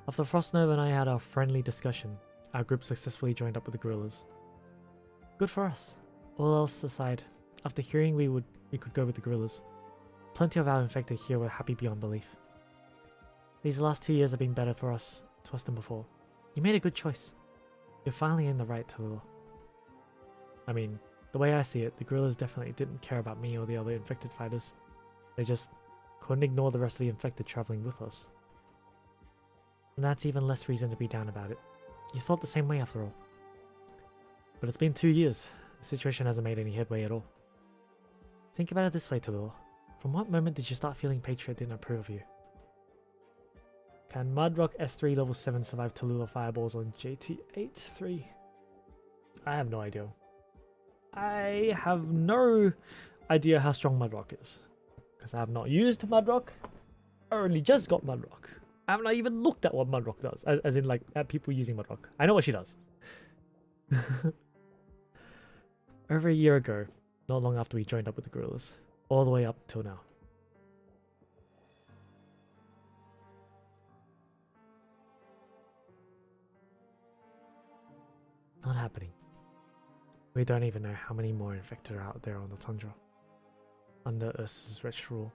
After Frostnova and I had our friendly discussion, our group successfully joined up with the guerrillas. Good for us. All else aside, after hearing we could go with the guerrillas, plenty of our infected here were happy beyond belief. These last 2 years have been better for us than before. You made a good choice. You're finally in the right, Tallulah. I mean, the way I see it, the guerrillas definitely didn't care about me or the other infected fighters. They just couldn't ignore the rest of the infected traveling with us. And that's even less reason to be down about it. You thought the same way after all. But it's been 2 years. The situation hasn't made any headway at all. Think about it this way, Tallulah. From what moment did you start feeling Patriot didn't approve of you? Can Mudrock S3 level 7 survive Tallulah fireballs on JT83? I have no idea. I have no idea how strong Mudrock is. Because I have not used Mudrock. I only just got Mudrock. I haven't even looked at what Mudrock does. As in, like, at people using Mudrock. I know what she does. Over a year ago, not long after we joined up with the guerrillas. All the way up till now. Not happening. We don't even know how many more infected are out there on the tundra. Under Ursa's wretched rule.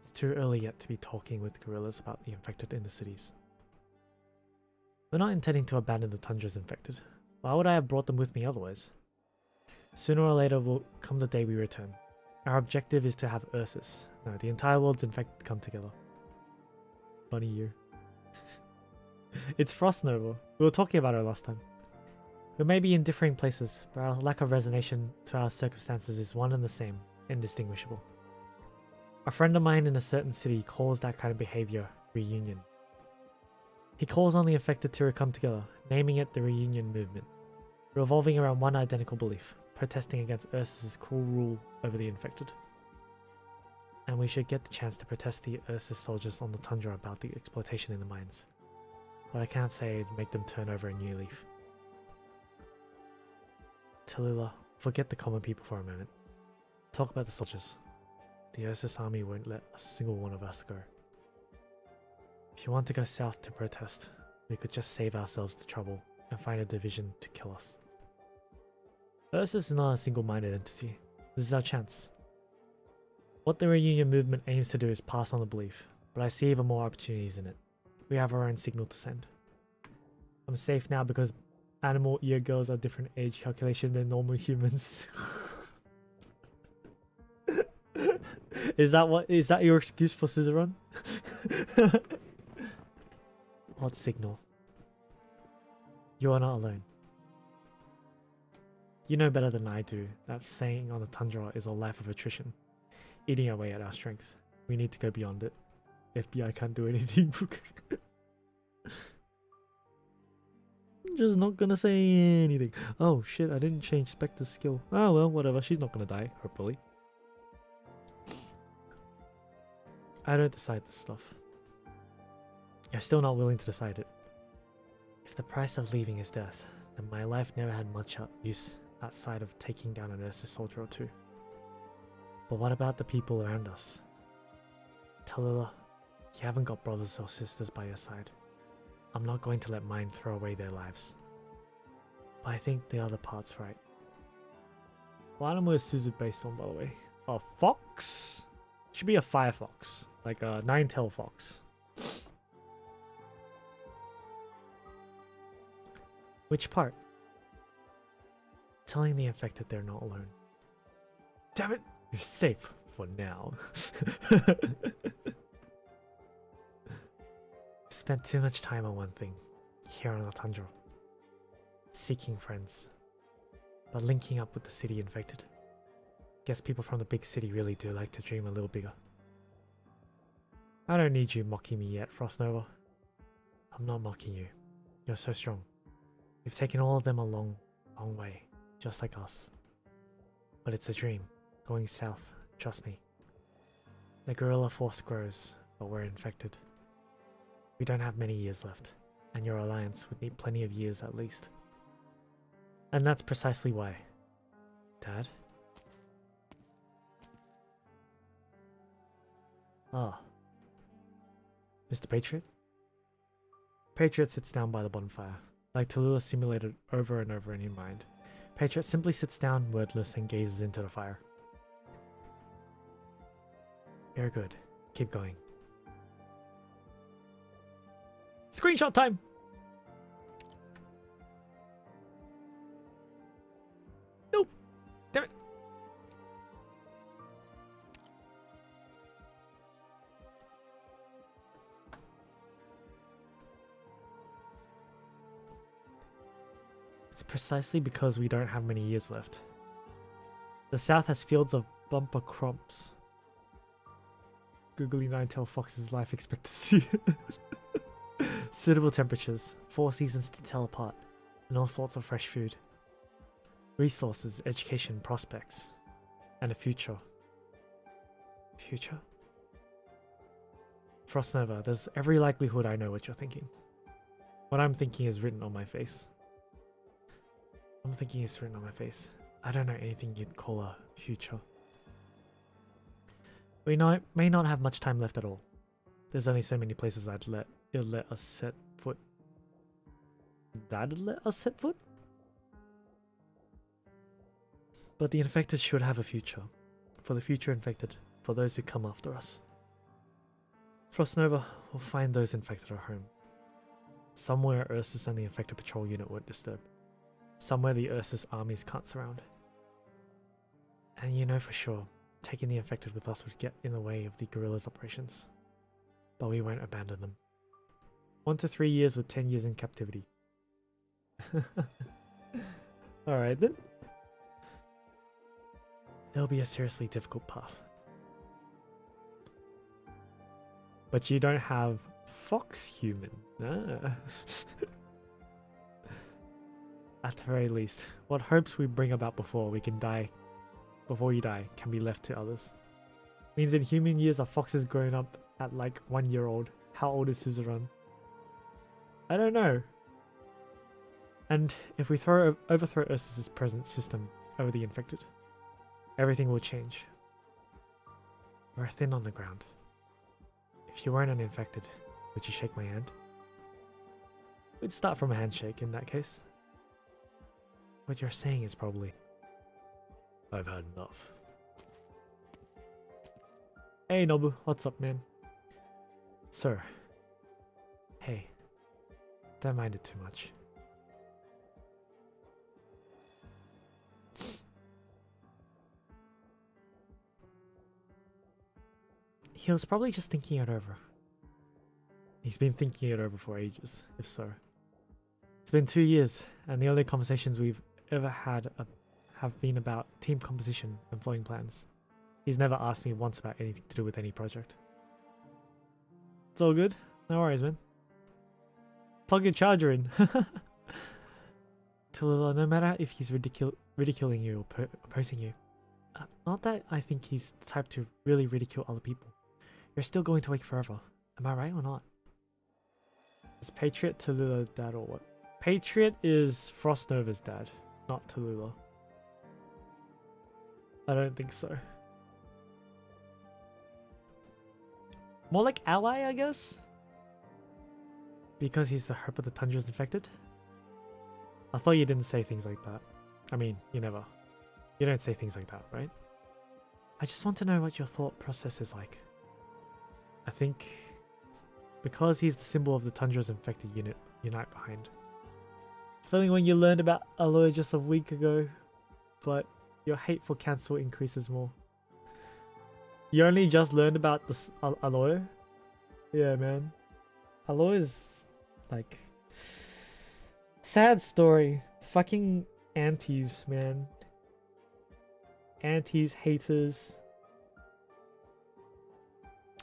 It's too early yet to be talking with guerrillas about the infected in the cities. We're not intending to abandon the tundra's infected. Why would I have brought them with me otherwise? Sooner or later will come the day we return. Our objective is to have Ursus, no, the entire world's infected come together. Bunny you. It's Frostnova. We were talking about her last time. We may be in differing places, but our lack of resonance to our circumstances is one and the same, indistinguishable. A friend of mine in a certain city calls that kind of behavior reunion. He calls on the infected to come together, naming it the reunion movement, revolving around one identical belief, protesting against Ursus' cruel rule over the infected. And we should get the chance to protest the Ursus soldiers on the tundra about the exploitation in the mines. But I can't say it'd make them turn over a new leaf. Tallulah, forget the common people for a moment. Talk about the soldiers. the Ursus army won't let a single one of us go. If you want to go south to protest, we could just save ourselves the trouble and find a division to kill us. Ursus is not a single-minded entity. This is our chance. What the reunion movement aims to do is pass on the belief, but I see even more opportunities in it. We have our own signal to send. I'm safe now because animal ear girls are different age calculation than normal humans. Is that your excuse for Suzerain? Odd signal. You are not alone. You know better than I do that staying on the tundra is a life of attrition, eating away at our strength. We need to go beyond it. FBI can't do anything. I'm just not gonna say anything. Oh shit, I didn't change Spectre's skill. Oh well, whatever, she's not gonna die, hopefully. I don't decide this stuff. You're still not willing to decide it. If the price of leaving is death, then my life never had much use outside of taking down an Ursus soldier or two. But what about the people around us? Tallulah, you haven't got brothers or sisters by your side. I'm not going to let mine throw away their lives. But I think the other part's right. What animal is Suzu based on, by the way? A fox? Should be a firefox. Like a nine-tailed fox. Which part? Telling the infected they're not alone. Damn it! You're safe for now. Spent too much time on one thing, here on the tundra. Seeking friends. But linking up with the city infected. Guess people from the big city really do like to dream a little bigger. I don't need you mocking me yet, Frostnova. I'm not mocking you. You're so strong. You've taken all of them a long, long way, just like us. But it's a dream, going south, trust me. The guerrilla force grows, but we're infected. We don't have many years left, and your alliance would need plenty of years at least. And that's precisely why. Dad? Ah. Mr. Patriot? Patriot sits down by the bonfire, like Tallulah simulated over and over in your mind. Patriot simply sits down, wordless, and gazes into the fire. Very good. Keep going. Screenshot time! Nope! Damn it! It's precisely because we don't have many years left. The south has fields of bumper crops. Googly nine-tailed fox's life expectancy. Suitable temperatures, 4 seasons to tell apart, and all sorts of fresh food. Resources, education, prospects, and a future. Future? Frostnova, there's every likelihood I know what you're thinking. What I'm thinking is written on my face. I don't know anything you'd call a future. We may not have much time left at all. There's only so many places it'll let us set foot. That'd let us set foot? But the infected should have a future. For the future infected. For those who come after us. Frostnova will find those infected a home. Somewhere Ursus and the infected patrol unit won't disturb. Somewhere the Ursus armies can't surround. And you know for sure, taking the infected with us would get in the way of the guerrillas' operations. But we won't abandon them. 1 to 3 years with 10 years in captivity. Alright then. It'll be a seriously difficult path. But you don't have fox human. Ah. At the very least, what hopes we bring about before you die can be left to others. Means in human years a fox has grown up at like 1 year old. How old is Suzerain? I don't know. And if we overthrow Ursus's present system over the infected, everything will change. We're thin on the ground. If you weren't an infected, would you shake my hand? We'd start from a handshake in that case. What you're saying is probably, I've had enough. Hey Nobu, what's up, man? Sir. Hey. Don't mind it too much. He was probably just thinking it over. He's been thinking it over for ages, if so. It's been 2 years, and the only conversations we've ever had have been about team composition and flowing plans. He's never asked me once about anything to do with any project. It's all good. No worries, man. Plug your charger in. Tallulah, no matter if he's ridiculing you or opposing you, not that I think he's the type to really ridicule other people. You're still going to wake forever. Am I right or not? Is Patriot Tallulah dad or what? Patriot is Frost Nova's dad, not Tallulah. I don't think so. More like ally, I guess? Because he's the hope of the Tundra's infected? I thought you didn't say things like that. I mean, you never. You don't say things like that, right? I just want to know what your thought process is like. I think because he's the symbol of the Tundra's infected unite behind. Feeling when you learned about Aloy just a week ago, but your hate for cancel increases more. You only just learned about this Aloy? Yeah, man. Aloy is like sad story. Fucking antis, man. Antis, haters.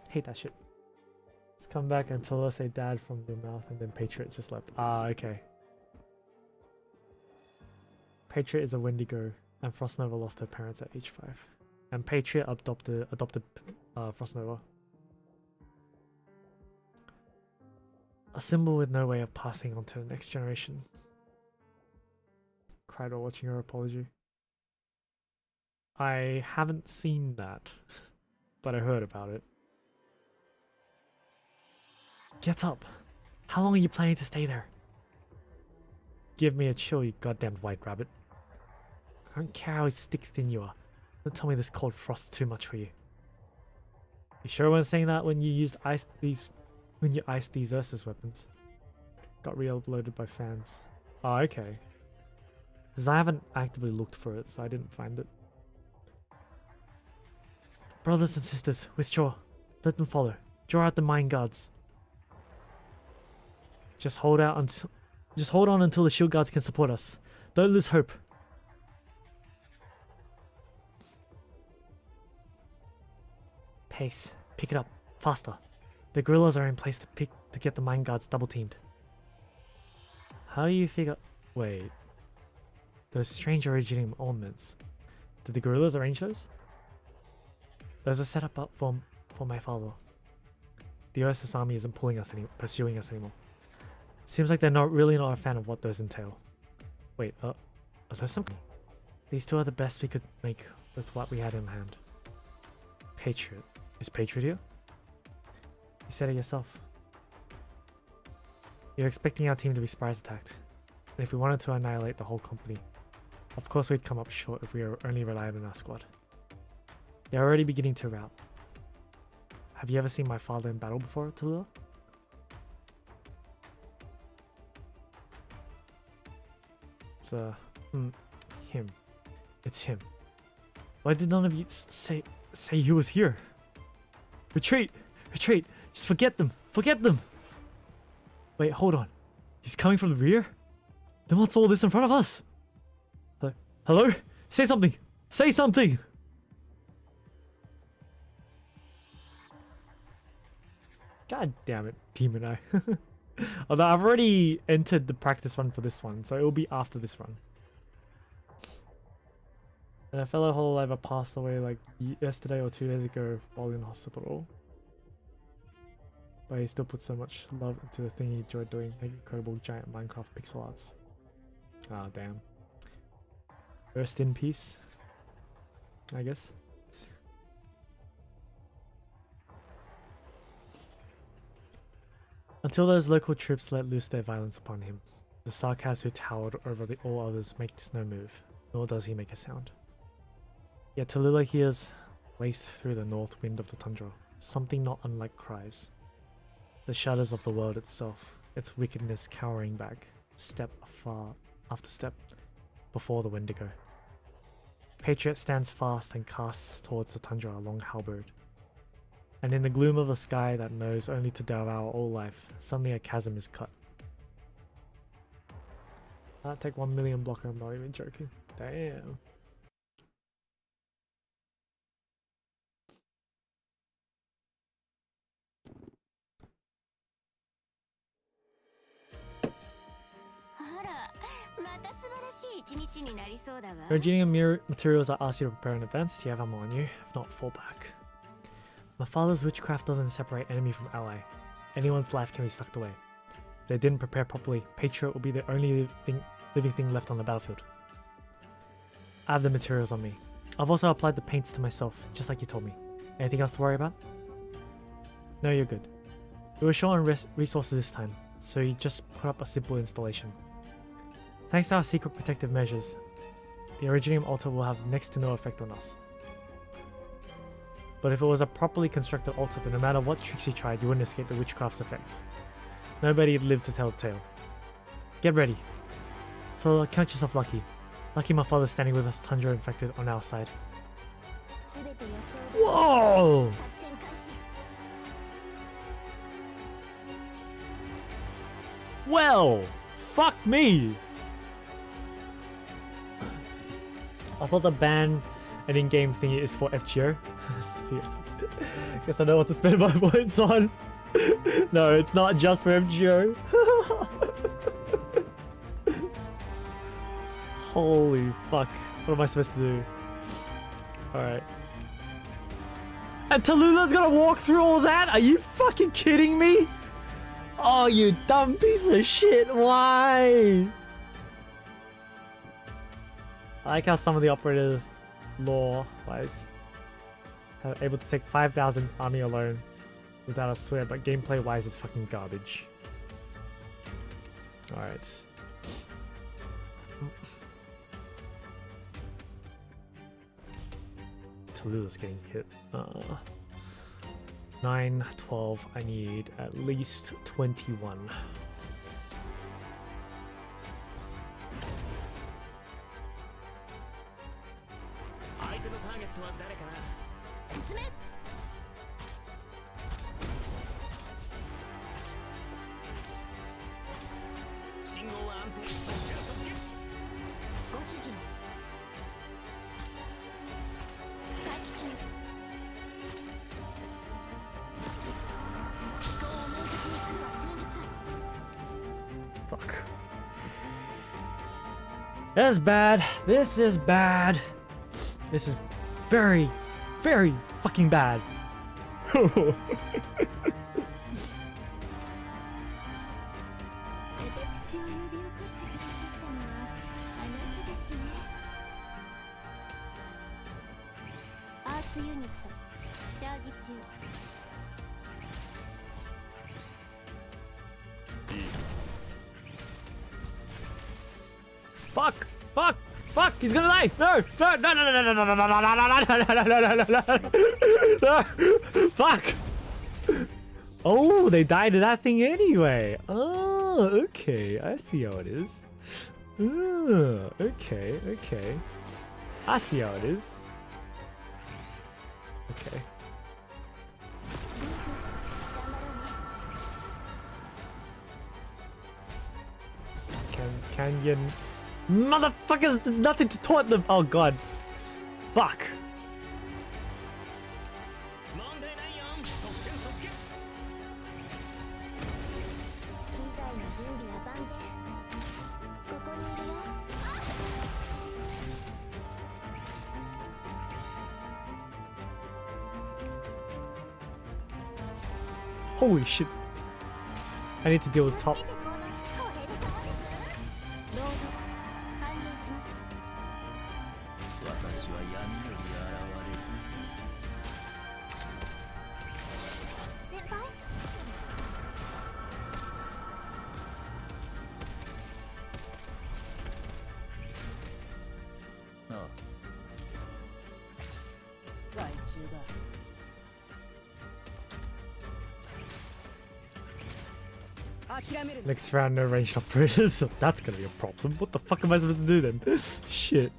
Hate that shit. Let's come back and tell us say dad from your mouth, and then Patriot just left. Ah, okay. Patriot is a Wendigo, and Frostnova lost her parents at age 5. And Patriot adopted Frostnova. A symbol with no way of passing on to the next generation. Cried while watching her apology. I haven't seen that, but I heard about it. Get up! How long are you planning to stay there? Give me a chill, you goddamn white rabbit. I don't care how stick thin you are. Don't tell me this cold frost's too much for you. You sure weren't saying that when you iced these Ursus weapons? Got re-uploaded by fans. Oh, okay. Because I haven't actively looked for it, so I didn't find it. Brothers and sisters, withdraw. Let them follow. Draw out the mine guards. Just hold on until the shield guards can support us. Don't lose hope. Pace. Pick it up. Faster. The guerrillas are in place to get the mine guards double teamed. How do you figure... Wait. Those strange originating ornaments. Did the guerrillas arrange those? Those are set up for my father. The Ursus army isn't pursuing us anymore. Seems like they're not a fan of what those entail. Wait, are those some... These two are the best we could make with what we had in hand. Patriot. Is Patriot here? You said it yourself. You're expecting our team to be surprise attacked. And if we wanted to annihilate the whole company, of course we'd come up short if we only relied on our squad. They're already beginning to rout. Have you ever seen my father in battle before, Tallulah? Him. It's him. Why did none of you say he was here? Retreat! Retreat! Just forget them! Forget them! Wait, hold on. He's coming from the rear? Then what's all this in front of us? Hello? Say something! Say something! God damn it, Demon Eye. Although I've already entered the practice run for this one, so it will be after this run. And a fellow Hololiver passed away like yesterday or 2 days ago while in hospital. But he still put so much love into the thing he enjoyed doing, like incredible giant Minecraft pixel arts. Ah, damn. Rest in peace, I guess. Until those local troops let loose their violence upon him, the Sarkaz who towered over all others makes no move, nor does he make a sound. Yet Tallulah hears, laced through the north wind of the tundra, something not unlike cries. The shudders of the world itself, its wickedness cowering back, step afar after step, before the Wendigo. Patriot stands fast and casts towards the tundra a long halberd. And in the gloom of a sky that knows only to devour all life, suddenly a chasm is cut. That'd take 1 million blocker, I'm not even joking. Damn. Engineering materials I asked you to prepare in advance. You have ammo on you, if not, fall back. My father's witchcraft doesn't separate enemy from ally. Anyone's life can be sucked away. If they didn't prepare properly, Patriot will be the only living thing left on the battlefield. I have the materials on me. I've also applied the paints to myself, just like you told me. Anything else to worry about? No, you're good. We were short on resources this time, so you just put up a simple installation. Thanks to our secret protective measures, the Originium altar will have next to no effect on us. But if it was a properly constructed altar, then no matter what tricks you tried, you wouldn't escape the witchcraft's effects. Nobody'd live to tell the tale. Get ready. So count yourself lucky. Lucky my father's standing with us, Tundra infected, on our side. Whoa! Well, fuck me! I thought the ban and in-game thingy is for FGO. Seriously. Guess I know what to spend my points on. No, it's not just for FGO. Holy fuck. What am I supposed to do? Alright. And Tallulah's gonna walk through all that? Are you fucking kidding me? Oh, you dumb piece of shit. Why? I like how some of the operators, lore-wise, are able to take 5,000 army alone without a swear, but gameplay-wise it's fucking garbage. Alright. Tallulah's getting hit. 9, 12, I need at least 21. Fuck. That's bad. This is bad. This is very, very fucking bad. Fuck! Fuck! Fuck! He's gonna die! No! No! No! No! No! No! No! No! No! No! No! No! No! No! Fuck! Oh, they died to that thing anyway. Oh, okay. I see how it is. Oh, okay. Okay. I see how it is. Okay. Can you... Motherfuckers, nothing to taunt them. Oh god. Fuck. Holy shit. I need to deal with top. Next round, no ranged operators, so that's gonna be a problem. What the fuck am I supposed to do then? Shit.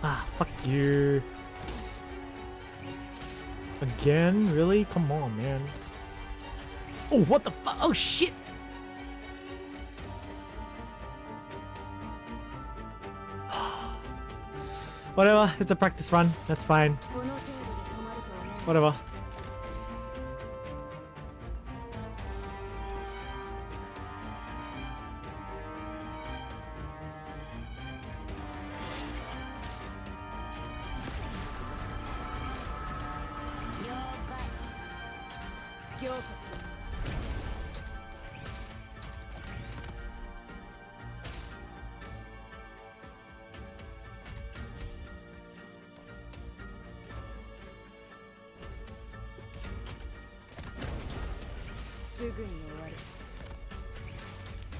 Ah, fuck you. Again? Really? Come on, man. Oh, what the fuck? Oh, shit! Whatever, it's a practice run. That's fine. Whatever.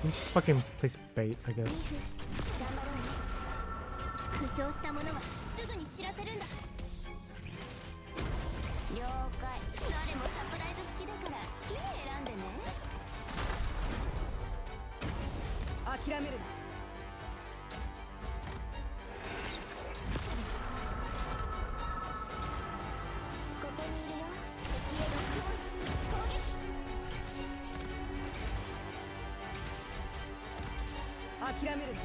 We just fucking place bait, I guess. 負傷した者はすぐに知らせるんだ。了解。誰もサプライズ付きだから好きに選んでね。諦めるな。ここにいるよ。敵への攻撃。諦めるな。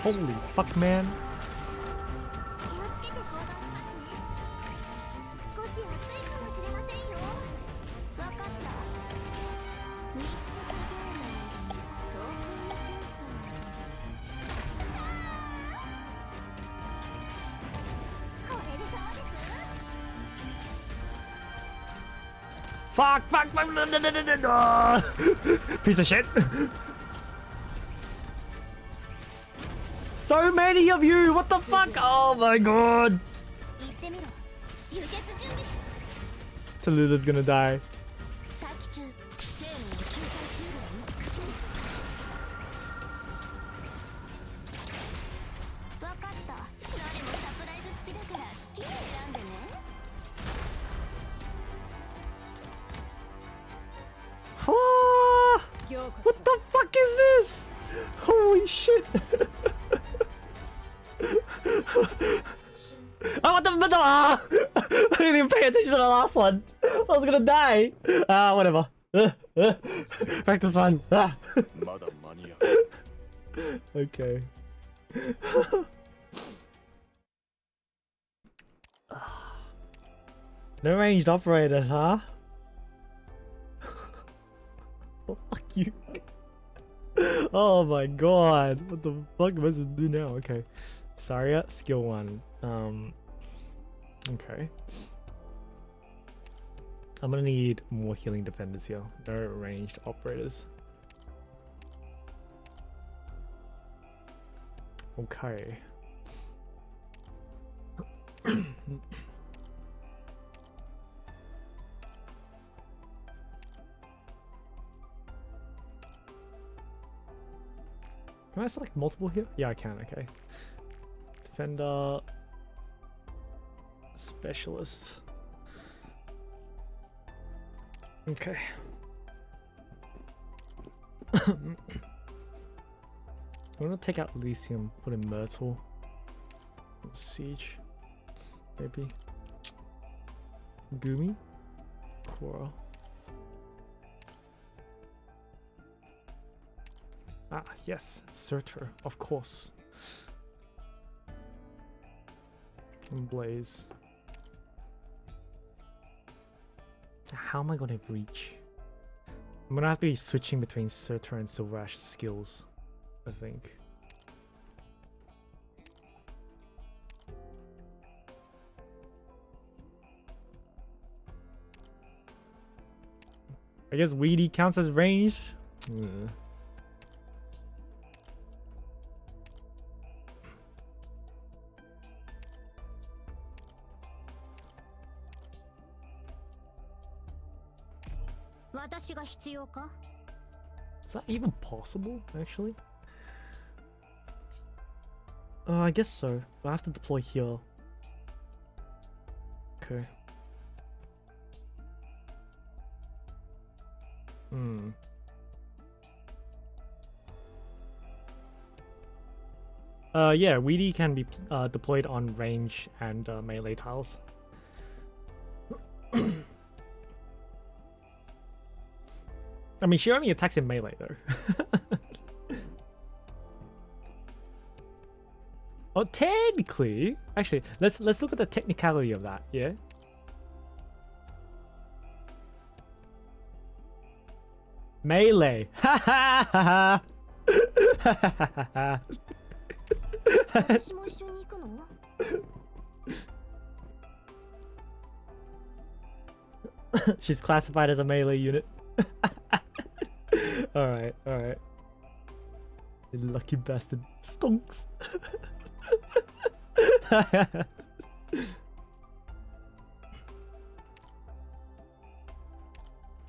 Holy fuck, man. 気をつけて行動しますね。少し暑いかもしれませんよ。わかった。3つ数えないで東方のチャンスを。これでどうです？ Fuck, fuck, fuck. Piece of shit. So many of you! What the fuck? Oh my god! 言ってみろ。輸血準備。 Tallulah's gonna die. 待機中。生命の救済シールは美しい。わかった。誰もサプライズ付きだから好きに選んでね。 Ah! What the fuck is this? Holy shit! Oh, what the? Ah! I didn't even pay attention to the last one. I was gonna die. Ah, whatever. Practice run. Ah. Okay. No ranged operators, huh? Oh, fuck you. Oh my god. What the fuck am I supposed to do now? Okay. Saria, skill 1. Okay. I'm gonna need more healing defenders here. No ranged operators. Okay. Can I select multiple here? Yeah, I can, okay. Defender. Specialist. Okay. I'm gonna take out Elysium, put in Myrtle. Siege. Maybe. Gumi. Cora. Ah, yes, Surtur, of course. And Blaze. How am I gonna reach? I'm gonna have to be switching between Surtur and Silver Ash's skills, I think. I guess Weedy counts as ranged. 私が必要か? Is that even possible, actually? I guess so. I have to deploy here. Okay. Yeah, Weedy can be deployed on range and melee tiles. I mean, she only attacks in melee though. Oh, technically, actually, let's look at the technicality of that. Yeah. Melee. Ha ha ha ha. She's classified as a melee unit. Alright, alright. You lucky bastard. Stonks.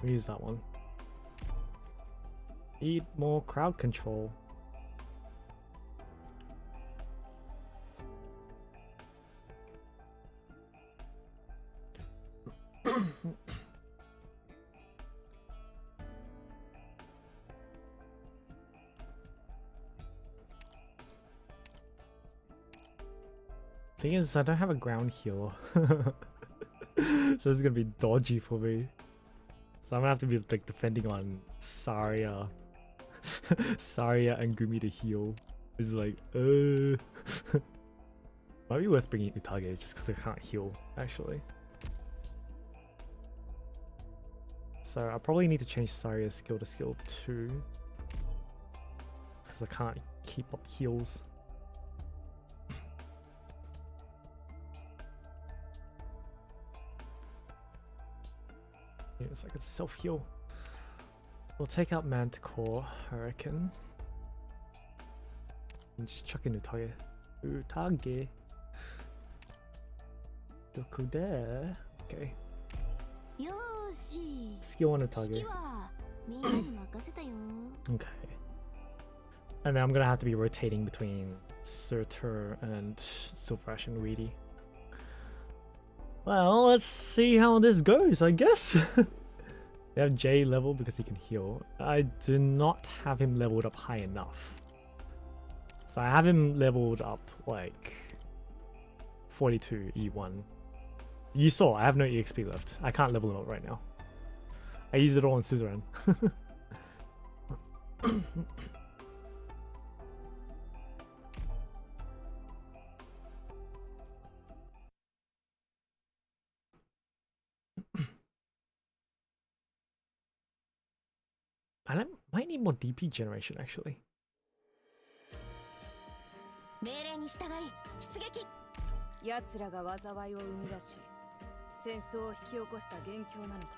We use that one. Need more crowd control. Thing is, I don't have a ground healer. So it's gonna be dodgy for me. So I'm gonna have to be like defending on Saria. Saria and Gumi to heal. It's like, might be worth bringing Utage just because I can't heal, actually. So I probably need to change Saria's skill to skill 2. Because I can't keep up heals. Yeah, it's like a self-heal. We'll take out Manticore, I reckon. And just chuck in Utage. Utage. Doku there. Okay. Skill 1 Utage. Okay. And then I'm gonna have to be rotating between Surtur and Silverash and Weedy. Well, let's see how this goes, I guess. They have J level because he can heal. I do not have him leveled up high enough. So I have him leveled up like 42 E1. You saw, I have no EXP left. I can't level him up right now. I used it all on Suzerain. I might need more DP generation actually. 命令に従い出撃。奴らが災いを生み出し、戦争を引き起こした元凶なのだ。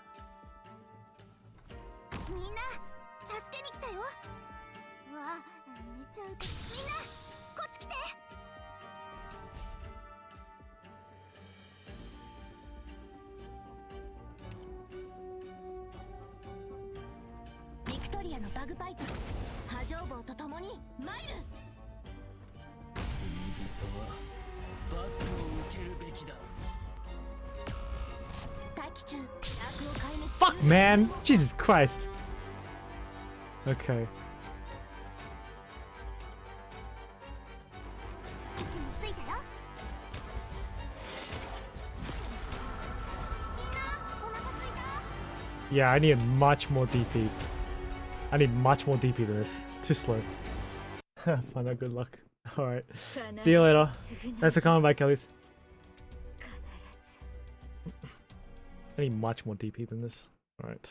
みんな助けに来たよ。わあ、めっちゃうけ。みんなこっち来て。ビクトリアのバグパイプ、波状棒と共にマイル。 Fuck, man! Jesus Christ! Okay. Yeah, I need much more DP. I need much more DP than this. Too slow. Find out good luck. Alright. See you later. Thanks for coming by, Kellys. I need much more DP than this. Alright.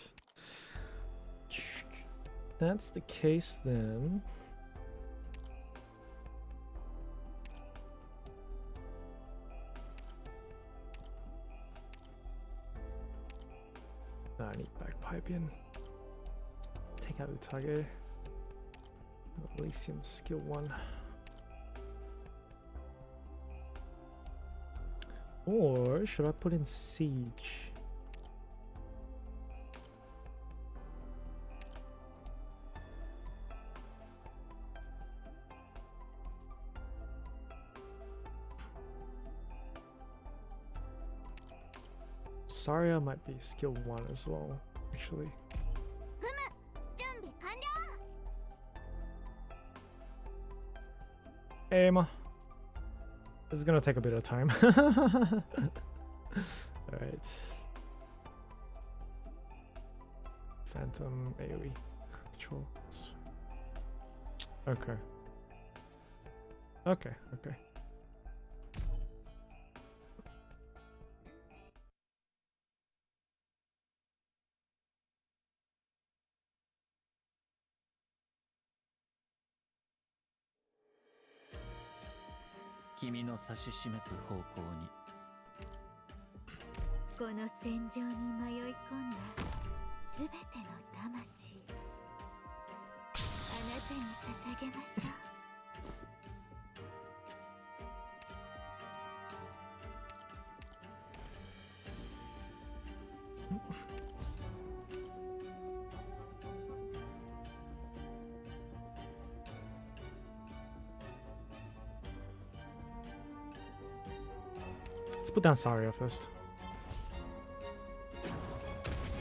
That's the case then. I need bagpipe in. Take out Utage. Elysium skill 1. Or should I put in Siege? Saria might be skill 1 as well, actually. ふむ準備完了 Aim. This is gonna take a bit of time. Alright. Phantom AoE controls. Okay. Okay. 君の指し示す方向に。この戦場に迷い込んだすべての魂あなたに捧げましょう Let's put down Saria first.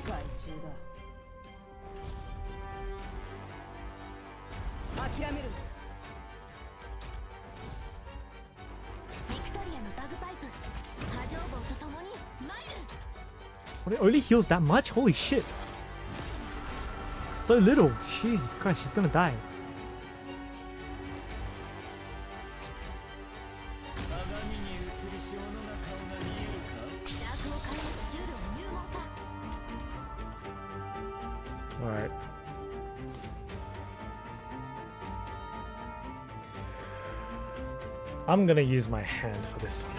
害虫だ諦めるビクトリアのバグパイプ波状棒とともに参る What, it only heals that much? Holy shit. So little. Jesus Christ, she's gonna die. 鏡に映る小のが顔が見えるか。ダークを開発シュールを入門さ Alright. I'm gonna use my hand for this one.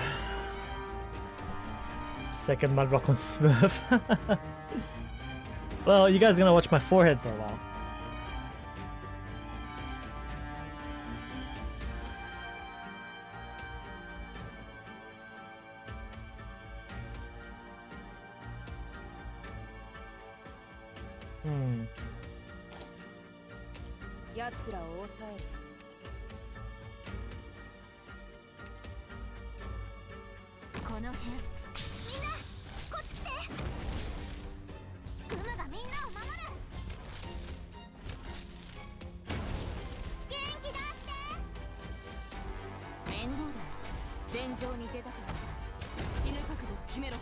Second Mudrock on Smurf. Well, you guys are gonna watch my forehead for a while. Hmm. 奴らを抑えるこの辺みんなこっち来てクムがみんなを守る元気出して面倒だ戦場に出たから死ぬ覚悟決めろい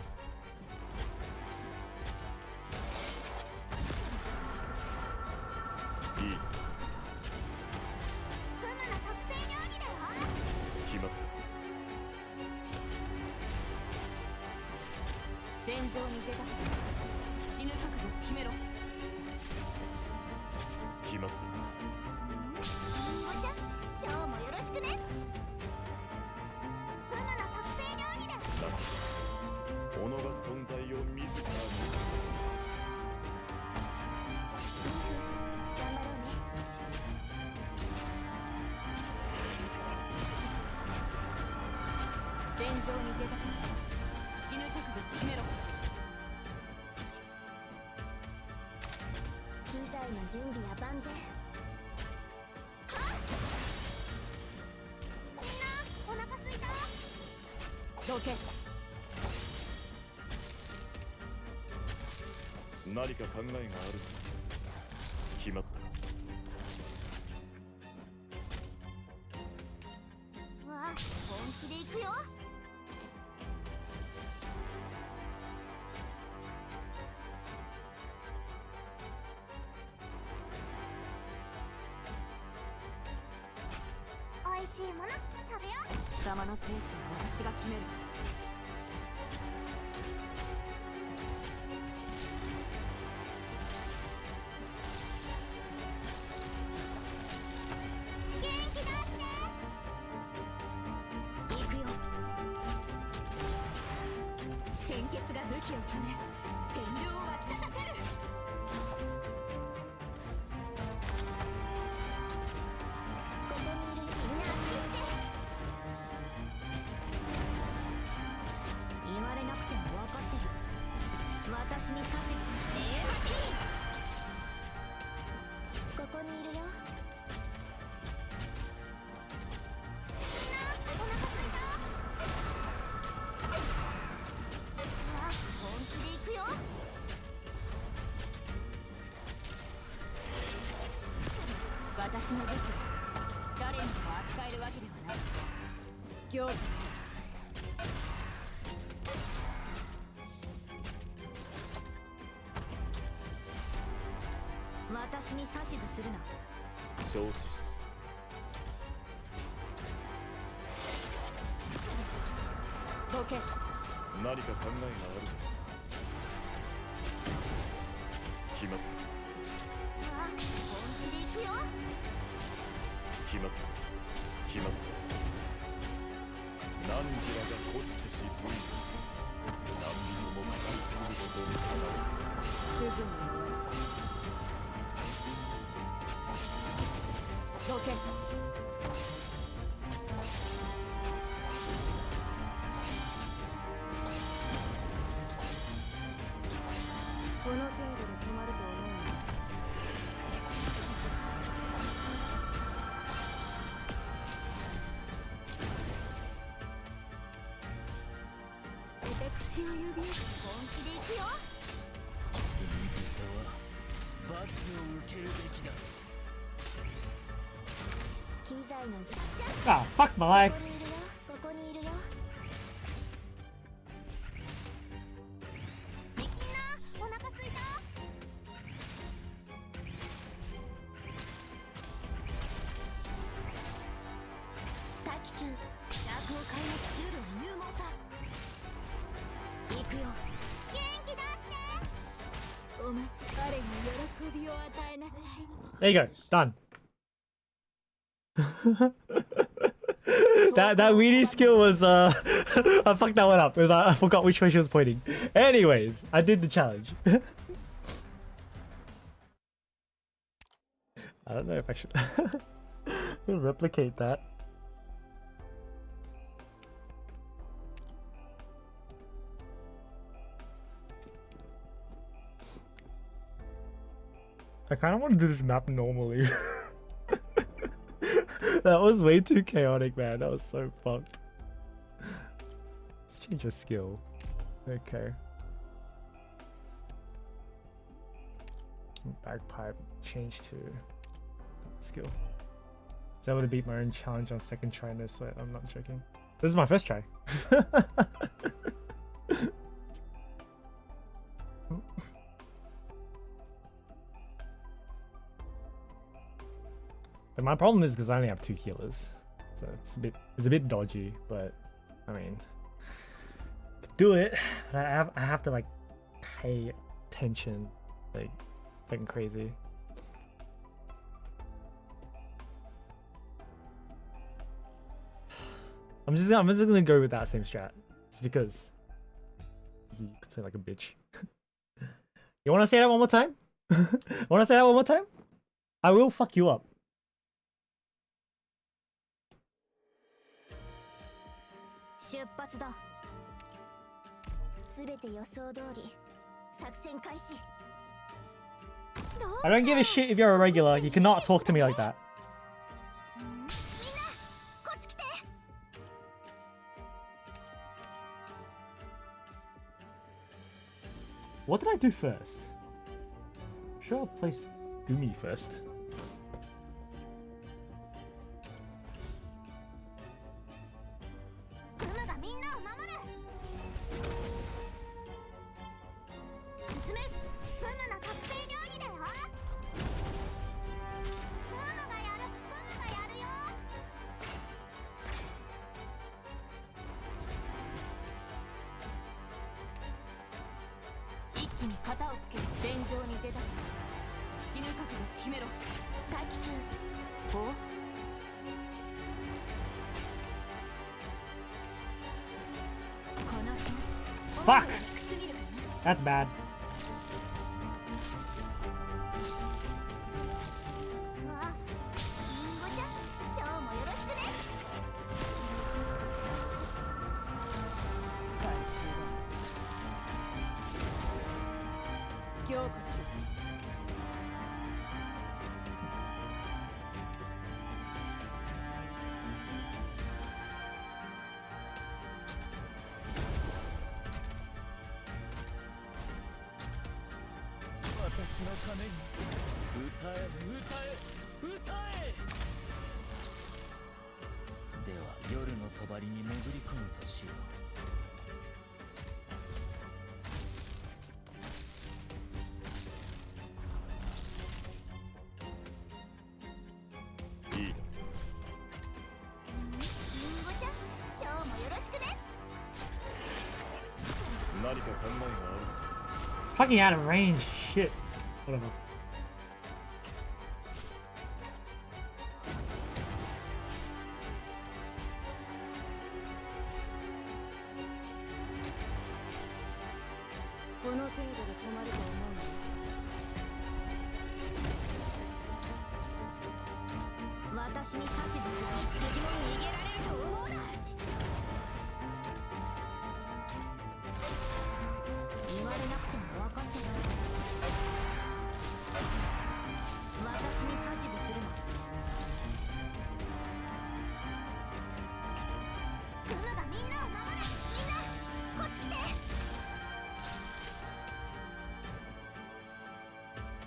いクムの特製料理だよ決まった戦場に出たから死ぬ覚悟決めろ決まったりんごちゃん今日もよろしくねクムの特製料理だだ己が存在を自らに頑張ろうね戦場に出たから死ぬ覚悟決めろ機材の準備は万全みんなお腹すいたどけ何か考えがある決まったわあ本気で行くよおいしいもの食べよう貴様の生死は私が決める元気出して行くよ鮮血が武器を染め占領を沸き立たせるここにいるみんなあっち行って言われなくても分かってる私に指図エーマキーここにいるよみんなお腹すいたわあ本気で行く私の武器誰にも扱えるわけではない。行使し私に指図するな。承知した。どけ。何か考えがあるか。決まった。あ、本気で行くよ。決まった。決まった。何時らが孤立し不意。何人も語っていることにかなう。すぐに終わる。どけ。この程度で止まると思うな。私を呼び、本気で行くよ。罪人は罰を受けるべきだ。機材の実写。 Ah, fuck my life. ここにいるよ。ここにいるよ。みんな、お腹すいた。大気中、ダークを壊滅するのは勇猛さ。行くよ。元気出して。お待ち、彼に喜びを与えなさい。 There you go. Done. that weenie skill was I fucked that one up. It was I forgot which way she was pointing. Anyways, I did the challenge. I don't know if I should replicate that. I kind of want to do this map normally. That was way too chaotic, man. That was so fucked. Let's change your skill. Okay. Bagpipe change to skill. I was able to beat my own challenge on second try, no sweat. I'm not joking. This is my first try. And my problem is because I only have 2 healers, so it's a bit dodgy. But I mean, do it. But I have to like pay attention, like fucking crazy. I'm just gonna go with that same strat. It's because you can play like a bitch. You wanna say that one more time? Wanna say that one more time? I will fuck you up. 出発だ。すべて予想通り作戦開始。 I don't give a shit if you're a regular. You cannot talk to me like that. みんな、こっち来て。 What did I do first? Sure, I'll place Gumi first. グムがみんなを守る。進め。グムの特製料理だよ。グムがやる。グムがやるよ。一気に型をつける。戦場に出た。死ぬ覚悟決めろ。待機中。お。 Fuck! That's bad. わあ、リンゴちゃん、今日もよろしくね。行使しろ。私のために歌え歌えでは夜の帳に潜り込むとしよいいだりんごちゃん今日もよろしくね。何か考えがある It's fucking out of range. Shit. Whatever. この程度で止まると思うの？私に指図する敵も逃げられると思うな。言われなくても分かってる。私に指図するな。グムがみんなを守る。みんなこっち来て。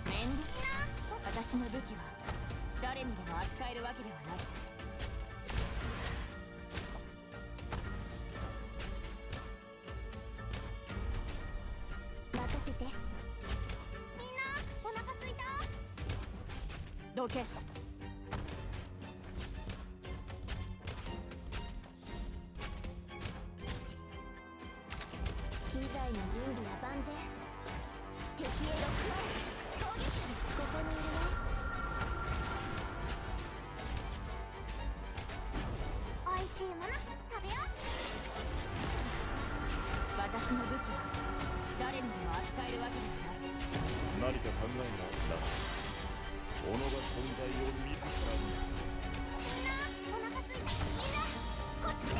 面倒な。私の武器は誰にでも扱えるわけではない。任せて。みんなお腹すいた。どけ。機材の準備は万全。敵へロックオン。攻撃ここにいるよ。おいしいもの食べよう。私の武器は誰にでも扱えるわけではない。何か考えがあるな己が存在を自らにみんなお腹すいた。みんなこっち来て。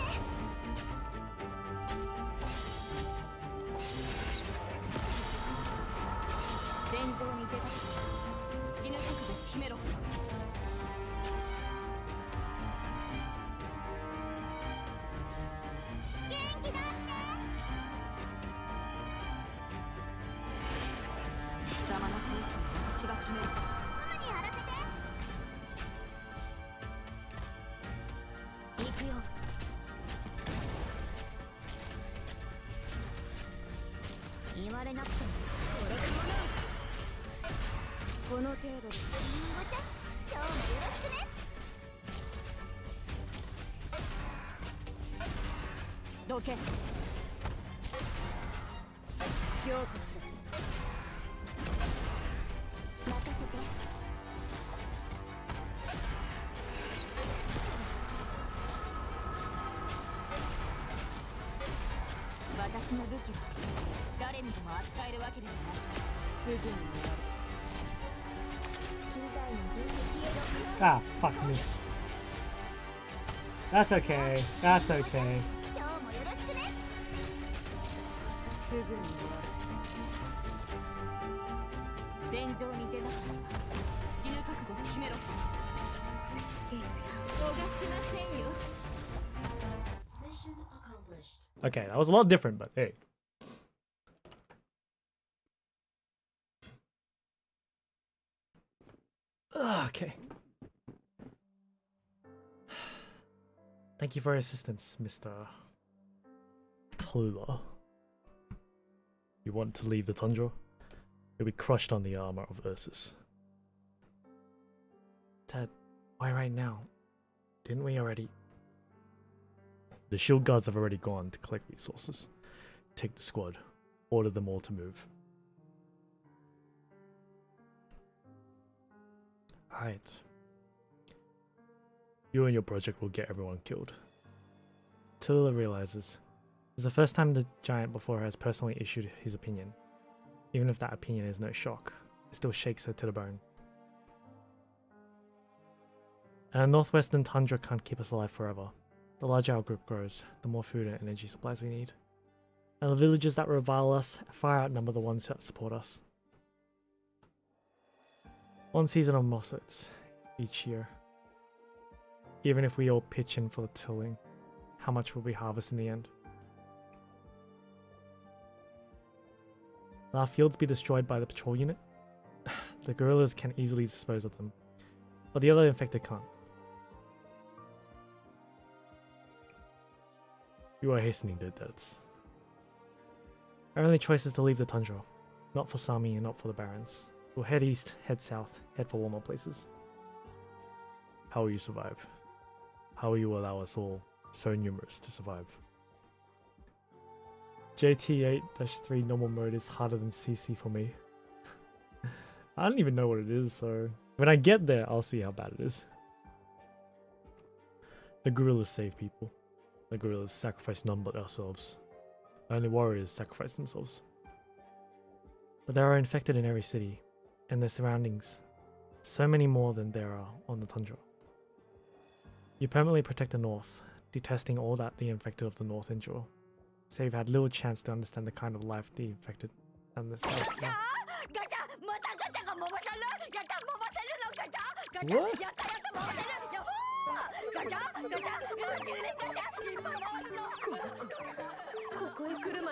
戦場に出た時死ぬ覚悟を決めろ。元気出して。貴様の生死を私が決める。グムにやらせて。行くよ。言われなくてもこれでもな。この程度でりんごちゃん今日もよろしくね。どけ。強化しろ。任せて。私の武器は誰にでも扱えるわけではない。すぐに終わる。機材の準備消えろ。 Ah, fuck me. That's okay. That's okay. 今日もよろしくね。すぐに終わる。戦場に出なかったら死ぬ覚悟を決めろ。逃しませんよ。Okay, that was a lot different, but hey. Okay. Thank you for your assistance, Mr. Tlula. You want to leave the tundra? You'll be crushed on the armor of Ursus. Ted, why right now? Didn't we already? The shield guards have already gone to collect resources. Take the squad. Order them all to move. Alright. You and your project will get everyone killed. Tilla realizes it's the first time the giant before her has personally issued his opinion. Even if that opinion is no shock, it still shakes her to the bone. And a northwestern tundra can't keep us alive forever. The larger our group grows, the more food and energy supplies we need. And the villages that revile us far outnumber the ones that support us. One season of mossets each year. Even if we all pitch in for the tilling, how much will we harvest in the end? Will our fields be destroyed by the patrol unit? The guerrillas can easily dispose of them, but the other infected can't. You are hastening their deaths. Our only choice is to leave the tundra. Not for Sami and not for the Barons. We'll head east, head south, head for warmer places. How will you survive? How will you allow us all, so numerous, to survive? JT8-3 normal mode is harder than CC for me. I don't even know what it is, so... When I get there, I'll see how bad it is. The gorillas save people. The gorillas sacrifice none but ourselves. Only warriors sacrifice themselves. But there are infected in every city, and their surroundings. So many more than there are on the tundra. You permanently protect the north, detesting all that the infected of the north endure. So you've had little chance to understand the kind of life the infected and the south have. What?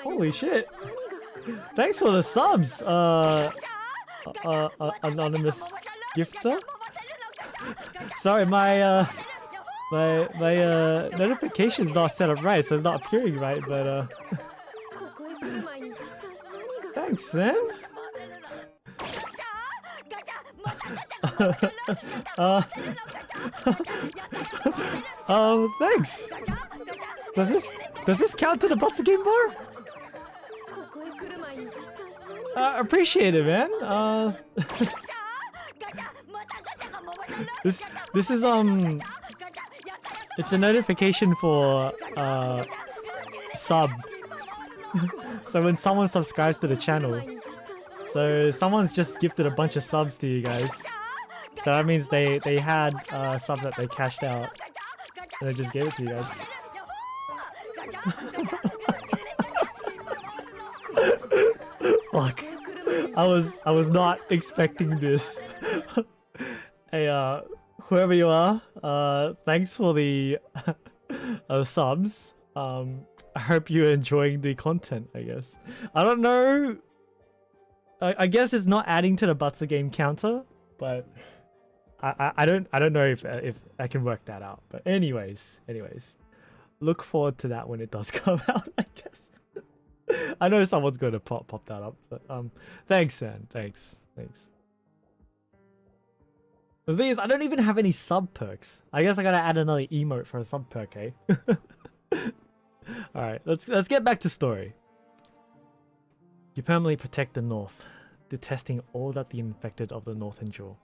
Holy shit! Thanks for the subs, anonymous gifter. Sorry, my notification's not set up right, so it's not appearing right. But thanks, man. Thanks. Does this count to the Butts Game Bar? Appreciate it, man. This is it's a notification for sub. So when someone subscribes to the channel, so someone's just gifted a bunch of subs to you guys. So that means they had subs that they cashed out, and they just gave it to you guys. Fuck. I was not expecting this. Hey, whoever you are, thanks for the subs. I hope you're enjoying the content, I guess. I don't know. I guess it's not adding to the Butts Game counter, but I don't know if I can work that out. But anyways, look forward to that when it does come out, I guess. I know someone's going to pop that up, but thanks, man. Thanks. The thing is, I don't even have any sub perks. I guess I gotta add another emote for a sub perk, eh? All right, let's get back to story. You permanently protect the north, detesting all that the infected of the north endure.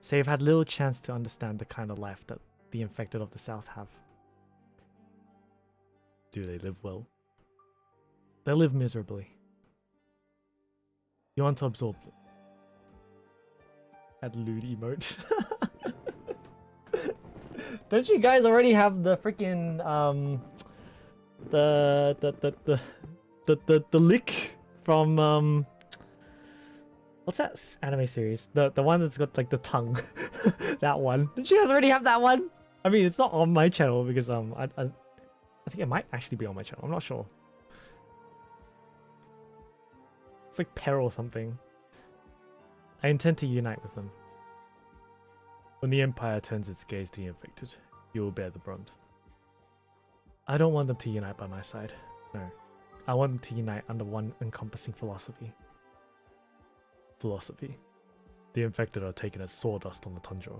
So you've had little chance to understand the kind of life that the infected of the south have. Do they live well? They live miserably. You want to absorb them. Add lewd emote. Don't you guys already have the freaking the lick from what's that anime series? The one that's got like the tongue. That one. Did you guys already have that one? I mean, it's not on my channel because I think it might actually be on my channel. I'm not sure. It's like Peril or something. I intend to unite with them. When the Empire turns its gaze to the infected, you will bear the brunt. I don't want them to unite by my side. No. I want them to unite under one encompassing philosophy. The infected are taken as sawdust on the tundra,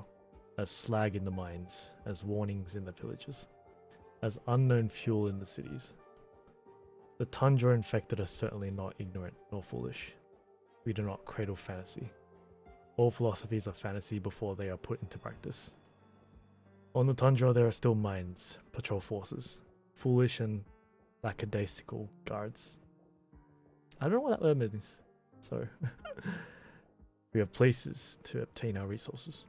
as slag in the mines, as warnings in the villages, as unknown fuel in the cities. The tundra infected are certainly not ignorant nor foolish. We do not cradle fantasy. All philosophies are fantasy before they are put into practice. On the tundra there are still mines, patrol forces, foolish and lackadaisical guards. I don't know what that word means, so... We have places to obtain our resources.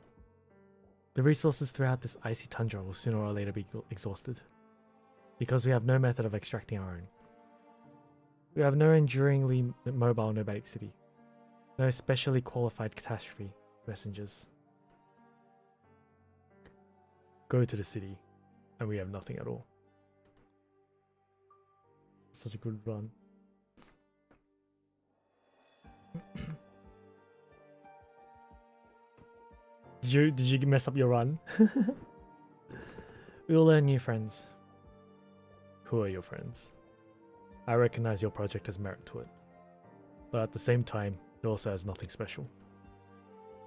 The resources throughout this icy tundra will sooner or later be exhausted, because we have no method of extracting our own. We have no enduringly mobile nomadic city, no specially qualified catastrophe messengers. Go to the city, and we have nothing at all. Such a good run. Did you mess up your run? We will learn new friends. Who are your friends? I recognize your project has merit to it, but at the same time, it also has nothing special.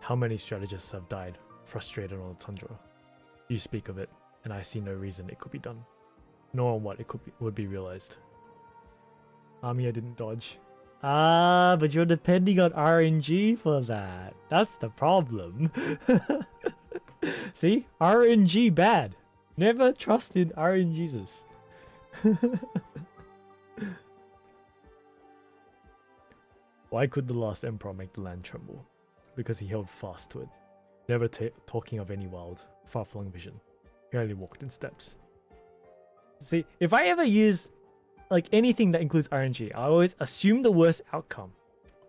How many strategists have died, frustrated on the tundra? You speak of it, and I see no reason it could be done, nor on what it would be realized. Amiya didn't dodge. Ah, but you're depending on RNG for that. That's the problem. See? RNG bad. Never trusted RNGesus. Why could the last emperor make the land tremble? Because he held fast to it. Never talking of any wild, far-flung vision. He only walked in steps. See, if I ever use like anything that includes RNG, I always assume the worst outcome.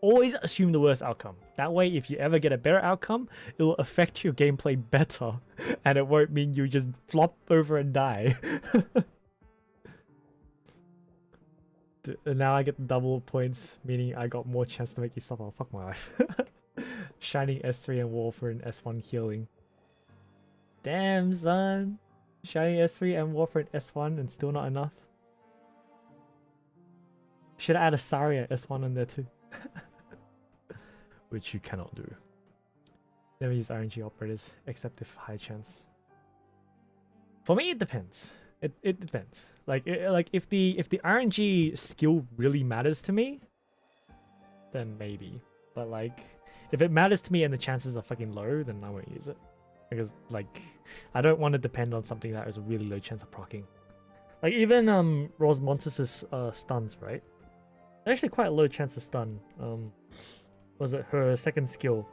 Always assume the worst outcome. That way, if you ever get a better outcome, it will affect your gameplay better, and it won't mean you just flop over and die. And now I get double points, meaning I got more chance to make you suffer. Fuck my life. Shining S3 and Warfarin S1 healing. Damn, son. Shining S3 and Warfarin S1 and still not enough. Should I add a Saria S1 in there too? Which you cannot do. Never use RNG operators, except if high chance. For me, it depends. It depends. Like if the RNG skill really matters to me, then maybe. But like, if it matters to me and the chances are fucking low, then I won't use it. Because like, I don't want to depend on something that has a really low chance of proccing. Like even Rosmontis' stuns, right? Actually quite a low chance of stun. Was it her second skill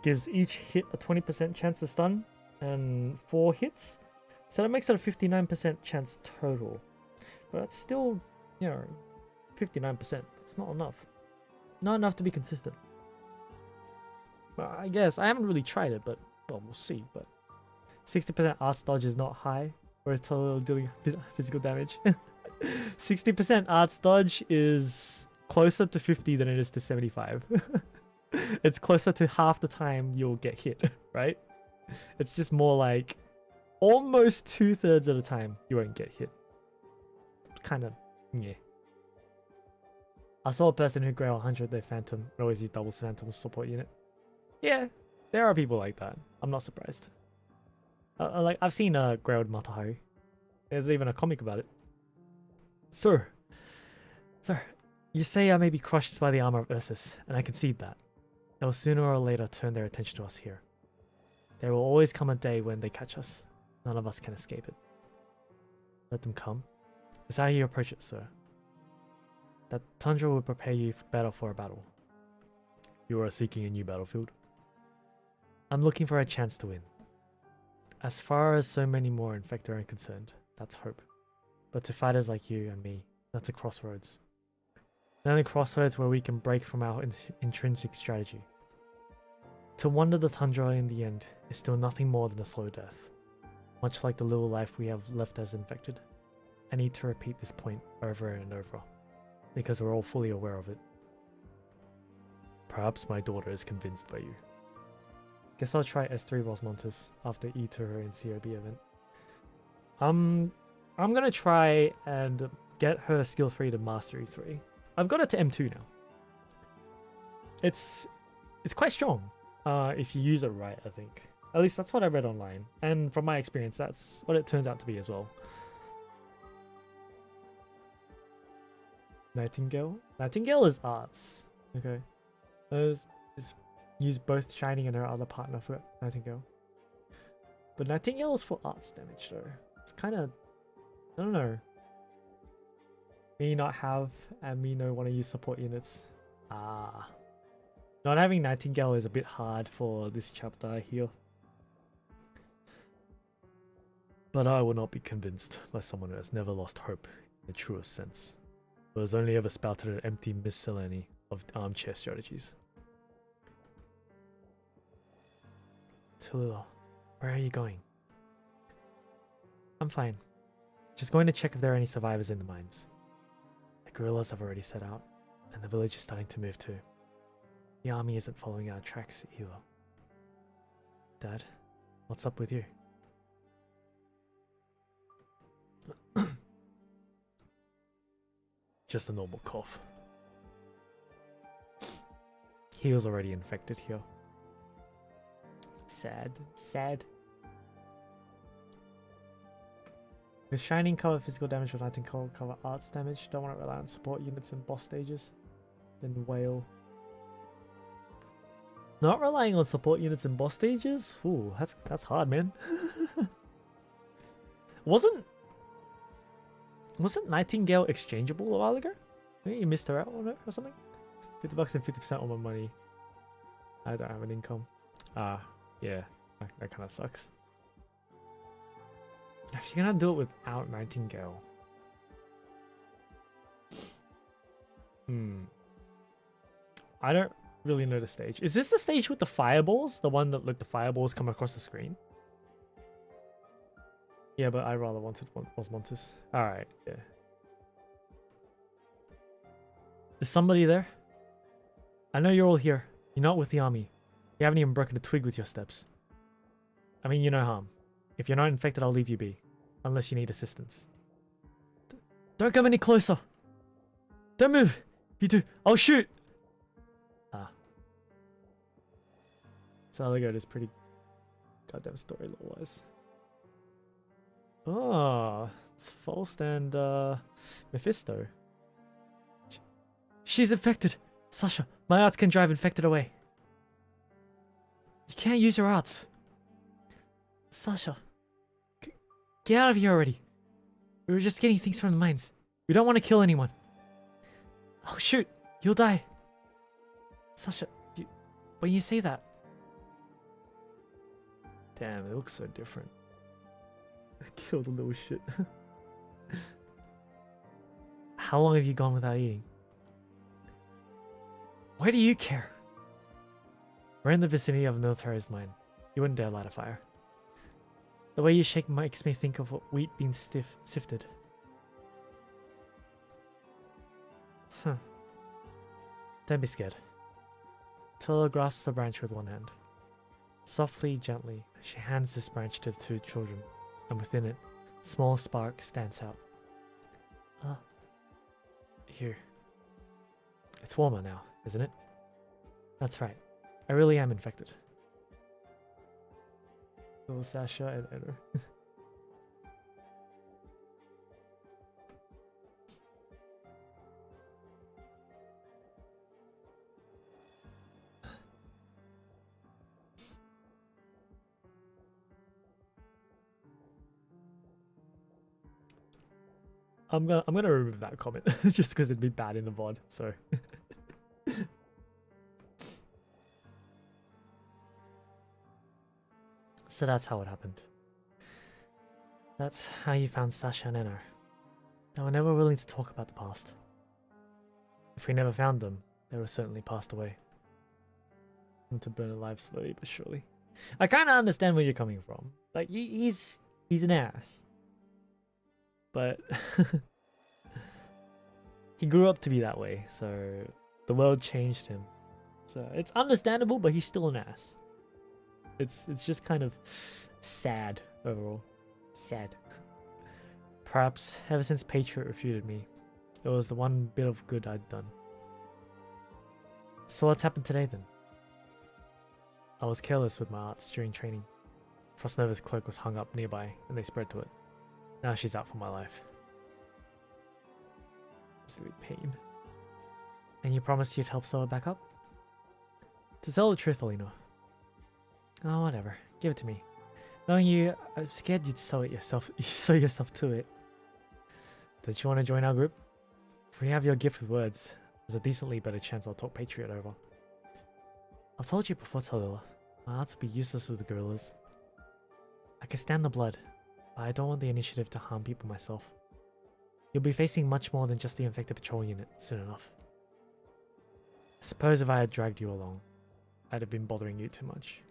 gives each hit a 20% chance to stun and 4 hits, so that makes it a 59% chance total. But that's still, you know, 59%. That's not enough. Not enough to be consistent. Well, I guess I haven't really tried it, but well, we'll see. But 60% arts dodge is not high, whereas Tolil dealing physical damage. 60% arts dodge is closer to 50 than it is to 75. It's closer to half the time you'll get hit, right? It's just more like almost 2/3 of the time you won't get hit. Kind of, yeah. I saw a person who grail 100 their phantom and always use double phantom support unit. Yeah, there are people like that. I'm not surprised. Like I've seen grailed Matahari. There's even a comic about it. Sir, you say I may be crushed by the armor of Ursus, and I concede that. They will sooner or later turn their attention to us here. There will always come a day when they catch us. None of us can escape it. Let them come. It's how you approach it, sir. That tundra will prepare you better for a battle. You are seeking a new battlefield? I'm looking for a chance to win. As far as so many more Infector are concerned, that's hope. But to fighters like you and me, that's a crossroads. The only crossroads where we can break from our intrinsic strategy. To wander the tundra in the end is still nothing more than a slow death. Much like the little life we have left as infected. I need to repeat this point over and over, because we're all fully aware of it. Perhaps my daughter is convinced by you. Guess I'll try S3 Rosmontis after E2 and COB event. I'm gonna try and get her skill 3 to mastery 3. I've got it to M2 now. It's quite strong if you use it right, I think. At least that's what I read online, and from my experience, that's what it turns out to be as well. Nightingale? Nightingale is arts. Okay. Just use both Shining and her other partner for Nightingale. But Nightingale is for arts damage though. It's kind of, I don't know. Me not have and me no want to use support units. Ah. Not having Nightingale is a bit hard for this chapter here. But I will not be convinced by someone who has never lost hope in the truest sense. Who has only ever spouted an empty miscellany of armchair strategies. Tallulah, where are you going? I'm fine. Just going to check if there are any survivors in the mines. The guerrillas have already set out, and the village is starting to move too. The army isn't following our tracks either. Dad, What's up with you? Just a normal cough. He was already infected here. Sad. Sad. With Shining cover physical damage or Lightning cover arts damage. Don't want to rely on support units in boss stages. Then Whale. Not relying on support units in boss stages? Ooh, that's hard, man. Wasn't Nightingale exchangeable a while ago? Maybe you missed her out on it or something? $50 and 50% on my money. I don't have an income. Yeah, that kind of sucks. If you're gonna do it without Nightingale. I don't really know the stage. Is this the stage with the fireballs? The one that, like, the fireballs come across the screen? Yeah, but I rather wanted Osmontis. Alright, yeah. Is somebody there? I know you're all here. You're not with the army. You haven't even broken a twig with your steps. I mean, you no harm. If you're not infected, I'll leave you be. Unless you need assistance. Don't come any closer! Don't move! If you do, I'll shoot! So Alligator is pretty goddamn story wise. Oh, it's Faust and Mephisto. She's infected! Sasha, my arts can drive infected away. You can't use your arts. Sasha, get out of here already. We were just getting things from the mines. We don't want to kill anyone. Oh shoot, you'll die. Sasha, when you say that. Damn, it looks so different. I killed a little shit. How long have you gone without eating? Why do you care? We're in the vicinity of a militarized mine. You wouldn't dare light a fire. The way you shake makes me think of wheat being sifted. Huh. Don't be scared. Tilla grasps the branch with one hand. Softly, gently, she hands this branch to the two children, and within it, a small spark stands out. Here. It's warmer now, isn't it? That's right. I really am infected. Little Sasha and Eder. I'm gonna remove that comment just because it'd be bad in the VOD. So. So that's how it happened. That's how you found Sasha and Enno. They were never willing to talk about the past. If we never found them, they were certainly passed away. And to burn alive slowly but surely. I kind of understand where you're coming from. Like, he's an ass. But he grew up to be that way, so the world changed him. So it's understandable, but he's still an ass. It's just kind of sad overall. Sad. Perhaps ever since Patriot refuted me, it was the one bit of good I'd done. So what's happened today then? I was careless with my arts during training. Frostnova's cloak was hung up nearby and they spread to it. Now she's out for my life. Silly pain. And you promised you'd help sew it back up? To tell the truth, Alina. Oh, whatever. Give it to me. Knowing you, I'm scared you'd sew it yourself. You sew yourself to it. Don't you want to join our group? If we have your gift with words, there's a decently better chance I'll talk Patriot over. I told you before, Tallulah. My arts would be useless with the guerrillas. I can stand the blood, but I don't want the initiative to harm people myself. You'll be facing much more than just the infected patrol unit soon enough. I suppose if I had dragged you along, I'd have been bothering you too much.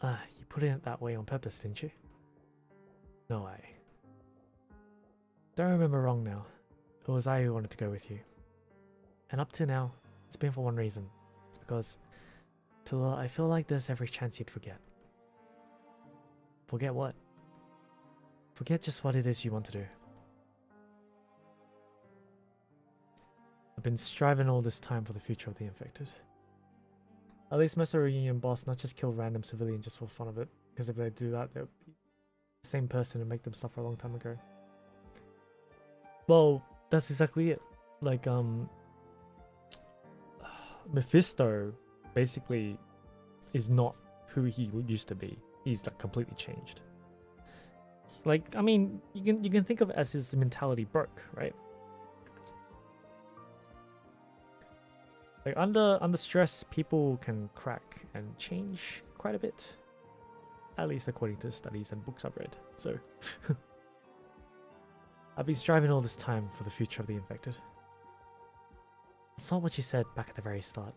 You put it that way on purpose, didn't you? No way. Don't remember wrong now. It was I who wanted to go with you. And up to now, it's been for one reason. It's because Tilla, I feel like there's every chance you'd forget. Forget what? Forget just what it is you want to do. I've been striving all this time for the future of the infected. At least most of the reunion boss not just kill random civilians just for fun of it, because if they do that, they'll be the same person and make them suffer a long time ago. Well, that's exactly it. Like, Mephisto basically is not who he used to be. He's like completely changed. Like, I mean, you can think of it as his mentality broke, right? Like under stress, people can crack and change quite a bit. At least according to studies and books I've read. So I've been striving all this time for the future of the infected. It's not what you said back at the very start.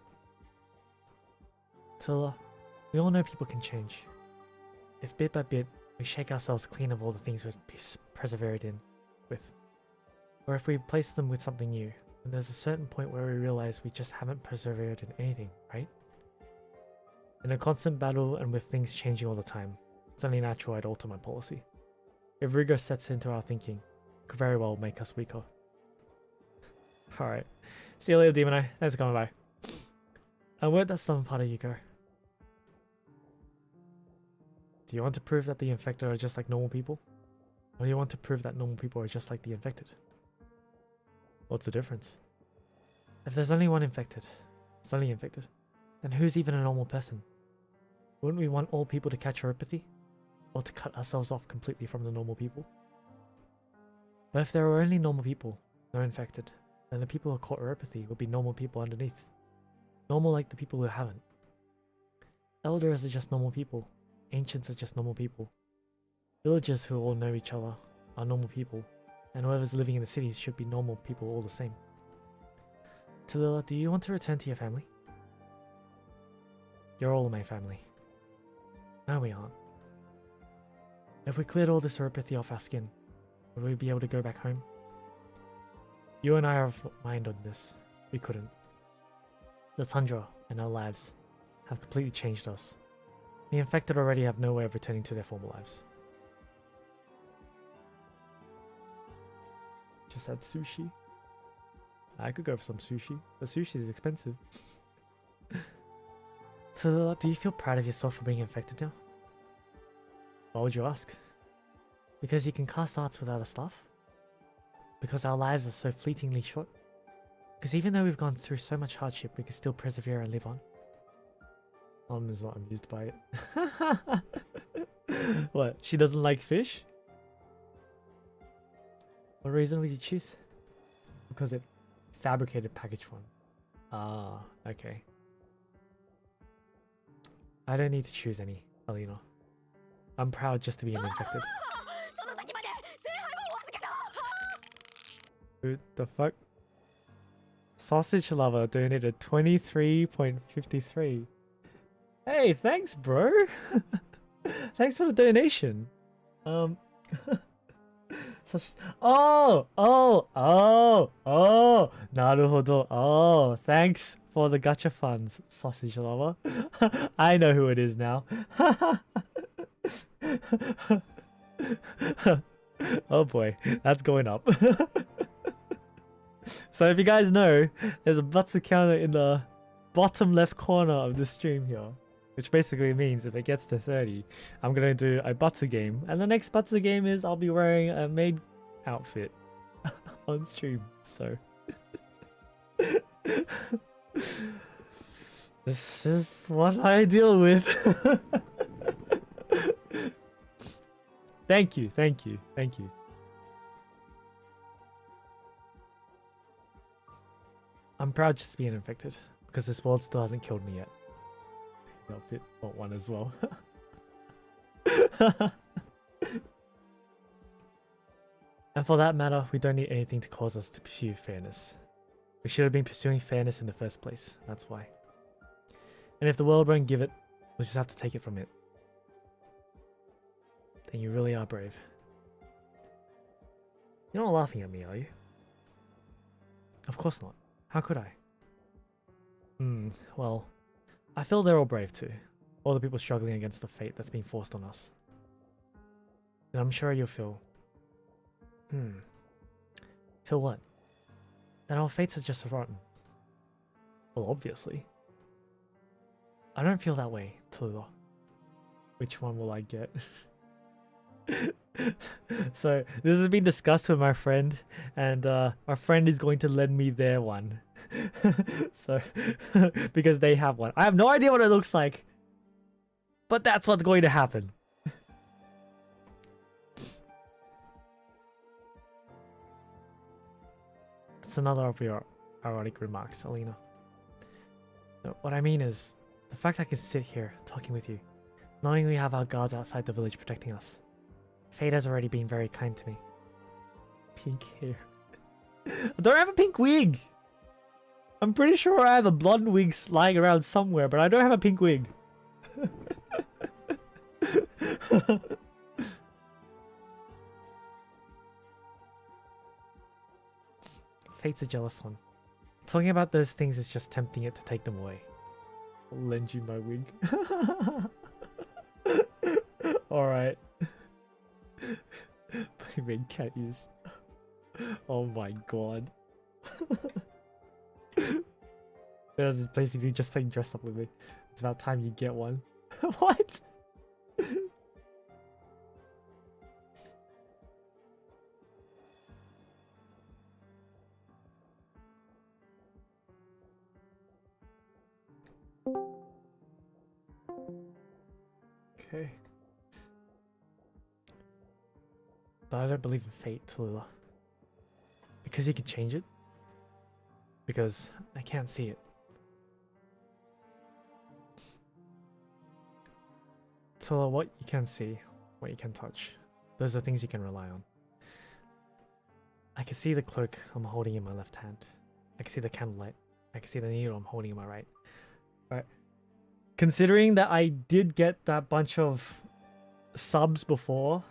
Tilla, we all know people can change. If bit by bit we shake ourselves clean of all the things we've persevered in with, or if we replace them with something new, then there's a certain point where we realize we just haven't persevered in anything, right? In a constant battle and with things changing all the time, it's only natural I'd alter my policy. If rigor sets into our thinking, it could very well make us weaker. Alright. See you later, Demon Eye. Thanks for coming by. And where'd that stubborn part of you go? Do you want to prove that the infected are just like normal people? Or do you want to prove that normal people are just like the infected? What's the difference? If there's only one infected, it's only infected, then who's even a normal person? Wouldn't we want all people to catch neuropathy? Or to cut ourselves off completely from the normal people? But if there are only normal people, no infected, then the people who caught neuropathy would be normal people underneath. Normal like the people who haven't. Elders are just normal people. Ancients are just normal people. Villagers who all know each other are normal people. And whoever's living in the cities should be normal people all the same. Tallulah, do you want to return to your family? You're all my family. No, we aren't. If we cleared all this neuropathy off our skin, would we be able to go back home? You and I are of mind on this. We couldn't. The tundra and our lives have completely changed us. The infected already have no way of returning to their former lives. Just had sushi. I could go for some sushi, but sushi is expensive. So, do you feel proud of yourself for being infected now? Why would you ask? Because you can cast arts without a staff? Because our lives are so fleetingly short? Because even though we've gone through so much hardship, we can still persevere and live on? Mom is not amused by it. What? She doesn't like fish? What reason would you choose? Because it fabricated package one. Ah, okay. I don't need to choose any, Alina. I'm proud just to be an infected. Who the fuck? Sausage Lover donated 23.53. Hey, thanks, bro. Thanks for the donation. Naruhodo. Oh, thanks for the gacha funds, Sausage Lover. I know who it is now. Oh boy, that's going up. So if you guys know, there's a Batsu counter in the bottom left corner of the stream here. Which basically means if it gets to 30, I'm going to do a Batsu game. And the next Batsu game is I'll be wearing a maid outfit on stream. So this is what I deal with. Thank you, thank you, thank you. I'm proud just to be an infected, because this world still hasn't killed me yet. Outfit, want one as well. And for that matter, we don't need anything to cause us to pursue fairness. We should have been pursuing fairness in the first place, that's why. And if the world won't give it, we'll just have to take it from it. Then you really are brave. You're not laughing at me, are you? Of course not. How could I? Well, I feel they're all brave too. All the people struggling against the fate that's being forced on us. And I'm sure you'll feel... Feel what? That our fates are just rotten. Well, obviously. I don't feel that way, Tallulah. Which one will I get? So, this has been discussed with my friend, and my friend is going to lend me their one. So, because they have one. I have no idea what it looks like, but that's what's going to happen. That's another of your ironic remarks, Alina. No, what I mean is, the fact I can sit here talking with you, knowing we have our guards outside the village protecting us. Fate has already been very kind to me. Pink hair. I don't have a pink wig! I'm pretty sure I have a blonde wig lying around somewhere, but I don't have a pink wig. Fate's a jealous one. Talking about those things is just tempting it to take them away. I'll lend you my wig. Alright. Playing cat use. Oh my god. That's basically just playing dress up with me. It's about time you get one. What? Okay. But I don't believe in fate, Tallulah. Because you can change it? Because I can't see it. Tallulah, what you can see, what you can touch, those are things you can rely on. I can see the cloak I'm holding in my left hand. I can see the candlelight. I can see the needle I'm holding in my right. Right. Considering that I did get that bunch of subs before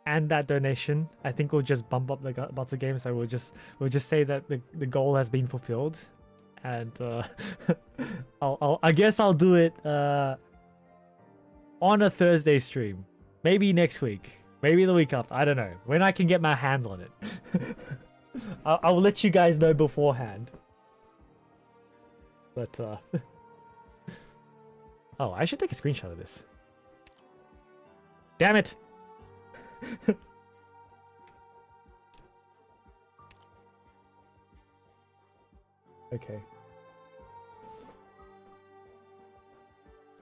and that donation, I think we'll just bump up the butts of game. So we'll just say that the goal has been fulfilled, and I guess I'll do it on a Thursday stream, maybe next week, maybe the week after. I don't know when I can get my hands on it. I'll let you guys know beforehand. But oh, I should take a screenshot of this. Damn it! Okay.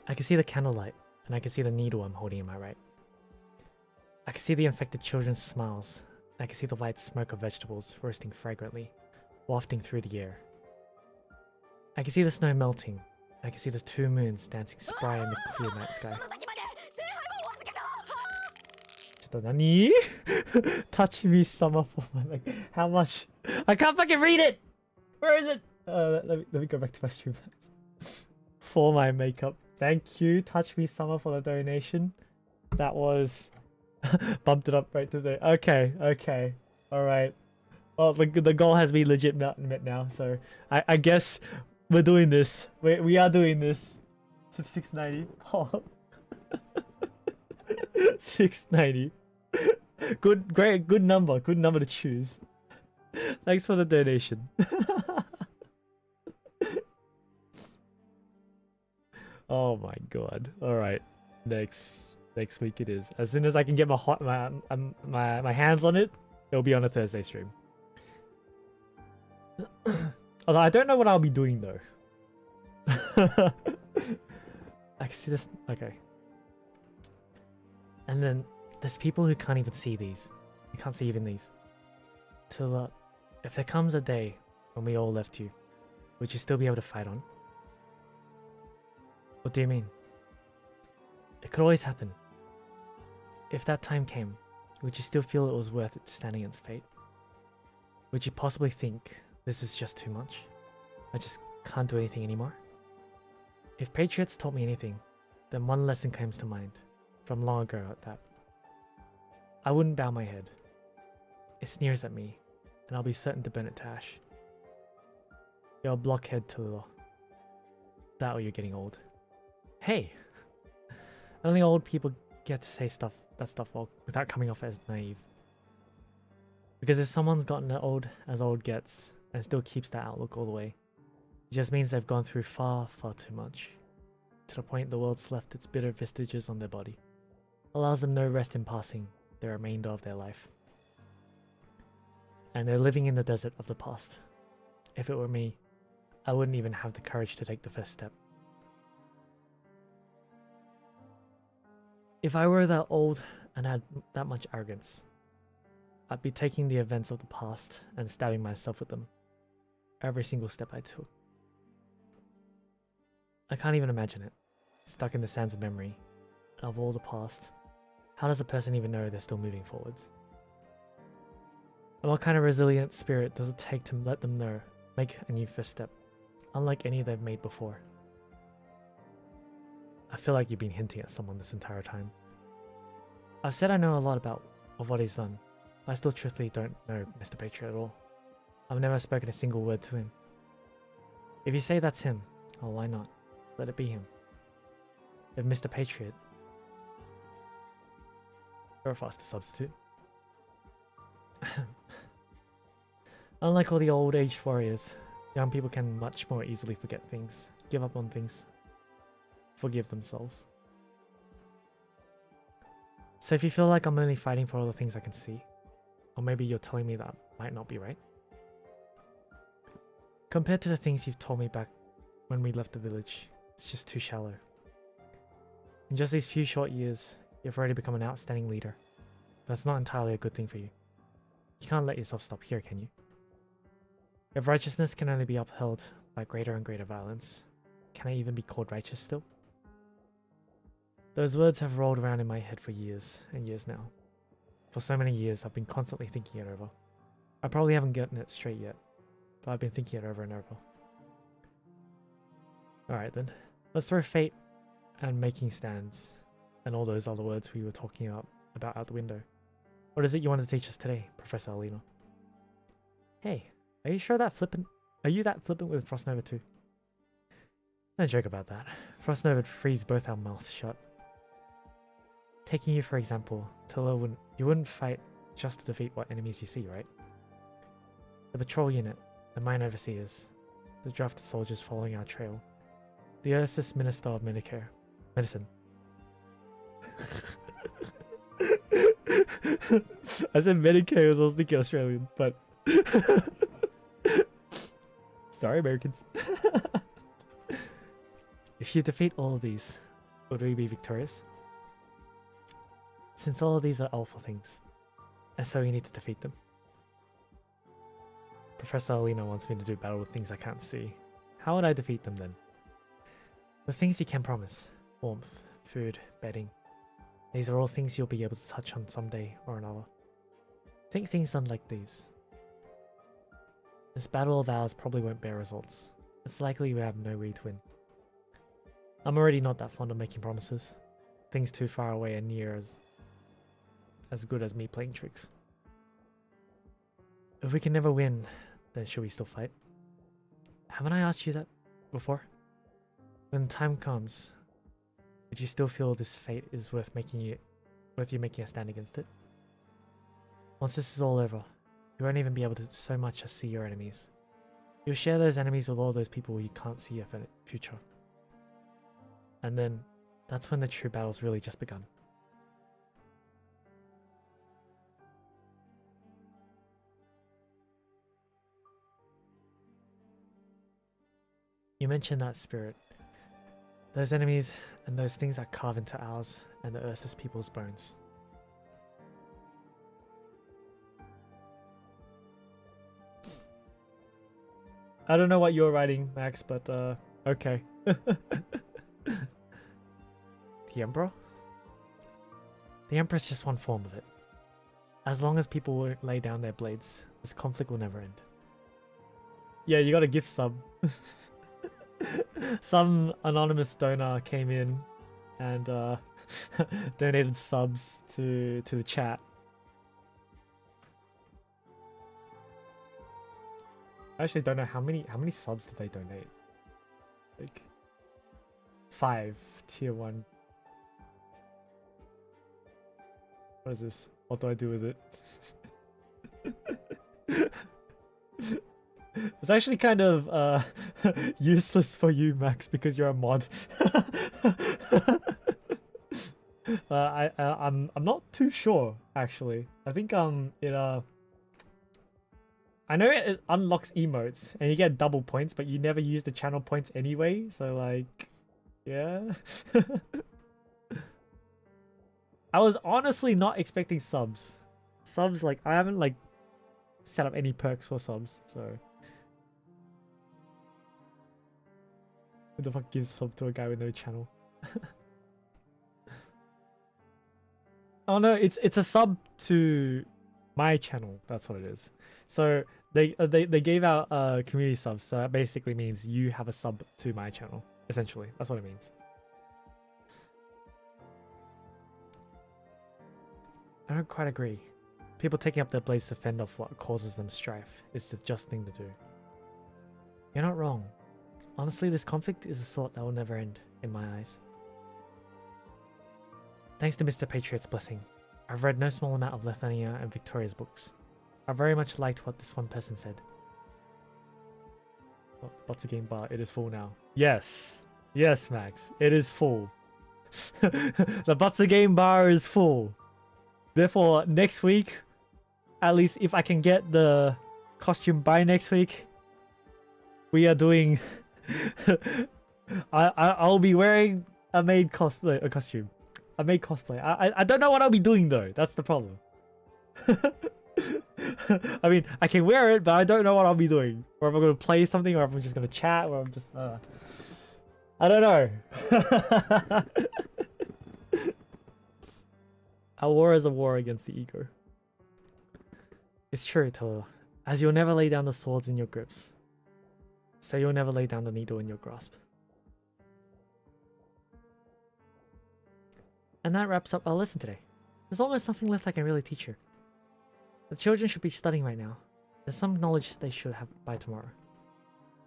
I can see the candlelight, and I can see the needle I'm holding in my right. I can see the infected children's smiles. I can see the white smoke of vegetables roasting fragrantly, wafting through the air. I can see the snow melting. I can see the two moons dancing spry in the clear night sky. Nani? Touch me summer for my leg. How much? I can't fucking read it! Where is it? Let me go back to my Streambeats. For my makeup. Thank you, Touch Me Summer, for the donation. That was... bumped it up right to the... Okay. Alright. Well, the goal has been legit met now, so... I guess we're doing this. We are doing this. To 690. Oh. 690. Good number to choose. Thanks for the donation. Oh my god. Alright. Next week it is. As soon as I can get my hands on it, it'll be on a Thursday stream. Although I don't know what I'll be doing though. I can see this. Okay. And then there's people who can't even see these. You can't see even these. Till if there comes a day when we all left you, would you still be able to fight on? What do you mean? It could always happen. If that time came, would you still feel it was worth it standing against fate? Would you possibly think this is just too much? I just can't do anything anymore? If Patriots taught me anything, then one lesson comes to mind, from long ago at that. I wouldn't bow my head. It sneers at me, and I'll be certain to burn it to ash. You're a blockhead, Tallulah. That or you're getting old. Hey! Only old people get to say that stuff without coming off as naive. Because if someone's gotten as old gets and still keeps that outlook all the way, it just means they've gone through far, far too much. To the point the world's left its bitter vestiges on their body. Allows them no rest in passing the remainder of their life. And they're living in the desert of the past. If it were me, I wouldn't even have the courage to take the first step. If I were that old and had that much arrogance, I'd be taking the events of the past and stabbing myself with them. Every single step I took. I can't even imagine it. Stuck in the sands of memory. Of all the past. How does a person even know they're still moving forwards? And what kind of resilient spirit does it take to let them know, make a new first step, unlike any they've made before? I feel like you've been hinting at someone this entire time. I've said I know a lot of what he's done, but I still truthfully don't know Mr. Patriot at all. I've never spoken a single word to him. If you say that's him, oh why not? Let it be him. If Mr. Patriot, you're a faster substitute. Unlike all the old aged warriors, young people can much more easily forget things, give up on things, forgive themselves. So if you feel like I'm only fighting for all the things I can see, or maybe you're telling me that might not be right, compared to the things you've told me back when we left the village, it's just too shallow. In just these few short years, you've already become an outstanding leader. That's not entirely a good thing for you. You can't let yourself stop here, can you? If righteousness can only be upheld by greater and greater violence, can I even be called righteous still? Those words have rolled around in my head for years and years now. For so many years, I've been constantly thinking it over. I probably haven't gotten it straight yet, but I've been thinking it over and over. Alright then, let's throw fate and making stands and all those other words we were talking about out the window. What is it you want to teach us today, Professor Alina? Hey, are you that flippant with Frostnova too? No joke about that. Frostnova would freeze both our mouths shut. Taking you for example, you wouldn't fight just to defeat what enemies you see, right? The patrol unit, the mine overseers, the drafted soldiers following our trail, the Ursus Minister of Medicine. I said Medicare because I was thinking Australian, but sorry Americans. If you defeat all of these, would we be victorious? Since all of these are awful things, and so you need to defeat them. Professor Alina wants me to do battle with things I can't see. How would I defeat them then? The things you can promise. Warmth, food, bedding. These are all things you'll be able to touch on someday or another. Think things done like these. This battle of ours probably won't bear results. It's likely we have no way to win. I'm already not that fond of making promises. Things too far away and near as good as me playing tricks. If we can never win, then should we still fight? Haven't I asked you that before? When time comes, would you still feel this fate is worth you making a stand against it? Once this is all over, you won't even be able to so much as see your enemies. You'll share those enemies with all those people you can't see your future. And then, that's when the true battle's really just begun. You mentioned that spirit. Those enemies and those things that carve into ours and the Ursus people's bones. I don't know what you're writing, Max, but okay. The Emperor? The Emperor's just one form of it. As long as people won't lay down their blades, this conflict will never end. Yeah, you got a gift sub. Some anonymous donor came in and donated subs to the chat. I actually don't know how many subs did they donate. Like, 5, tier 1. What is this? What do I do with it? It's actually kind of useless for you, Max, because you're a mod. I'm not too sure actually. I think it I know it unlocks emotes and you get double points, but you never use the channel points anyway. So like, yeah. I was honestly not expecting subs. Subs, like I haven't like set up any perks for subs, so. Who the fuck gives sub to a guy with no channel? Oh no, it's a sub to my channel. That's what it is. So they gave out community subs. So that basically means you have a sub to my channel. Essentially, that's what it means. I don't quite agree. People taking up their blades to fend off what causes them strife is the just thing to do. You're not wrong. Honestly, this conflict is a sort that will never end, in my eyes. Thanks to Mr. Patriot's blessing, I've read no small amount of Lithuania and Victoria's books. I very much liked what this one person said. Oh, what's the game bar? It is full now. Yes. Yes, Max. It is full. The Butsa game bar is full. Therefore, next week, at least if I can get the costume by next week, we are doing... I'll be wearing a maid cosplay, a costume. A maid cosplay. I don't know what I'll be doing though. That's the problem. I mean, I can wear it, but I don't know what I'll be doing. Or if I'm going to play something, or if I'm just going to chat, or I'm just... I don't know. Our war is a war against the ego. It's true, Tolo. As you'll never lay down the swords in your grips, so you'll never lay down the needle in your grasp. And that wraps up our lesson today. There's almost nothing left I can really teach you. The children should be studying right now. There's some knowledge they should have by tomorrow.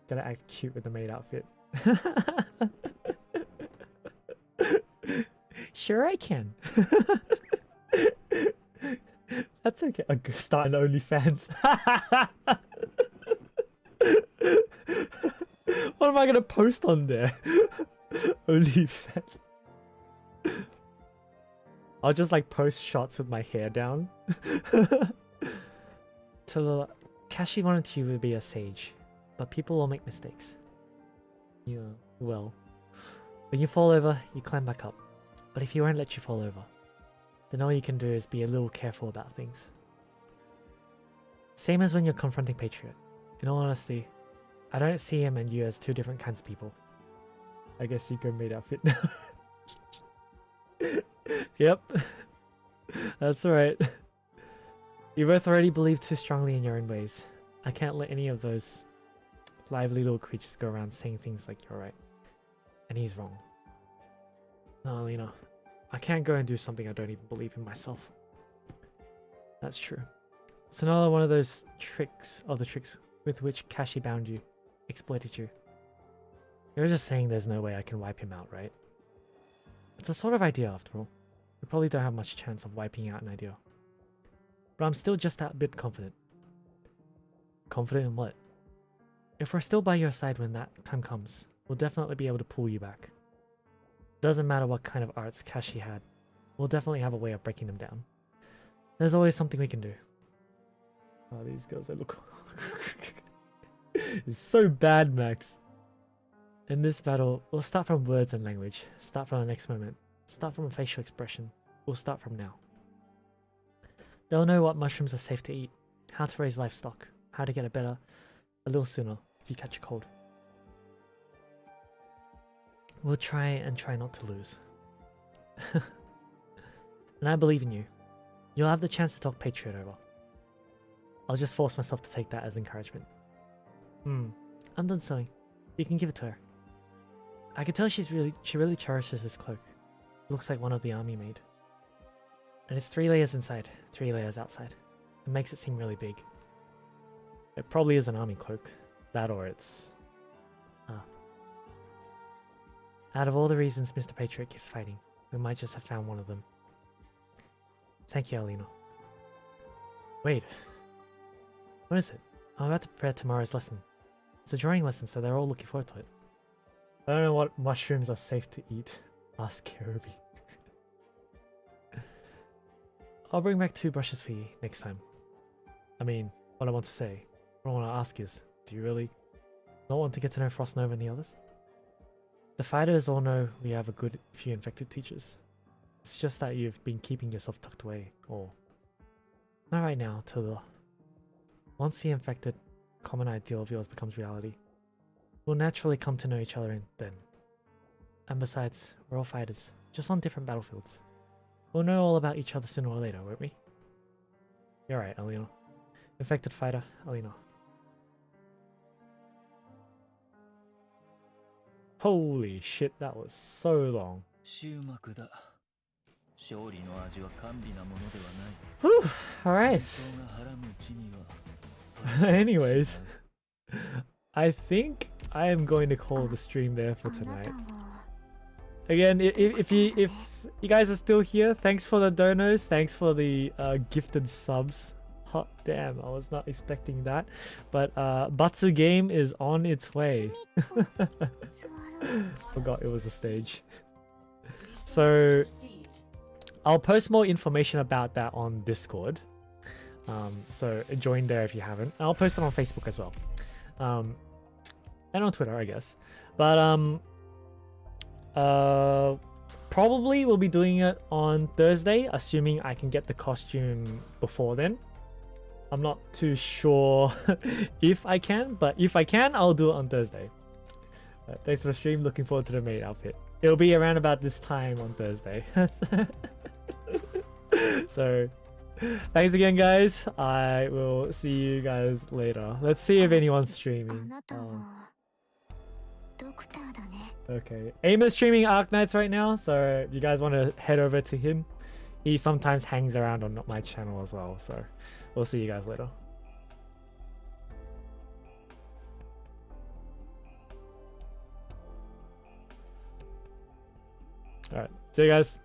Gotta act cute with the maid outfit. Sure I can. That's okay. Start an OnlyFans. What am I gonna post on there? OnlyFans. I'll just like post shots with my hair down. Kashi wanted you to be a sage, but people will make mistakes. Yeah, well. When you fall over, you climb back up. But if he won't let you fall over, then all you can do is be a little careful about things. Same as when you're confronting Patriot. In all honesty, I don't see him and you as two different kinds of people. I guess you go maid outfit now. Yep. That's right. You both already believe too strongly in your own ways. I can't let any of those lively little creatures go around saying things like you're right and he's wrong. No, Alina. I can't go and do something I don't even believe in myself. That's true. It's another one of those tricks with which Kashi bound you, exploited you. You're just saying there's no way I can wipe him out, right? It's a sort of idea after all. We probably don't have much chance of wiping out an idea. But I'm still just that bit confident. Confident in what? If we're still by your side when that time comes, we'll definitely be able to pull you back. Doesn't matter what kind of arts Kashi had, we'll definitely have a way of breaking them down. There's always something we can do. Oh, these girls, they look... It's so bad, Max. In this battle, we'll start from words and language. Start from the next moment. Start from a facial expression. We'll start from now. They'll know what mushrooms are safe to eat, how to raise livestock, how to get a little sooner if you catch a cold. We'll try not to lose. And I believe in you. You'll have the chance to talk Patriot over. I'll just force myself to take that as encouragement. I'm done sewing. You can give it to her. I can tell she really cherishes this cloak. It looks like one of the army made. And it's 3 layers inside, 3 layers outside. It makes it seem really big. It probably is an army cloak. That or it's... Out of all the reasons Mr. Patriot keeps fighting, we might just have found one of them. Thank you, Alina. Wait. What is it? I'm about to prepare tomorrow's lesson. It's a drawing lesson, so they're all looking forward to it. I don't know what mushrooms are safe to eat. Ask Kerubi. I'll bring back 2 brushes for you next time. I mean, what I want to say, what I want to ask is, do you really not want to get to know Frost Nova and the others? The fighters all know we have a good few infected teachers. It's just that you've been keeping yourself tucked away, or... Not right now, Tilda. Once the infected, common ideal of yours becomes reality, we'll naturally come to know each other then. And besides, we're all fighters, just on different battlefields. We'll know all about each other sooner or later, won't we? You're right, Alina. Infected fighter, Alina. Holy shit, that was so long. 終幕だ。勝利の味は甘美なものではない。 Whew, alright. 戦争がはらむ地味はそれと Anyways, 違う。 I think I am going to call the stream there for tonight. Again, if you guys are still here, thanks for the donos, thanks for the gifted subs. Hot damn, I was not expecting that. But Batsu game is on its way. Forgot it was a stage. So I'll post more information about that on Discord. So join there if you haven't. I'll post it on Facebook as well. And on Twitter, I guess. But probably we'll be doing it on Thursday, assuming I can get the costume before then. I'm not too sure if I can, but if I can, I'll do it on Thursday. Thanks for the stream. Looking forward to the maid outfit. It'll be around about this time on Thursday. So, thanks again, guys. I will see you guys later. Let's see if anyone's streaming. Okay, Aim is streaming Arknights right now, so if you guys want to head over to him, he sometimes hangs around on my channel as well, so we'll see you guys later. Alright, see you guys.